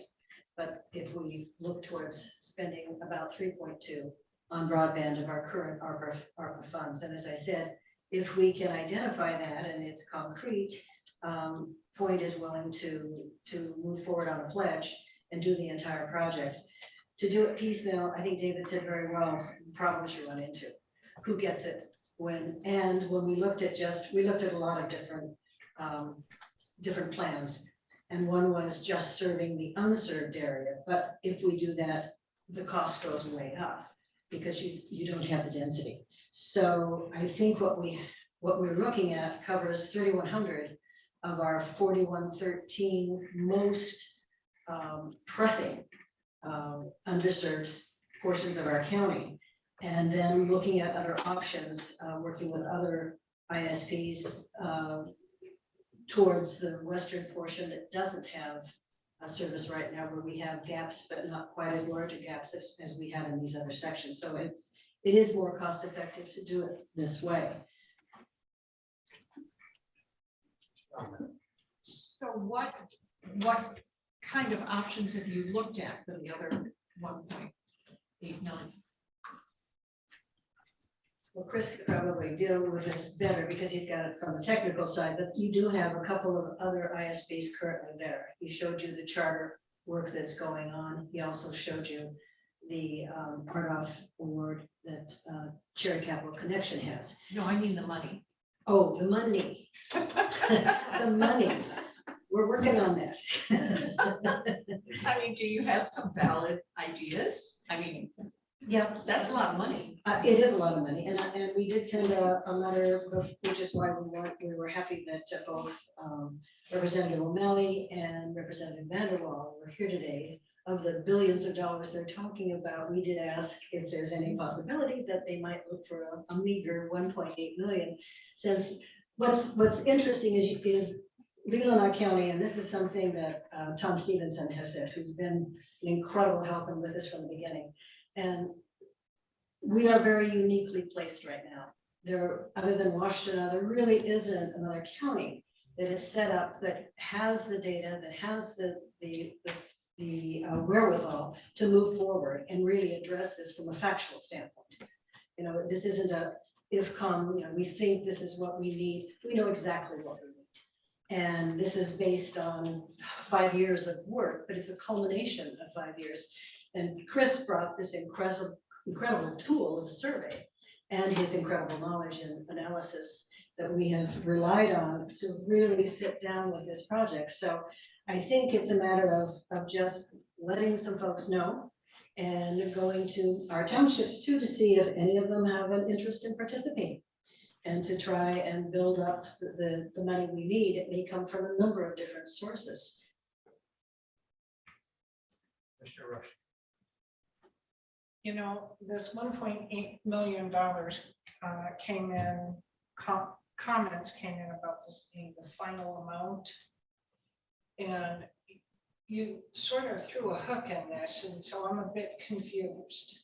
But if we look towards spending about 3.2 on broadband of our current ARPA funds, and as I said, if we can identify that and it's concrete, Point is willing to move forward on a pledge and do the entire project. To do it piecemeal, I think David said very well, the problems you run into, who gets it, when, and when we looked at a lot of different plans. And one was just serving the unserved area. But if we do that, the cost goes way up because you don't have the density. So I think what we're looking at covers 3,100 of our 4,113 most pressing underserved portions of our county. And then looking at other options, working with other ISPs towards the western portion that doesn't have a service right now, where we have gaps, but not quite as large a gaps as we have in these other sections. So it is more cost effective to do it this way. So what kind of options have you looked at for the other 1.8 million? Well, Chris could probably deal with this better because he's got it from the technical side, but you do have a couple of other ISPs currently there. He showed you the charter work that's going on. He also showed you the RDOF award that Cherry Capital Connection has. No, I mean the money. Oh, the money. The money. We're working on that. I mean, do you have some valid ideas? I mean, yeah, that's a lot of money. It is a lot of money, and we did send a letter, which is why we were happy that both Representative O'Malley and Representative Vanderwall were here today. Of the billions of dollars they're talking about, we did ask if there's any possibility that they might look for a meager 1.8 million. Since what's interesting is Leelanau County, and this is something that Tom Stevenson has said, who's been an incredible help and with us from the beginning. And we are very uniquely placed right now. There, other than Washington, there really isn't another county that is set up that has the data, that has the wherewithal to move forward and really address this from a factual standpoint. You know, this isn't if we think this is what we need, we know exactly what we need. And this is based on 5 years of work, but it's a culmination of 5 years. And Chris brought this incredible tool of a survey and his incredible knowledge and analysis that we have relied on to really sit down with this project. So I think it's a matter of just letting some folks know and going to our townships too, to see if any of them have an interest in participating and to try and build up the money we need. It may come from a number of different sources. Commissioner Rush. You know, this $1.8 million came in, comments came in about this being the final amount. And you sort of threw a hook in this, and so I'm a bit confused.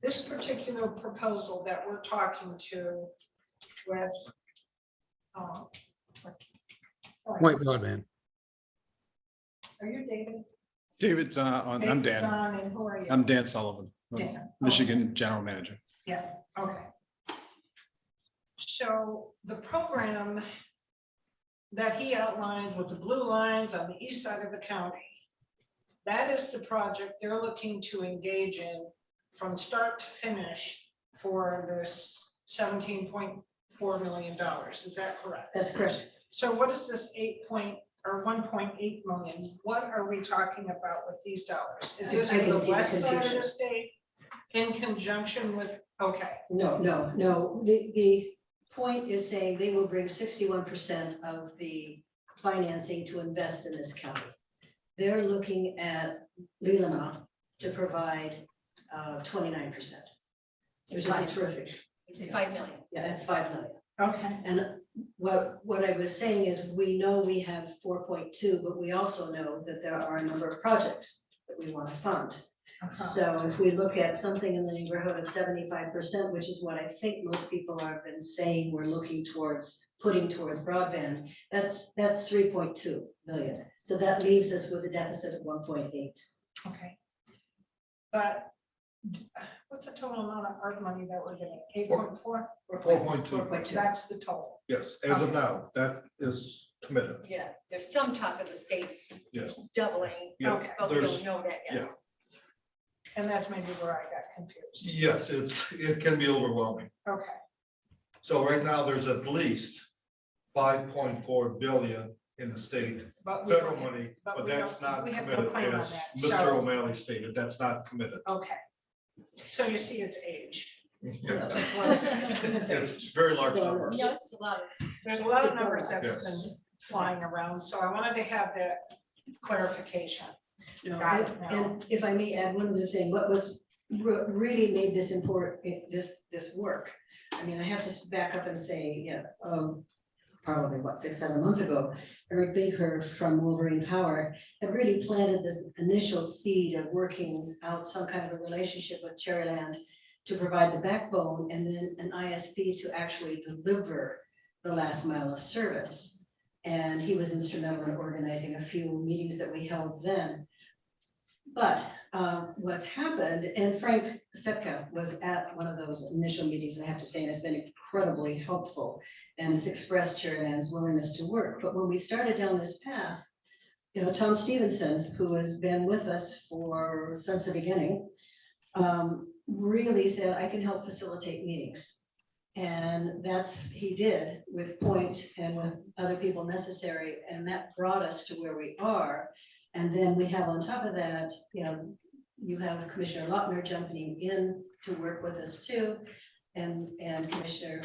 This particular proposal that we're talking to with Point Broadband. Are you David? David's on, I'm David's Dan. on, and who are you? I'm Dan Sullivan, Dan. Michigan General Manager. Yeah, okay. So the program that he outlined with the blue lines on the east side of the county, that is the project they're looking to engage in from start to finish for this $17.4 million. Is that correct? That's correct. So what is this 1.8 million? What are we talking about with these dollars? Is this I can for see the the west side of the confusion. state in conjunction with, okay. No. The point is saying they will bring 61% of the financing to invest in this county. They're looking at Leelanau to provide 29%, which is terrific. Which is 5 million. Yeah, that's 5 million. Okay. And what I was saying is we know we have 4.2, but we also know that there are a number of projects that we want to fund. So if we look at something in the neighborhood of 75%, which is what I think most people have been saying we're looking towards, putting towards broadband, that's 3.2 million. So that leaves us with a deficit of 1.8. Okay. But what's the total amount of ARPA money that we're getting? 8.4? 4.2. That's the total. Yes, as of now, that is committed. Yeah, there's some talk of the state Yeah. doubling, Yeah, but we there's- don't know that yet. Yeah. And that's maybe where I got confused. Yes, it can be overwhelming. Okay. So right now, there's at least 5.4 billion in the state, But we federal don't have- money, but but we that's don't- not we have no committed, plan on as that, Mr. so- O'Malley stated, that's not committed. Okay. So you see it's age. Yeah. That's what it is. It's very large numbers. Yeah, it's a lot of. There's a lot of numbers that's Yes. been flying around, so I wanted to have that clarification. No, Got it now. and if I may add one other thing, what was really made this important, this work. I mean, I have to back up and say, probably 6-7 months ago, Eric Baker from Wolverine Power had really planted this initial seed of working out some kind of a relationship with Cherryland to provide the backbone and then an ISP to actually deliver the last mile of service. And he was instrumental in organizing a few meetings that we held then. But what's happened, and Frank Sepka was at one of those initial meetings, I have to say, and it's been incredibly helpful and has expressed Cherryland's willingness to work. But when we started down this path, Tom Stevenson, who has been with us since the beginning, really said, I can help facilitate meetings. And he did with Point and with other people necessary, and that brought us to where we are. And then we have on top of that, you have Commissioner Lautner jumping in to work with us too. And Commissioner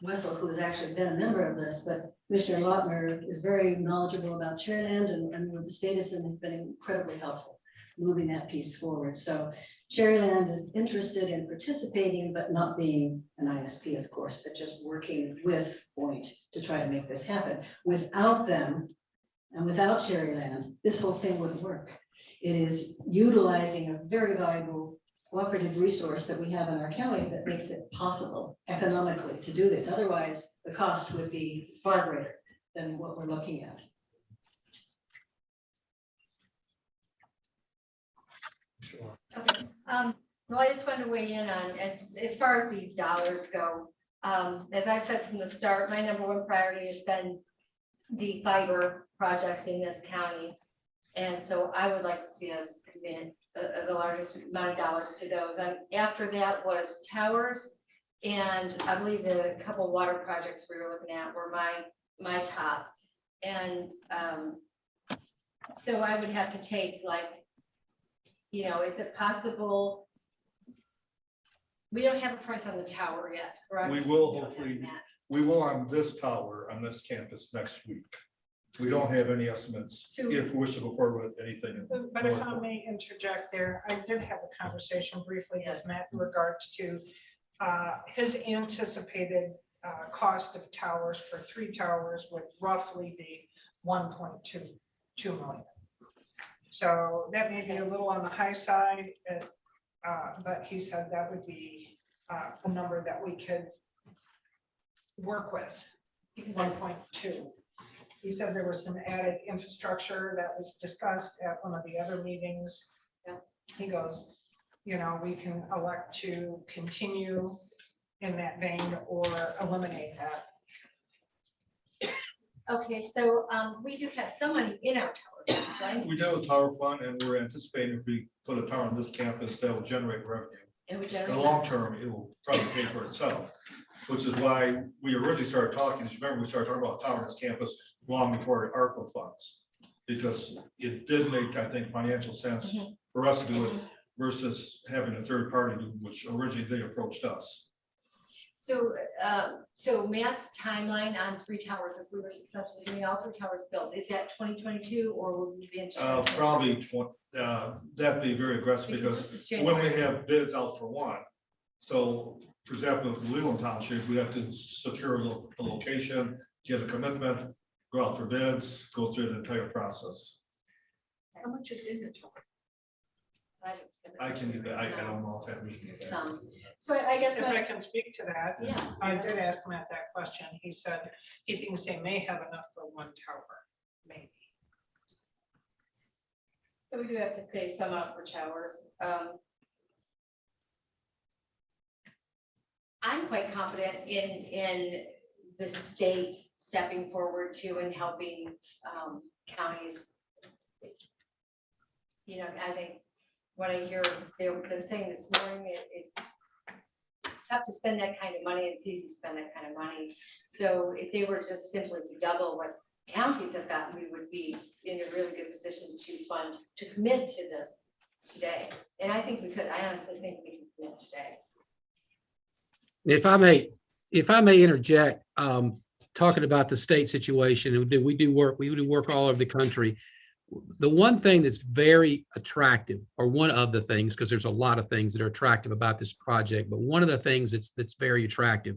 Wessel, who has actually been a member of this, but Commissioner Lautner is very knowledgeable about Cherryland and with the status and has been incredibly helpful moving that piece forward. So Cherryland is interested in participating, but not being an ISP, of course, but just working with Point to try to make this happen. Without them, and without Cherryland, this whole thing wouldn't work. It is utilizing a very valuable cooperative resource that we have in our county that makes it possible economically to do this. Otherwise, the cost would be far greater than what we're looking at. Okay, well, I just wanted to weigh in on, as far as these dollars go, As I've said from the start, my number one priority has been the fiber project in this county. And so I would like to see us commit the largest amount of dollars to those. And after that was towers. And I believe the couple water projects we were looking at were my top. And so I would have to take like, you know, is it possible? We don't have a price on the tower yet, correct? We will hopefully, we will on this tower, on this campus next week. We don't have any estimates if we wish to go forward with anything. But if I may interject there, I did have a conversation briefly with Matt in regards to his anticipated cost of towers for 3 towers would roughly be 1.22 million. So that may be a little on the high side, but he said that would be a number that we could work with. Because 1.2. He said there was some added infrastructure that was discussed at one of the other meetings. Yeah. He goes, you know, we can elect to continue in that vein or eliminate that. Okay, so we do have some money in our tower, right? We do have a tower fund, and we're anticipating if we put a tower on this campus, that will generate revenue. And we In generate. the long term, it will probably pay for itself, which is why we originally started talking. Just remember, we started talking about tower on this campus long before ARPA funds, because it did make, I think, financial sense for us to do it versus having a third party do, which originally they approached us. So, so Matt's timeline on 3 towers, if we were successful getting all 3 towers built, is that 2022 or will we be in? Probably that'd be very aggressive because when we have bids out for one, so for example, with Leelanau Township, we have to secure the location, get a commitment, go out for bids, go through the entire process. How much is in the tower? I can get that. I don't know if we can get that. Some. So I guess If I can speak to that. Yeah. I did ask Matt that question. He said he thinks they may have enough for 1 tower, maybe. So we do have to say some out for towers. I'm quite confident in the state stepping forward too and helping counties. You know, I think what I hear them saying this morning, it's tough to spend that kind of money. It's easy to spend that kind of money. So if they were just simply to double what counties have gotten, we would be in a really good position to commit to this today. And I think we could, I honestly think we can commit today. If I may interject, talking about the state situation, we do work all over the country. The one thing that's very attractive, or one of the things, because there's a lot of things that are attractive about this project, but one of the things that's very attractive,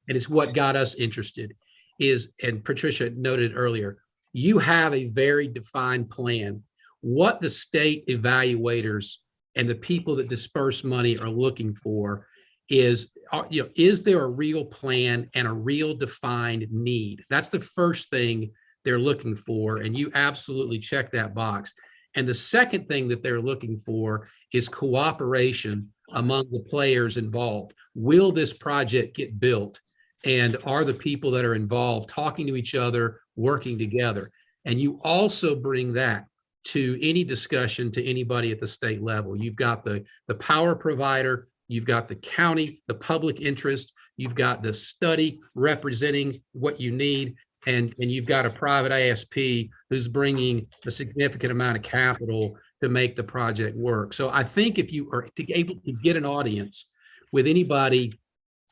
and it's what got us interested, is, and Patricia noted earlier, you have a very defined plan. What the state evaluators and the people that disperse money are looking for is, you know, is there a real plan and a real defined need? That's the first thing they're looking for, and you absolutely check that box. And the second thing that they're looking for is cooperation among the players involved. Will this project get built? And are the people that are involved talking to each other, working together? And you also bring that to any discussion to anybody at the state level. You've got the power provider, you've got the county, the public interest, you've got the study representing what you need, and you've got a private ISP who's bringing a significant amount of capital to make the project work. So I think if you are able to get an audience with anybody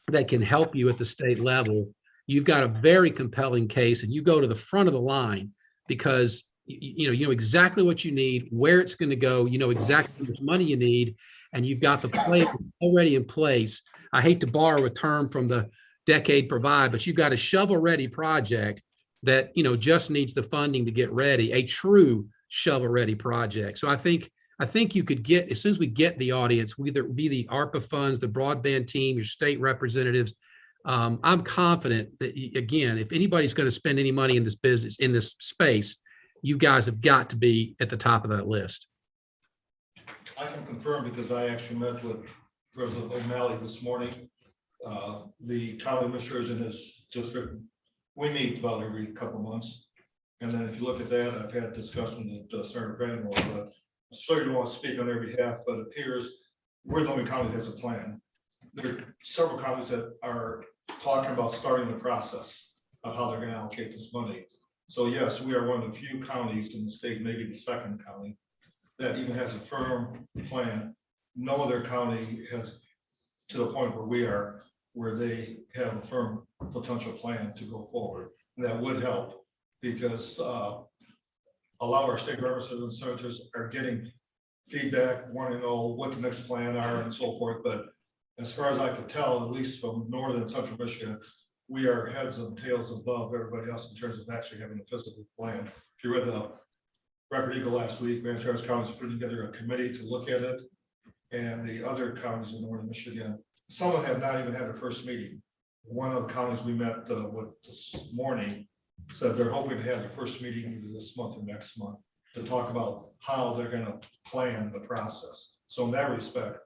that can help you at the state level, you've got a very compelling case, and you go to the front of the line because you know exactly what you need, where it's going to go, you know exactly how much money you need, and you've got the plan already in place. I hate to borrow a term from the decade provide, but you've got a shovel-ready project that just needs the funding to get ready, a true shovel-ready project. So I think you could get, as soon as we get the audience, whether it be the ARPA funds, the broadband team, your state representatives, I'm confident that, again, if anybody's going to spend any money in this business, in this space, you guys have got to be at the top of that list. I can confirm because I actually met with President O'Malley this morning, The county administrators in his district, we meet about every couple months. And then if you look at that, I've had discussion with Senator Vanderwall, but I certainly don't want to speak on their behalf, but it appears we're the only county that has a plan. There are several counties that are talking about starting the process of how they're going to allocate this money. So yes, we are one of the few counties in the state, maybe the second county, that even has a firm plan. No other county has, to the point where we are, where they have a firm potential plan to go forward. And that would help, because a lot of our state representatives and senators are getting feedback, wanting to know what the next plan are and so forth. But as far as I could tell, at least from northern and central Michigan, we are heads and tails above everybody else in terms of actually having a physical plan. If you read the Record Eagle last week, Grand Traverse County is putting together a committee to look at it. And the other counties in northern Michigan, some of them have not even had their first meeting. One of the counties we met with this morning said they're hoping to have their first meeting either this month or next month to talk about how they're going to plan the process. So in that respect,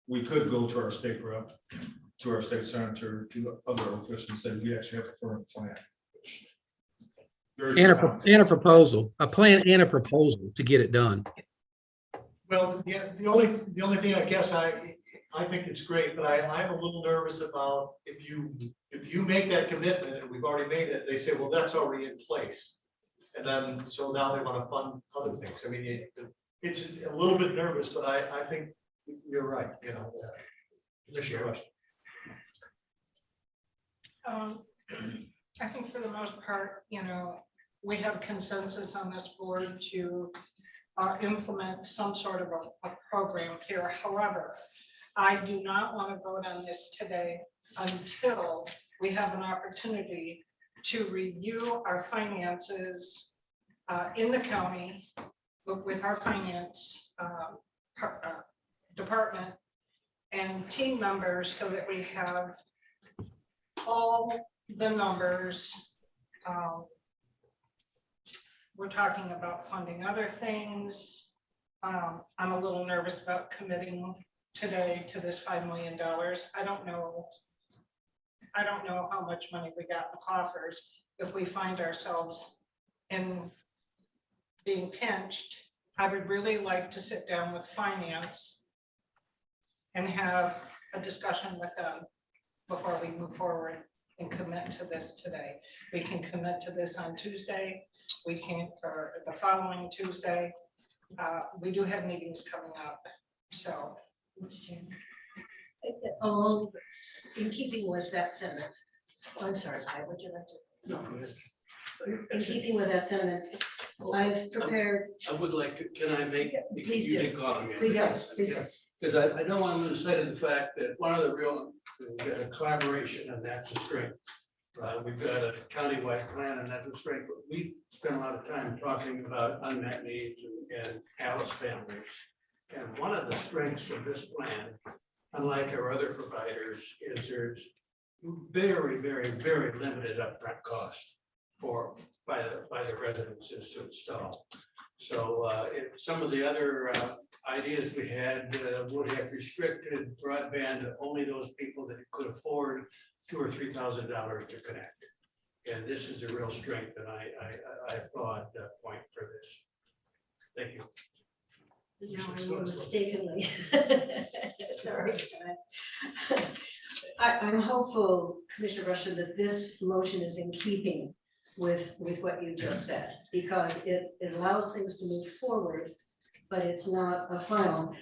we could go to our state rep, to our state senator, to other officials and say we actually have a firm plan. And a proposal, a plan and a proposal to get it done. Well, yeah, the only thing I guess I think it's great, but I'm a little nervous about if you make that commitment and we've already made it, they say, well, that's already in place. And then, so now they want to fund other things. I mean, it's a little bit nervous, but I think you're right, you know. Commissioner Rush. I think for the most part, you know, we have consensus on this board to implement some sort of a program here. However, I do not want to vote on this today until we have an opportunity to review our finances in the county with our finance department and team members, so that we have all the numbers. We're talking about funding other things. I'm a little nervous about committing today to this $5 million. I don't know how much money we got in the coffers if we find ourselves in being pinched. I would really like to sit down with finance and have a discussion with them before we move forward and commit to this today. We can commit to this on Tuesday. We can, or the following Tuesday. We do have meetings coming up, so. Oh, in keeping with that sentiment, I'm sorry, Ty, would you like to? No. In keeping with that sentiment, I've prepared. I would like to, can I make? Please you do. did call me. Please do. Please do. Because I don't want to lose sight of the fact that one of the real collaboration, and that's a strength. We've got a countywide plan, and that's a strength, but we spend a lot of time talking about unmet needs and Alice families. And one of the strengths of this plan, unlike our other providers, is there's very, very, very limited upfront cost by the residences to install. So if some of the other ideas we had would have restricted broadband to only those people that could afford $2,000 or $3,000 to connect. And this is a real strength, and I applaud Point for this. Thank you. No, I will mistakenly. Sorry, Ty. I'm hopeful, Commissioner Rushing, that this motion is in keeping with what you just said, because it allows things to move forward, but it's not a final.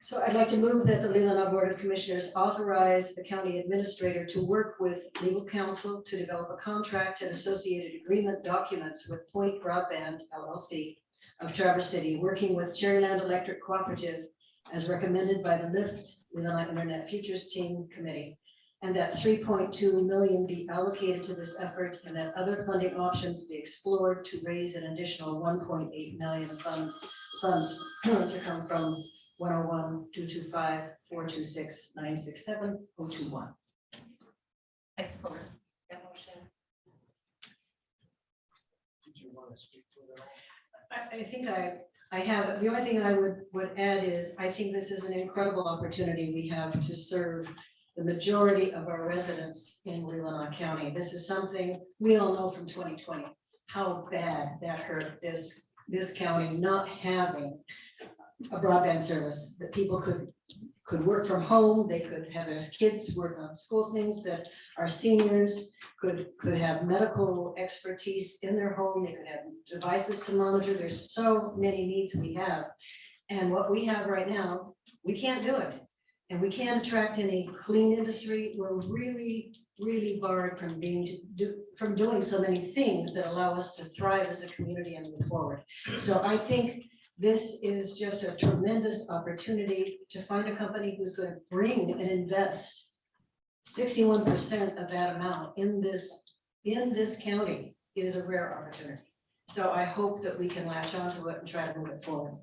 So I'd like to move that the Leelanau Board of Commissioners authorize the county administrator to work with legal counsel to develop a contract and associated agreement documents with Point Broadband LLC of Traverse City, working with Cherryland Electric Cooperative as recommended by the LIFT Leelanau Internet Futures Team Committee, and that 3.2 million be allocated to this effort, and that other funding options be explored to raise an additional 1.8 million funds to come from 101-225-426-967-021. I support that motion. Did you want to speak to that? I think I have, the only thing I would add is, I think this is an incredible opportunity we have to serve the majority of our residents in Leelanau County. This is something we all know from 2020, how bad that hurt this county not having a broadband service, that people could work from home, they could have their kids work on school things, that our seniors could have medical expertise in their home, they could have devices to monitor. There's so many needs we have. And what we have right now, we can't do it. And we can't attract any clean industry. We're really, really barred from from doing so many things that allow us to thrive as a community and move forward. So I think this is just a tremendous opportunity to find a company who's going to bring and invest 61% of that amount in this county is a rare opportunity. So I hope that we can latch onto it and try to move it forward.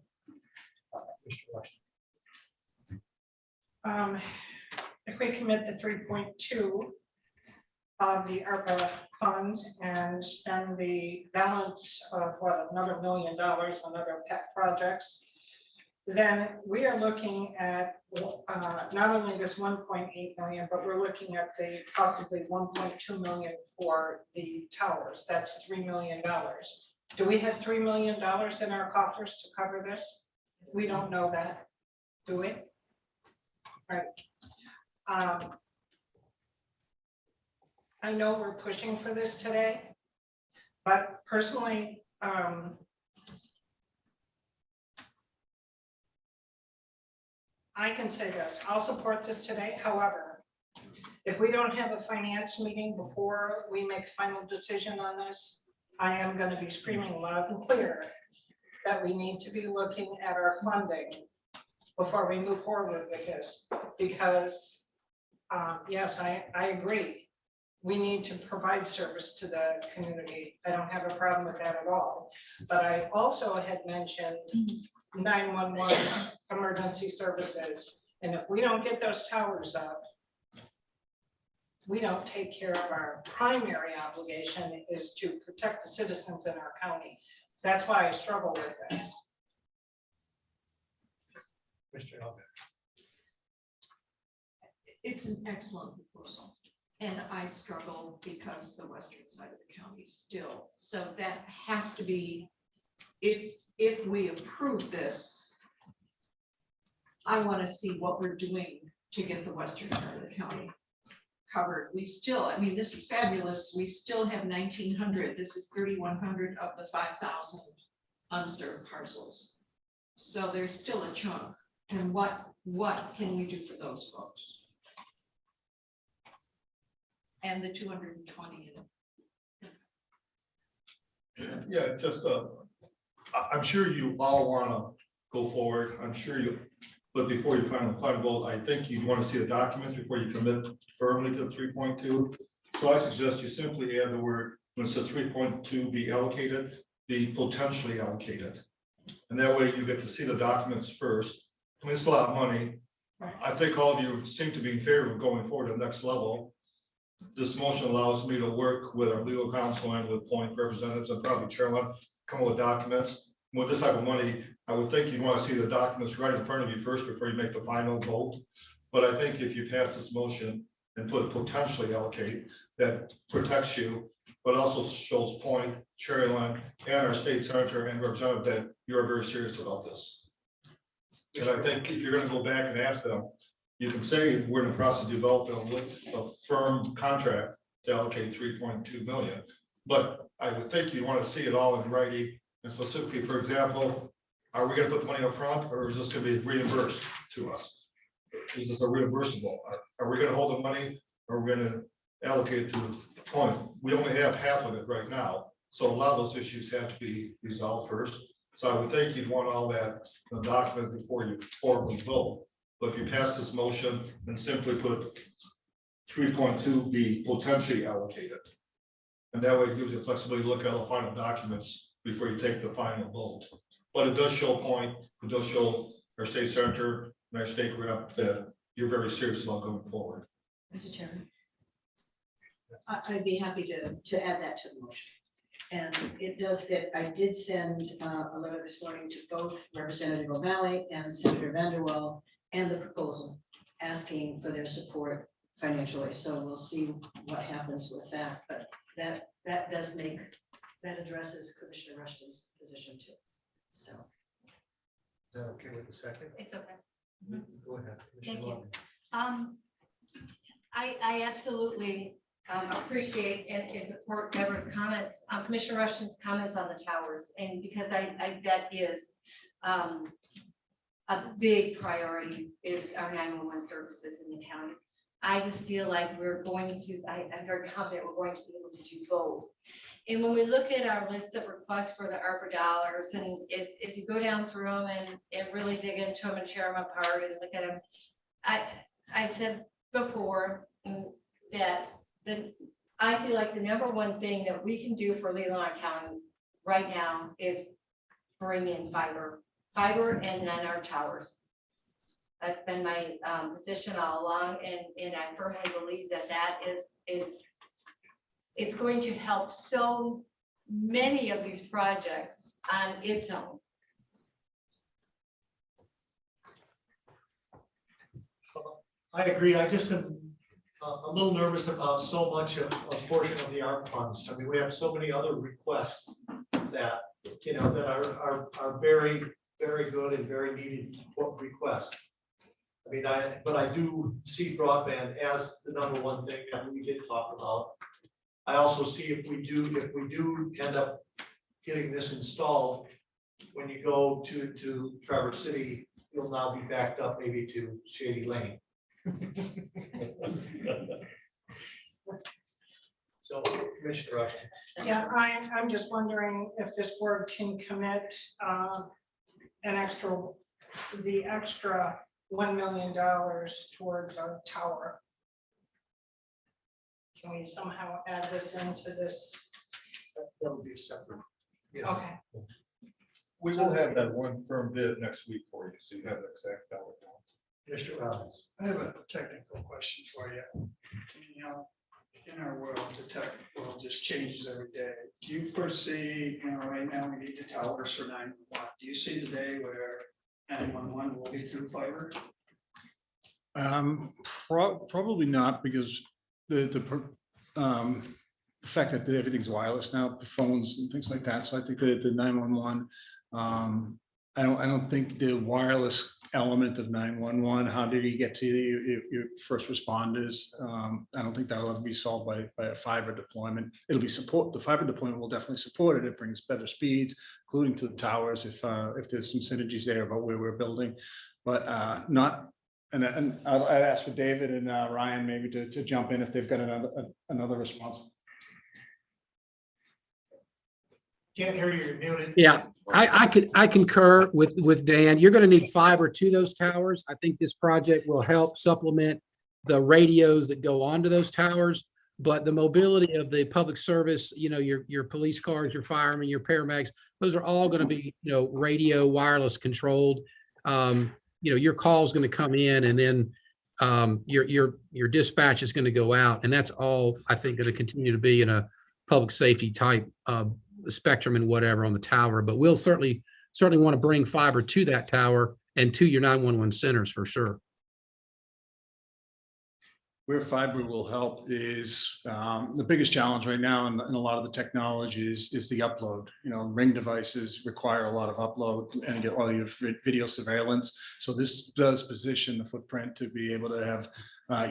If we commit the 3.2 of the ARPA funds and spend the balance of what, another $1 million on other pet projects, then we are looking at not only this 1.8 million, but we're looking at the possibly 1.2 million for the towers. That's $3 million. Do we have $3 million in our coffers to cover this? We don't know that, do we? Right. I know we're pushing for this today, but personally, I can say this, I'll support this today. However, if we don't have a finance meeting before we make final decision on this, I am going to be screaming loud and clear that we need to be looking at our funding before we move forward with this, because yes, I agree. We need to provide service to the community. I don't have a problem with that at all. But I also had mentioned 911 emergency services. And if we don't get those towers up, we don't take care of our primary obligation, is to protect the citizens in our county. That's why I struggle with this. Mr. Elmwood. It's an excellent proposal. And I struggle because the western side of the county still. So that has to be, if we approve this, I want to see what we're doing to get the western side of the county covered. We still, I mean, this is fabulous. We still have 1,900. This is 3,100 of the 5,000 unserved parcels. So there's still a chunk. And what can we do for those folks? And the 220. Yeah, just, I'm sure you all want to go forward. I'm sure you, but before you final vote, I think you'd want to see the documents before you commit firmly to the 3.2. So I suggest you simply add the word, when it says 3.2 be allocated, be potentially allocated. And that way you get to see the documents first. I mean, it's a lot of money. I think all of you seem to be in favor of going forward to the next level. This motion allows me to work with our legal counsel and with point representatives and probably chairman, come up with documents. With this type of money, I would think you'd want to see the documents right in front of you first before you make the final vote. But I think if you pass this motion and put potentially allocate, that protects you, but also shows point, chairman, and our state senator and representative that you're very serious about this. And I think if you're going to go back and ask them, you can say we're in the process of developing a firm contract to allocate 3.2 million. But I would think you want to see it all in writing, and specifically, for example, are we going to put the money up front, or is this going to be reimbursed to us? Is this a reimbursable? Are we going to hold the money, or are we going to allocate it to the point? We only have half of it right now, so a lot of those issues have to be resolved first. So I would think you'd want all that in the document before you formally vote. But if you pass this motion and simply put 3.2 be potentially allocated, and that way it gives you flexibility to look at the final documents before you take the final vote. But it does show point, it does show our state senator and our state rep that you're very serious about going forward. Mr. Chairman, I'd be happy to add that to the motion. And it does fit. I did send a letter this morning to both Representative O'Malley and Senator Vanderwall and the proposal, asking for their support financially, so we'll see what happens with that, but that addresses Commissioner Rushton's position too, so. Is that okay with the second? It's okay. Go ahead. Thank Commissioner you. Lovett. I absolutely appreciate and support Deborah's comments, Commissioner Rushton's comments on the towers, and because that is a big priority is our 911 services in the county. I just feel like I'm very confident we're going to be able to do both. And when we look at our list of requests for the ARPA dollars, and as you go down through them and really dig into them and tear them apart and look at them, I said before that I feel like the number one thing that we can do for Leelanau County right now is bring in fiber and then our towers. That's been my position all along, and I firmly believe that it's going to help so many of these projects on its own. I agree. I just am a little nervous about so much of a portion of the ARP funds. I mean, we have so many other requests that, that are very, very good and very needed requests. I mean, but I do see broadband as the number one thing that we did talk about. I also see if we do end up getting this installed, when you go to Trevor City, you'll now be backed up maybe to Shady Lane. So, Commissioner Rushton. Yeah, I'm just wondering if this board can commit the extra $1 million towards our tower. Can we somehow add this into this? That would be a separate. Okay. We will have that one firm bid next week for you, so you have the exact dollar amount. Mr. Robbins. I have a technical question for you. In our world, the tech world just changes every day. Do you foresee, right now we need the towers for 911. Do you see the day where 911 will be through fiber? Probably not, because the fact that everything's wireless now, phones and things like that. So I think the 911, I don't think the wireless element of 911, how did you get to your first responders? I don't think that'll ever be solved by a fiber deployment. It'll be the fiber deployment will definitely support it. It brings better speeds, including to the towers if there's some synergies there about where we're building, but not. And I'd ask for David and Ryan maybe to jump in if they've got another response. Can't hear you, you're muted. Yeah, I concur with Dan. You're going to need fiber to those towers. I think this project will help supplement the radios that go onto those towers. But the mobility of the public service, your police cars, your firemen, your paramedics, those are all going to be, radio wireless controlled. Your call is going to come in, and then your dispatch is going to go out, and that's all I think going to continue to be in a public safety type spectrum and whatever on the tower. But we'll certainly want to bring fiber to that tower and to your 911 centers for sure. Where fiber will help is the biggest challenge right now in a lot of the technologies is the upload. Ring devices require a lot of upload and get all your video surveillance. So this does position the footprint to be able to have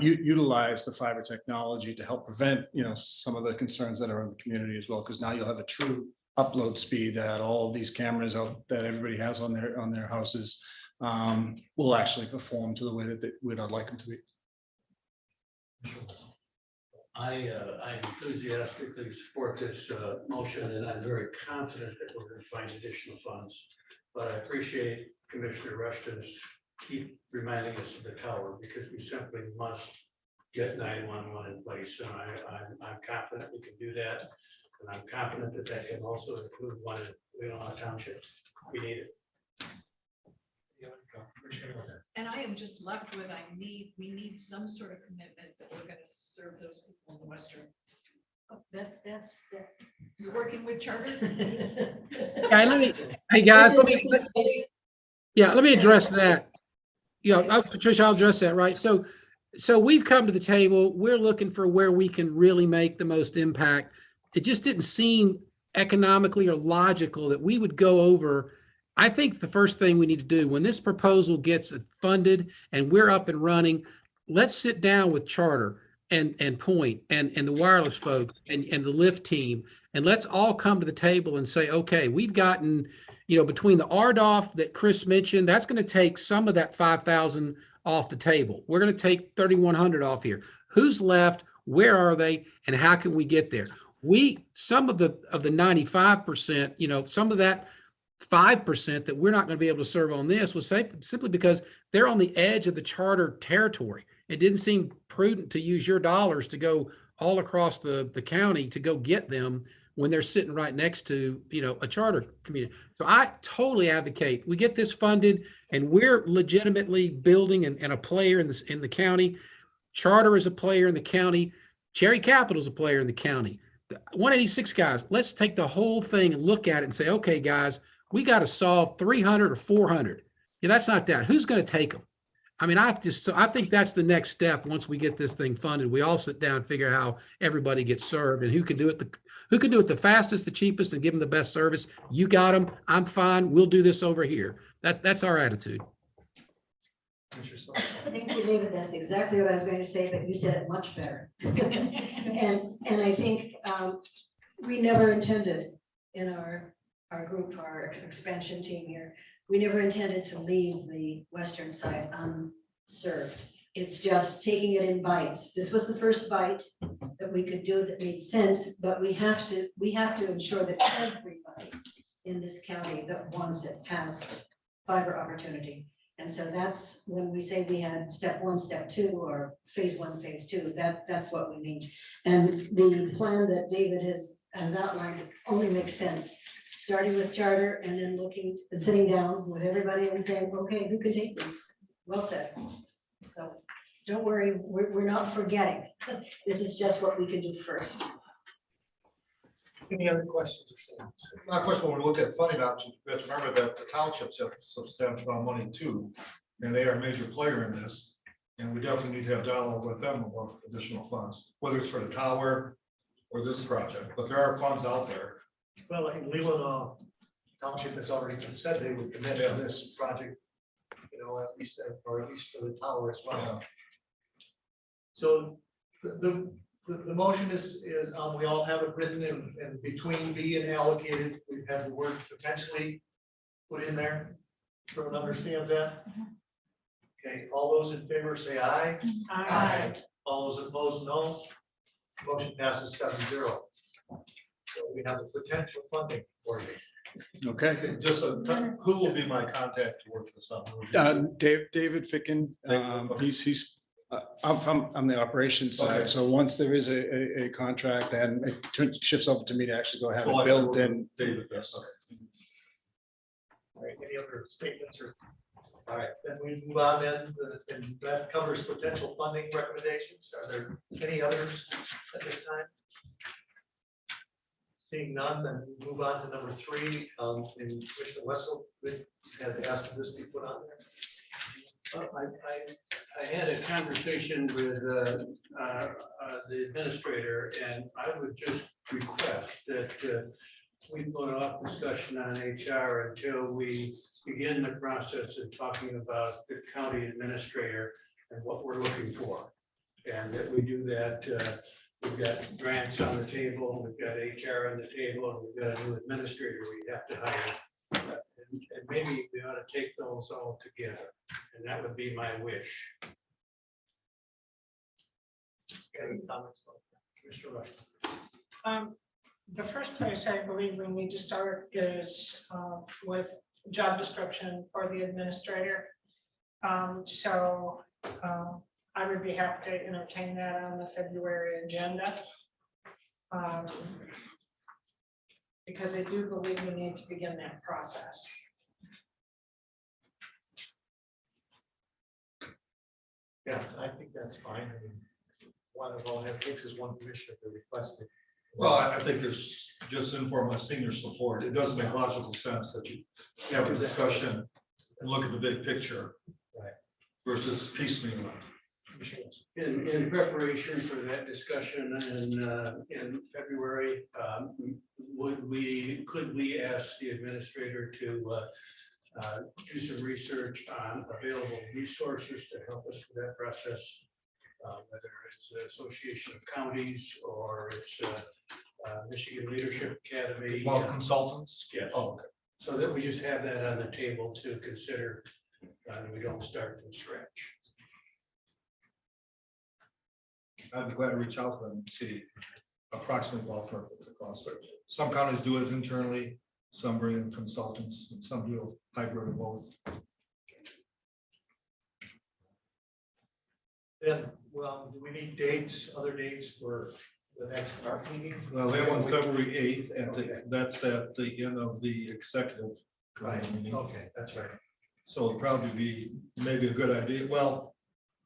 utilize the fiber technology to help prevent some of the concerns that are in the community as well, because now you'll have a true upload speed that all of these cameras that everybody has on their houses will actually perform to the way that we'd like them to be. I enthusiastically support this motion, and I'm very confident that we're going to find additional funds. But I appreciate Commissioner Rushton's keep reminding us of the tower, because we simply must get 911 in place. And I'm confident we can do that. And I'm confident that that can also include one in Lelano Township. We need it. And I am just left with, we need some sort of commitment that we're going to serve those people in the Western. That's is working with Trevor. Hey guys, let me address that. Patricia, I'll address that, right? So So we've come to the table, we're looking for where we can really make the most impact. It just didn't seem economically or logical that we would go over. I think the first thing we need to do, when this proposal gets funded and we're up and running, let's sit down with Charter and Point and the wireless folks and the Lyft team, and let's all come to the table and say, okay, we've gotten, between the RDOF that Chris mentioned, that's going to take some of that 5,000 off the table. We're going to take 3,100 off here. Who's left? Where are they? And how can we get there? Some of the 95%, some of that 5% that we're not going to be able to serve on this was simply because they're on the edge of the Charter territory. It didn't seem prudent to use your dollars to go all across the county to go get them when they're sitting right next to, a Charter community. So I totally advocate we get this funded and we're legitimately building and a player in the county. Charter is a player in the county. Cherry Capital is a player in the county. The 186 guys, let's take the whole thing and look at it and say, okay, guys, we got to solve 300 or 400. That's not that. Who's going to take them? I mean, I think that's the next step. Once we get this thing funded, we all sit down and figure out how everybody gets served and who can do it the fastest, the cheapest, and give them the best service. You got them. I'm fine. We'll do this over here. That's our attitude. Thank you, David. That's exactly what I was going to say, but you said it much better. And I think we never intended in our group, our expansion team here, we never intended to leave the western side unserved. It's just taking it in bites. This was the first bite that we could do that made sense, but we have to ensure that everybody in this county that wants it has fiber opportunity. And so that's when we say we had step 1, step 2, or phase 1, phase 2, that's what we mean. And the plan that David has outlined only makes sense, starting with Charter and then sitting down with everybody and saying, okay, who can take this? Well said. So don't worry, we're not forgetting. This is just what we can do first. Any other questions or statements? My question, when we look at funding options, we have to remember that the townships have substantial amount of money too, and they are a major player in this. And we definitely need to have dialogue with them about additional funds, whether it's for the tower or this project, but there are funds out there. Well, I think Leelanau Township has already said they would commit to this project, at least for the tower as well. Yeah. So the motion is we all have it written and between B and allocated, we've had the word potentially put in there. Everyone understands that? Okay, all those in favor say aye. Aye. All those opposed, no. Motion passes 7-0. So we have the potential funding for you. Okay. Just who will be my contact to work this out? David Ficken, he's I'm the operations side. Okay. So once there is a contract, then it shifts over to me to actually go have So it built and. David, yes, okay. All right, any other statements or? All right, then we move on then, and that covers potential funding recommendations. Are there any others at this time? Seeing none, then we move on to number 3. And Commissioner Wessel had asked that this be put on there. I had a conversation with the administrator, and I would just request that we put off discussion on HR until we begin the process of talking about the county administrator and what we're looking for. And that we do that, we've got grants on the table, we've got HR on the table, and we've got a new administrator we have to hire. And maybe we ought to take those all together, and that would be my wish. Any comments, Commissioner Rush? The first place I believe we need to start is with job description for the administrator. So I would be happy to entertain that on the February agenda. Because I do believe we need to begin that process. Yeah, I think that's fine. I mean, one of all it takes is one commissioner to request it. Well, I think there's just informal senior support. It does make logical sense that you have a discussion and look at the big picture. Right. Versus piecemeal. In preparation for that discussion in February, could we ask the administrator to do some research on available resources to help us with that process? Whether it's the Association of Counties or it's Michigan Leadership Academy. Well, consultants? Yes. Oh, okay. So that we just have that on the table to consider, and we don't start from scratch. I'd be glad to reach out to them and see approximately ballpark what the costs are. Some counties do it internally, some bring in consultants, and some do a hybrid of both. Then, well, do we need dates, other dates for the next ARP meeting? Well, they have on February 8th, that's at the end of the executive committee meeting. Okay, that's right. So it'll probably be maybe a good idea. Well,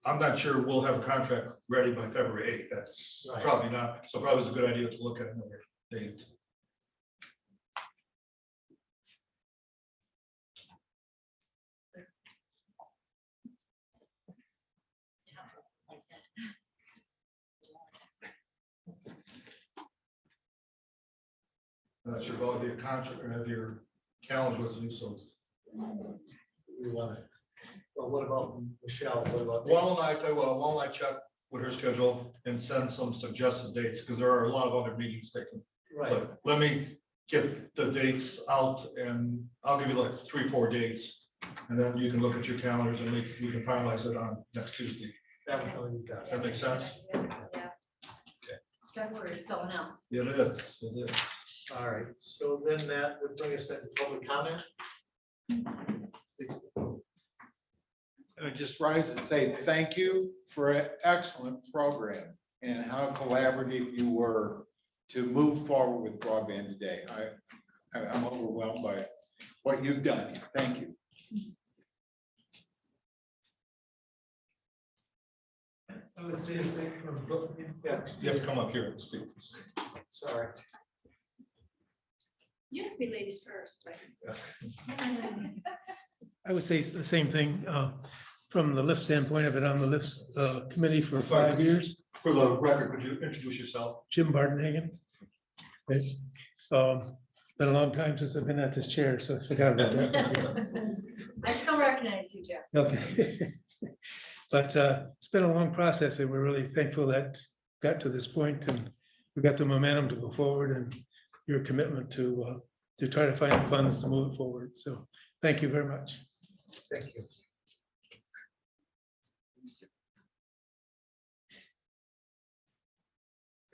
I'm not sure we'll have a contract ready by February 8th. That's Right. probably not. So probably it's a good idea to look at another date. That should all be a contract or have your calendar with you, so. We want to, well, what about Michelle? What about? Why don't I check with her schedule and send some suggested dates, because there are a lot of other meetings taken. Right. But let me get the dates out and I'll give you like 3-4 dates. And then you can look at your calendars and we can finalize it on next Tuesday. That would really be best. That makes sense? February is going out. Yeah, it is. It is. All right, so then that would bring us into public comment. I just rise and say thank you for an excellent program and how collaborative you were to move forward with broadband today. I'm overwhelmed by what you've done. Thank you. I would say the same for, yeah, You have to come up here and speak. sorry. Used to be ladies first, right? I would say the same thing, from the lift standpoint. I've been on the lifts committee for 5 years. For the record, could you introduce yourself? Jim Bardenhagen. It's been a long time since I've been at this chair, so I forgot about that. I still recognize you, Jeff. Okay. But it's been a long process and we're really thankful that got to this point and we got the momentum to go forward and your commitment to try to find the funds to move it forward. So thank you very much. Thank you.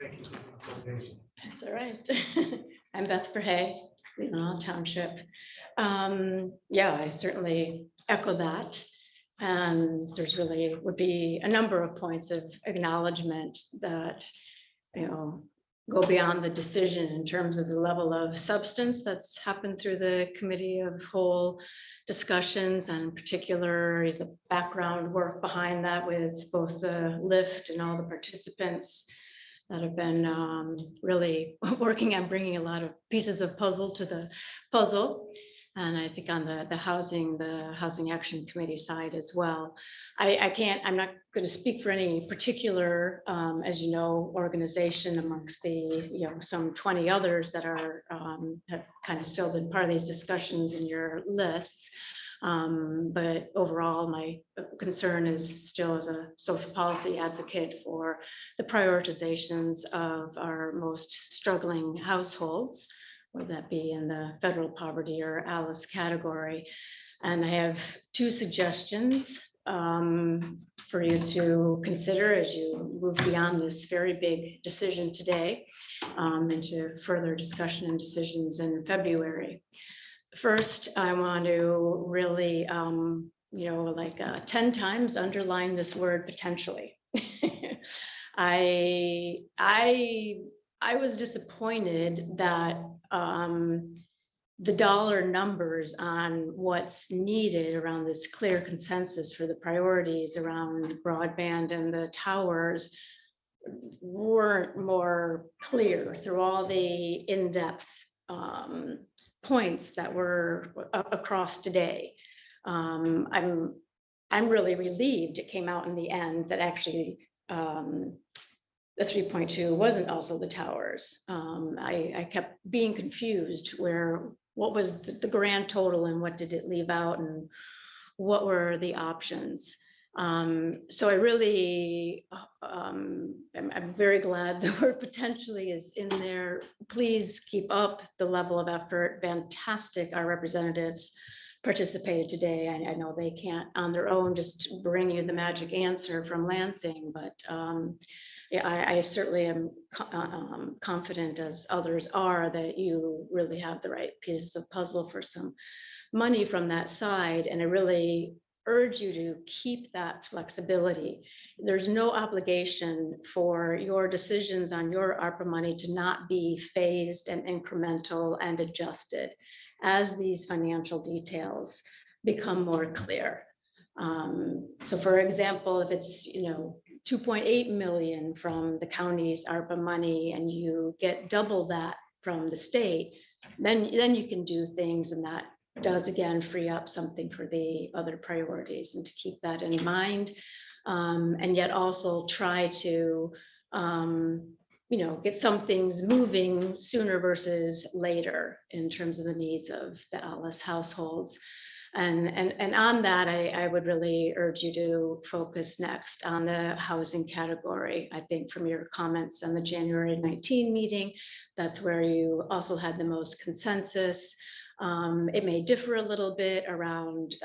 Thank you for the information. That's all right. I'm Beth Verhey, Leelanau Township. Yeah, I certainly echo that. And there's really would be a number of points of acknowledgement that, you know, go beyond the decision in terms of the level of substance that's happened through the committee of whole discussions, and in particular the background work behind that with both the lift and all the participants that have been really working on bringing a lot of pieces of puzzle to the puzzle. And I think on the Housing Action Committee side as well. I'm not going to speak for any particular, as you know, organization amongst the, some 20 others that are, have kind of still been part of these discussions in your lists. But overall, my concern is still as a social policy advocate for the prioritizations of our most struggling households, whether that be in the federal poverty or ALICE category. And I have two suggestions for you to consider as you move beyond this very big decision today into further discussion and decisions in February. First, I want to really, 10 times underline this word potentially. I was disappointed that the dollar numbers on what's needed around this clear consensus for the priorities around broadband and the towers weren't more clear through all the in-depth points that were across today. I'm I'm really relieved it came out in the end that actually the 3.2 wasn't also the towers. I kept being confused where, what was the grand total and what did it leave out and what were the options? So I really, I'm very glad the word potentially is in there. Please keep up the level of effort. Fantastic, our representatives participated today. I know they can't on their own just bring you the magic answer from Lansing, but yeah, I certainly am confident, as others are, that you really have the right pieces of puzzle for some money from that side. And I really urge you to keep that flexibility. There's no obligation for your decisions on your ARPA money to not be phased and incremental and adjusted as these financial details become more clear. So for example, if it's, 2.8 million from the county's ARPA money and you get double that from the state, then you can do things, and that does again free up something for the other priorities, and to keep that in mind. And yet also try to get some things moving sooner versus later in terms of the needs of the Alice households. And on that, I would really urge you to focus next on the housing category. I think from your comments on the January 19 meeting, that's where you also had the most consensus. It may differ a little bit around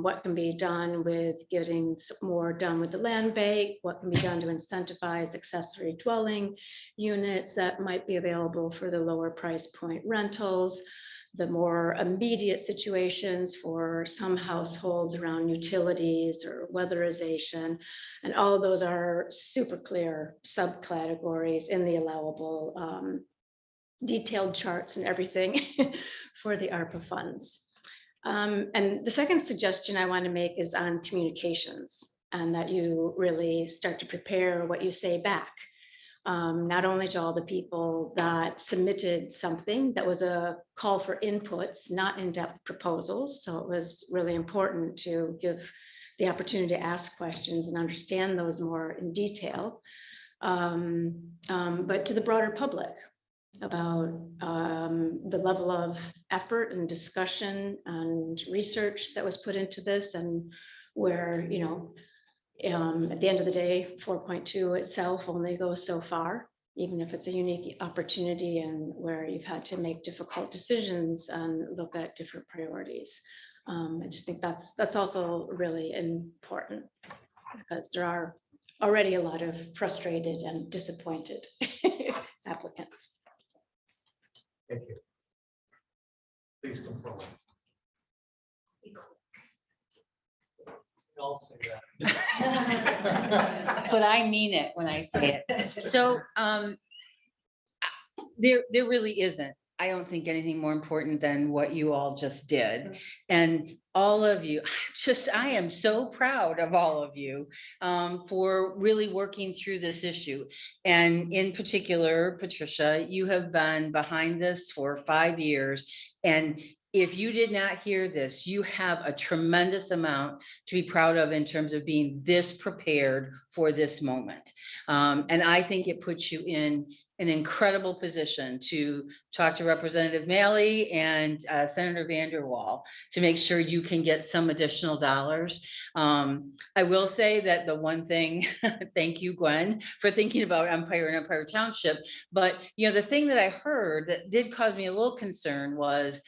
what can be done with getting more done with the land bank, what can be done to incentivize accessory dwelling units that might be available for the lower price point rentals, the more immediate situations for some households around utilities or weatherization. And all of those are super clear subcategories in the allowable detailed charts and everything for the ARPA funds. And the second suggestion I want to make is on communications, and that you really start to prepare what you say back. Not only to all the people that submitted something that was a call for inputs, not in-depth proposals. So it was really important to give the opportunity to ask questions and understand those more in detail, but to the broader public about the level of effort and discussion and research that was put into this, and where, at the end of the day, 4.2 itself only goes so far, even if it's a unique opportunity and where you've had to make difficult decisions and look at different priorities. I just think that's also really important, because there are already a lot of frustrated and disappointed applicants. Thank you. Please come forward. I'll say that. But I mean it when I say it. So there really isn't, I don't think, anything more important than what you all just did. And all of you, I am so proud of all of you for really working through this issue. And in particular, Patricia, you have been behind this for 5 years. And if you did not hear this, you have a tremendous amount to be proud of in terms of being this prepared for this moment. And I think it puts you in an incredible position to talk to Representative Malley and Senator Vanderwall to make sure you can get some additional dollars. I will say that the one thing, thank you, Gwen, for thinking about Empire and Empire Township. But the thing that I heard that did cause me a little concern was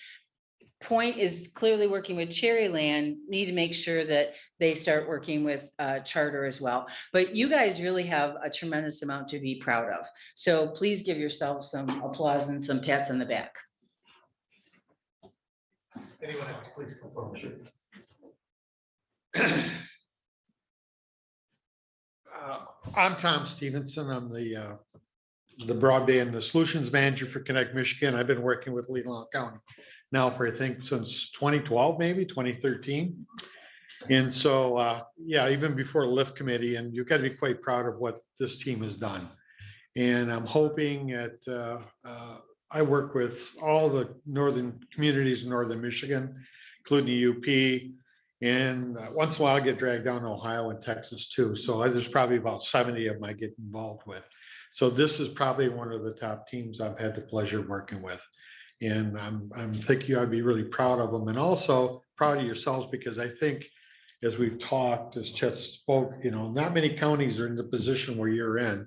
Point is clearly working with Cherryland, need to make sure that they start working with Charter as well. But you guys really have a tremendous amount to be proud of. So please give yourselves some applause and some pats on the back. Anyone else, please come forward. Sure. I'm Tom Stevenson. I'm the broadband, the solutions manager for Connect Michigan. I've been working with Leelanau County now for, I think, since 2012, maybe 2013. And so, yeah, even before LIFT committee, and you've got to be quite proud of what this team has done. And I'm hoping that I work with all the northern communities in northern Michigan, including the UP, And once in a while I get dragged down to Ohio and Texas too. So there's probably about 70 of them I get involved with. So this is probably one of the top teams I've had the pleasure of working with. And I'm thinking you ought to be really proud of them and also proud of yourselves, because I think as we've talked, as Chet spoke, you know, not many counties are in the position where you're in.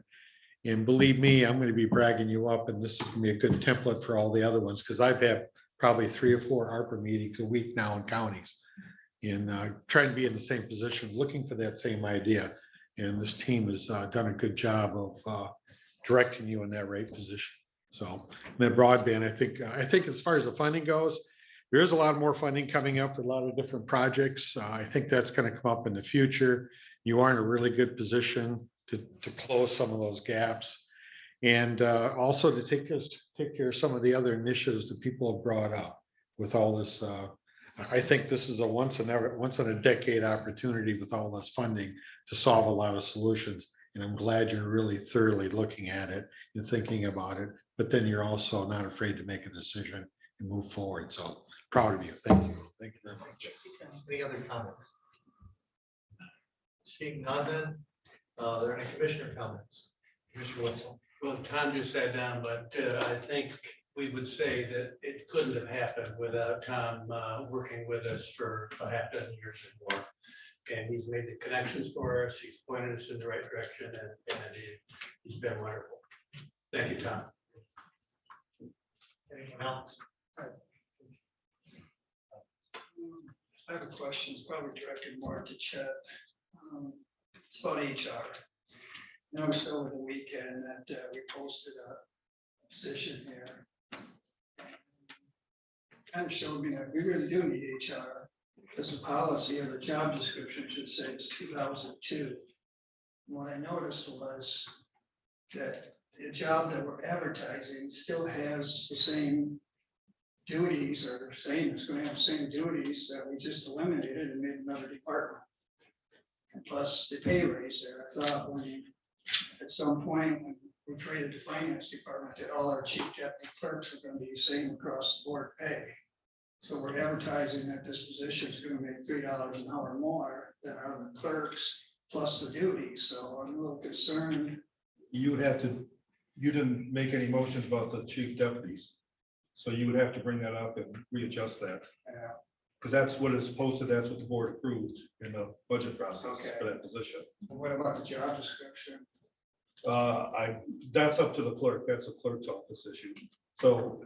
And believe me, I'm going to be bragging you up, and this is going to be a good template for all the other ones, because I've had probably 3 or 4 ARPA meetings a week now in counties. And trying to be in the same position, looking for that same idea. And this team has done a good job of directing you in that right position. So, that broadband, I think as far as the funding goes, there is a lot more funding coming up for a lot of different projects. I think that's going to come up in the future. You are in a really good position to close some of those gaps. And also to take care of some of the other initiatives that people have brought up with all this. I think this is a once in a decade opportunity with all this funding to solve a lot of solutions. And I'm glad you're really thoroughly looking at it and thinking about it, but then you're also not afraid to make a decision and move forward. So proud of you. Thank you. Thank you very much. Any other comments? Seeing none, then, are there any commissioner comments? Commissioner Wetzel? Well, Tom just sat down, but I think we would say that it couldn't have happened without Tom working with us for a half dozen years or more. And he's made the connections for us. He's pointed us in the right direction, and he's been wonderful. Thank you, Tom. Anyone else? I have a question, it's probably directed more to Chet. It's about HR. Noticed over the weekend that we posted a position here. Kind of showed me that we really do need HR, because the policy or the job description should say it's 2002. And what I noticed was that the job that we're advertising still has the same duties, or same, it's going to have the same duties that we just eliminated and made another department. And plus the pay raise there. I thought when at some point when we created the finance department, that all our chief deputy clerks are going to be the same across the board pay. So we're advertising that this position is going to make $3 an hour more than our other clerks, plus the duties. So I'm a little concerned. You would have to, you didn't make any motions about the chief deputies. So you would have to bring that up and readjust that. Yeah. Because that's what is posted, that's what the board approved in the budget process for that position. What about the job description? That's up to the clerk, that's a clerk's office issue. So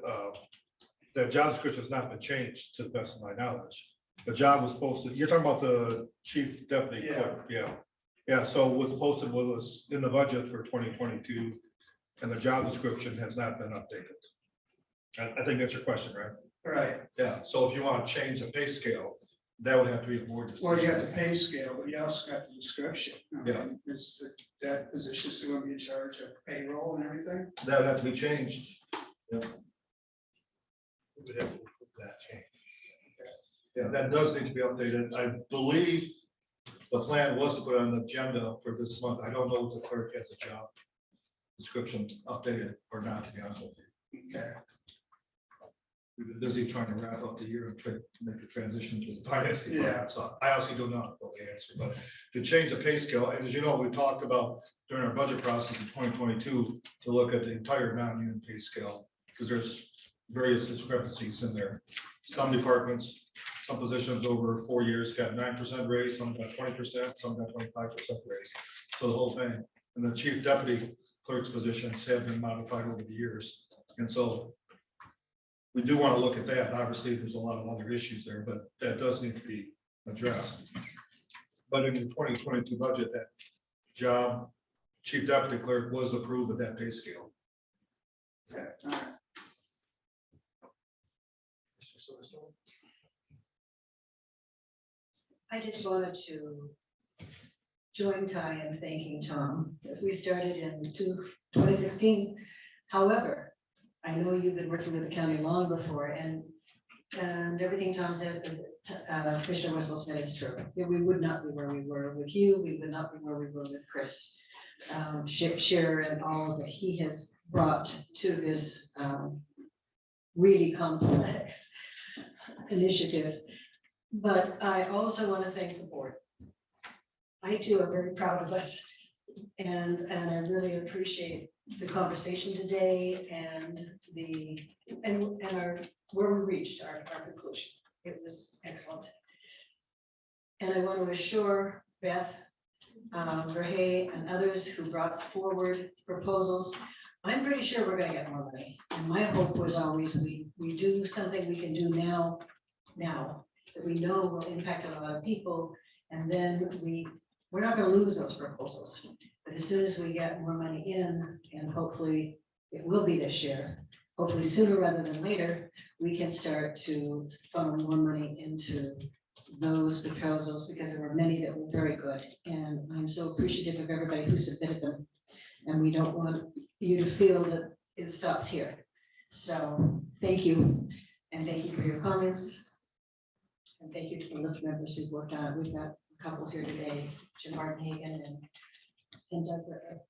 that job description has not been changed to the best of my knowledge. The job was posted, you're talking about the chief deputy clerk, yeah. So what's posted was in the budget for 2022, and the job description has not been updated. I think that's your question, right? Right. Yeah, so if you want to change the pay scale, that would have to be a board decision. Well, you have the pay scale, but you also got the description. Yeah. Is that position still going to be in charge of payroll and everything? That would have to be changed. Yeah. We would have to approve that change. Yeah, that does need to be updated. I believe the plan was to put on the agenda for this month. I don't know if the clerk has a job description updated or not, to be honest with you. Okay. We've been busy trying to wrap up the year and try to make the transition to the finance department. So I also do not know the answer, but to change the pay scale, and as you know, we talked about during our budget process in 2022 to look at the entire non-union pay scale, because there's various discrepancies in there. Some departments, some positions over 4 years got 9% raise, some got 20%, some got 25% raise. So the whole thing, and the chief deputy clerk's positions have been modified over the years. And so we do want to look at that. Obviously, there's a lot of other issues there, but that does need to be addressed. But in the 2022 budget, that job, chief deputy clerk, was approved at that pay scale. Okay. All right. I just wanted to join Ty in thanking Tom, as we started in 2016. However, I know you've been working with the county long before, and everything Tom said, Commissioner Wessel said is true. Yeah, we would not be where we were with you. We would not be where we were with Chris Scherer and all that he has brought to this really complex initiative. But I also want to thank the board. I too am very proud of us. And I really appreciate the conversation today and our, where we reached our conclusion. It was excellent. And I want to assure Beth, Verhey and others who brought forward proposals, I'm pretty sure we're gonna get more money. And my hope was always we do something we can do now, that we know will impact a lot of people. And then we're not gonna lose those proposals. But as soon as we get more money in, and hopefully it will be this year, hopefully sooner rather than later, we can start to funnel more money into those proposals, because there were many that were very good. And I'm so appreciative of everybody who submitted them. And we don't want you to feel that it stops here. So thank you. And thank you for your comments. And thank you to the LIFT members who worked on it. We've got a couple here today, Jim Hardenhagen and Doug Ritter.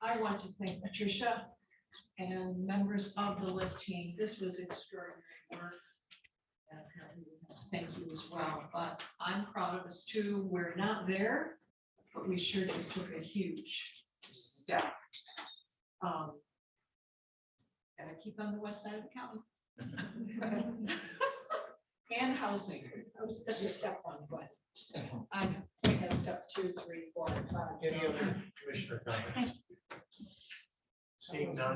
I want to thank Patricia and members of the LIFT team. This was extraordinary work. And apparently we have to thank you as well, but I'm proud of us too. We're not there, but we sure just took a huge step. And I keep on the west side of the county. And housing. I was just a step one, but I have step 2, 3, 4, and 5. Any other commissioner comments? Seeing none.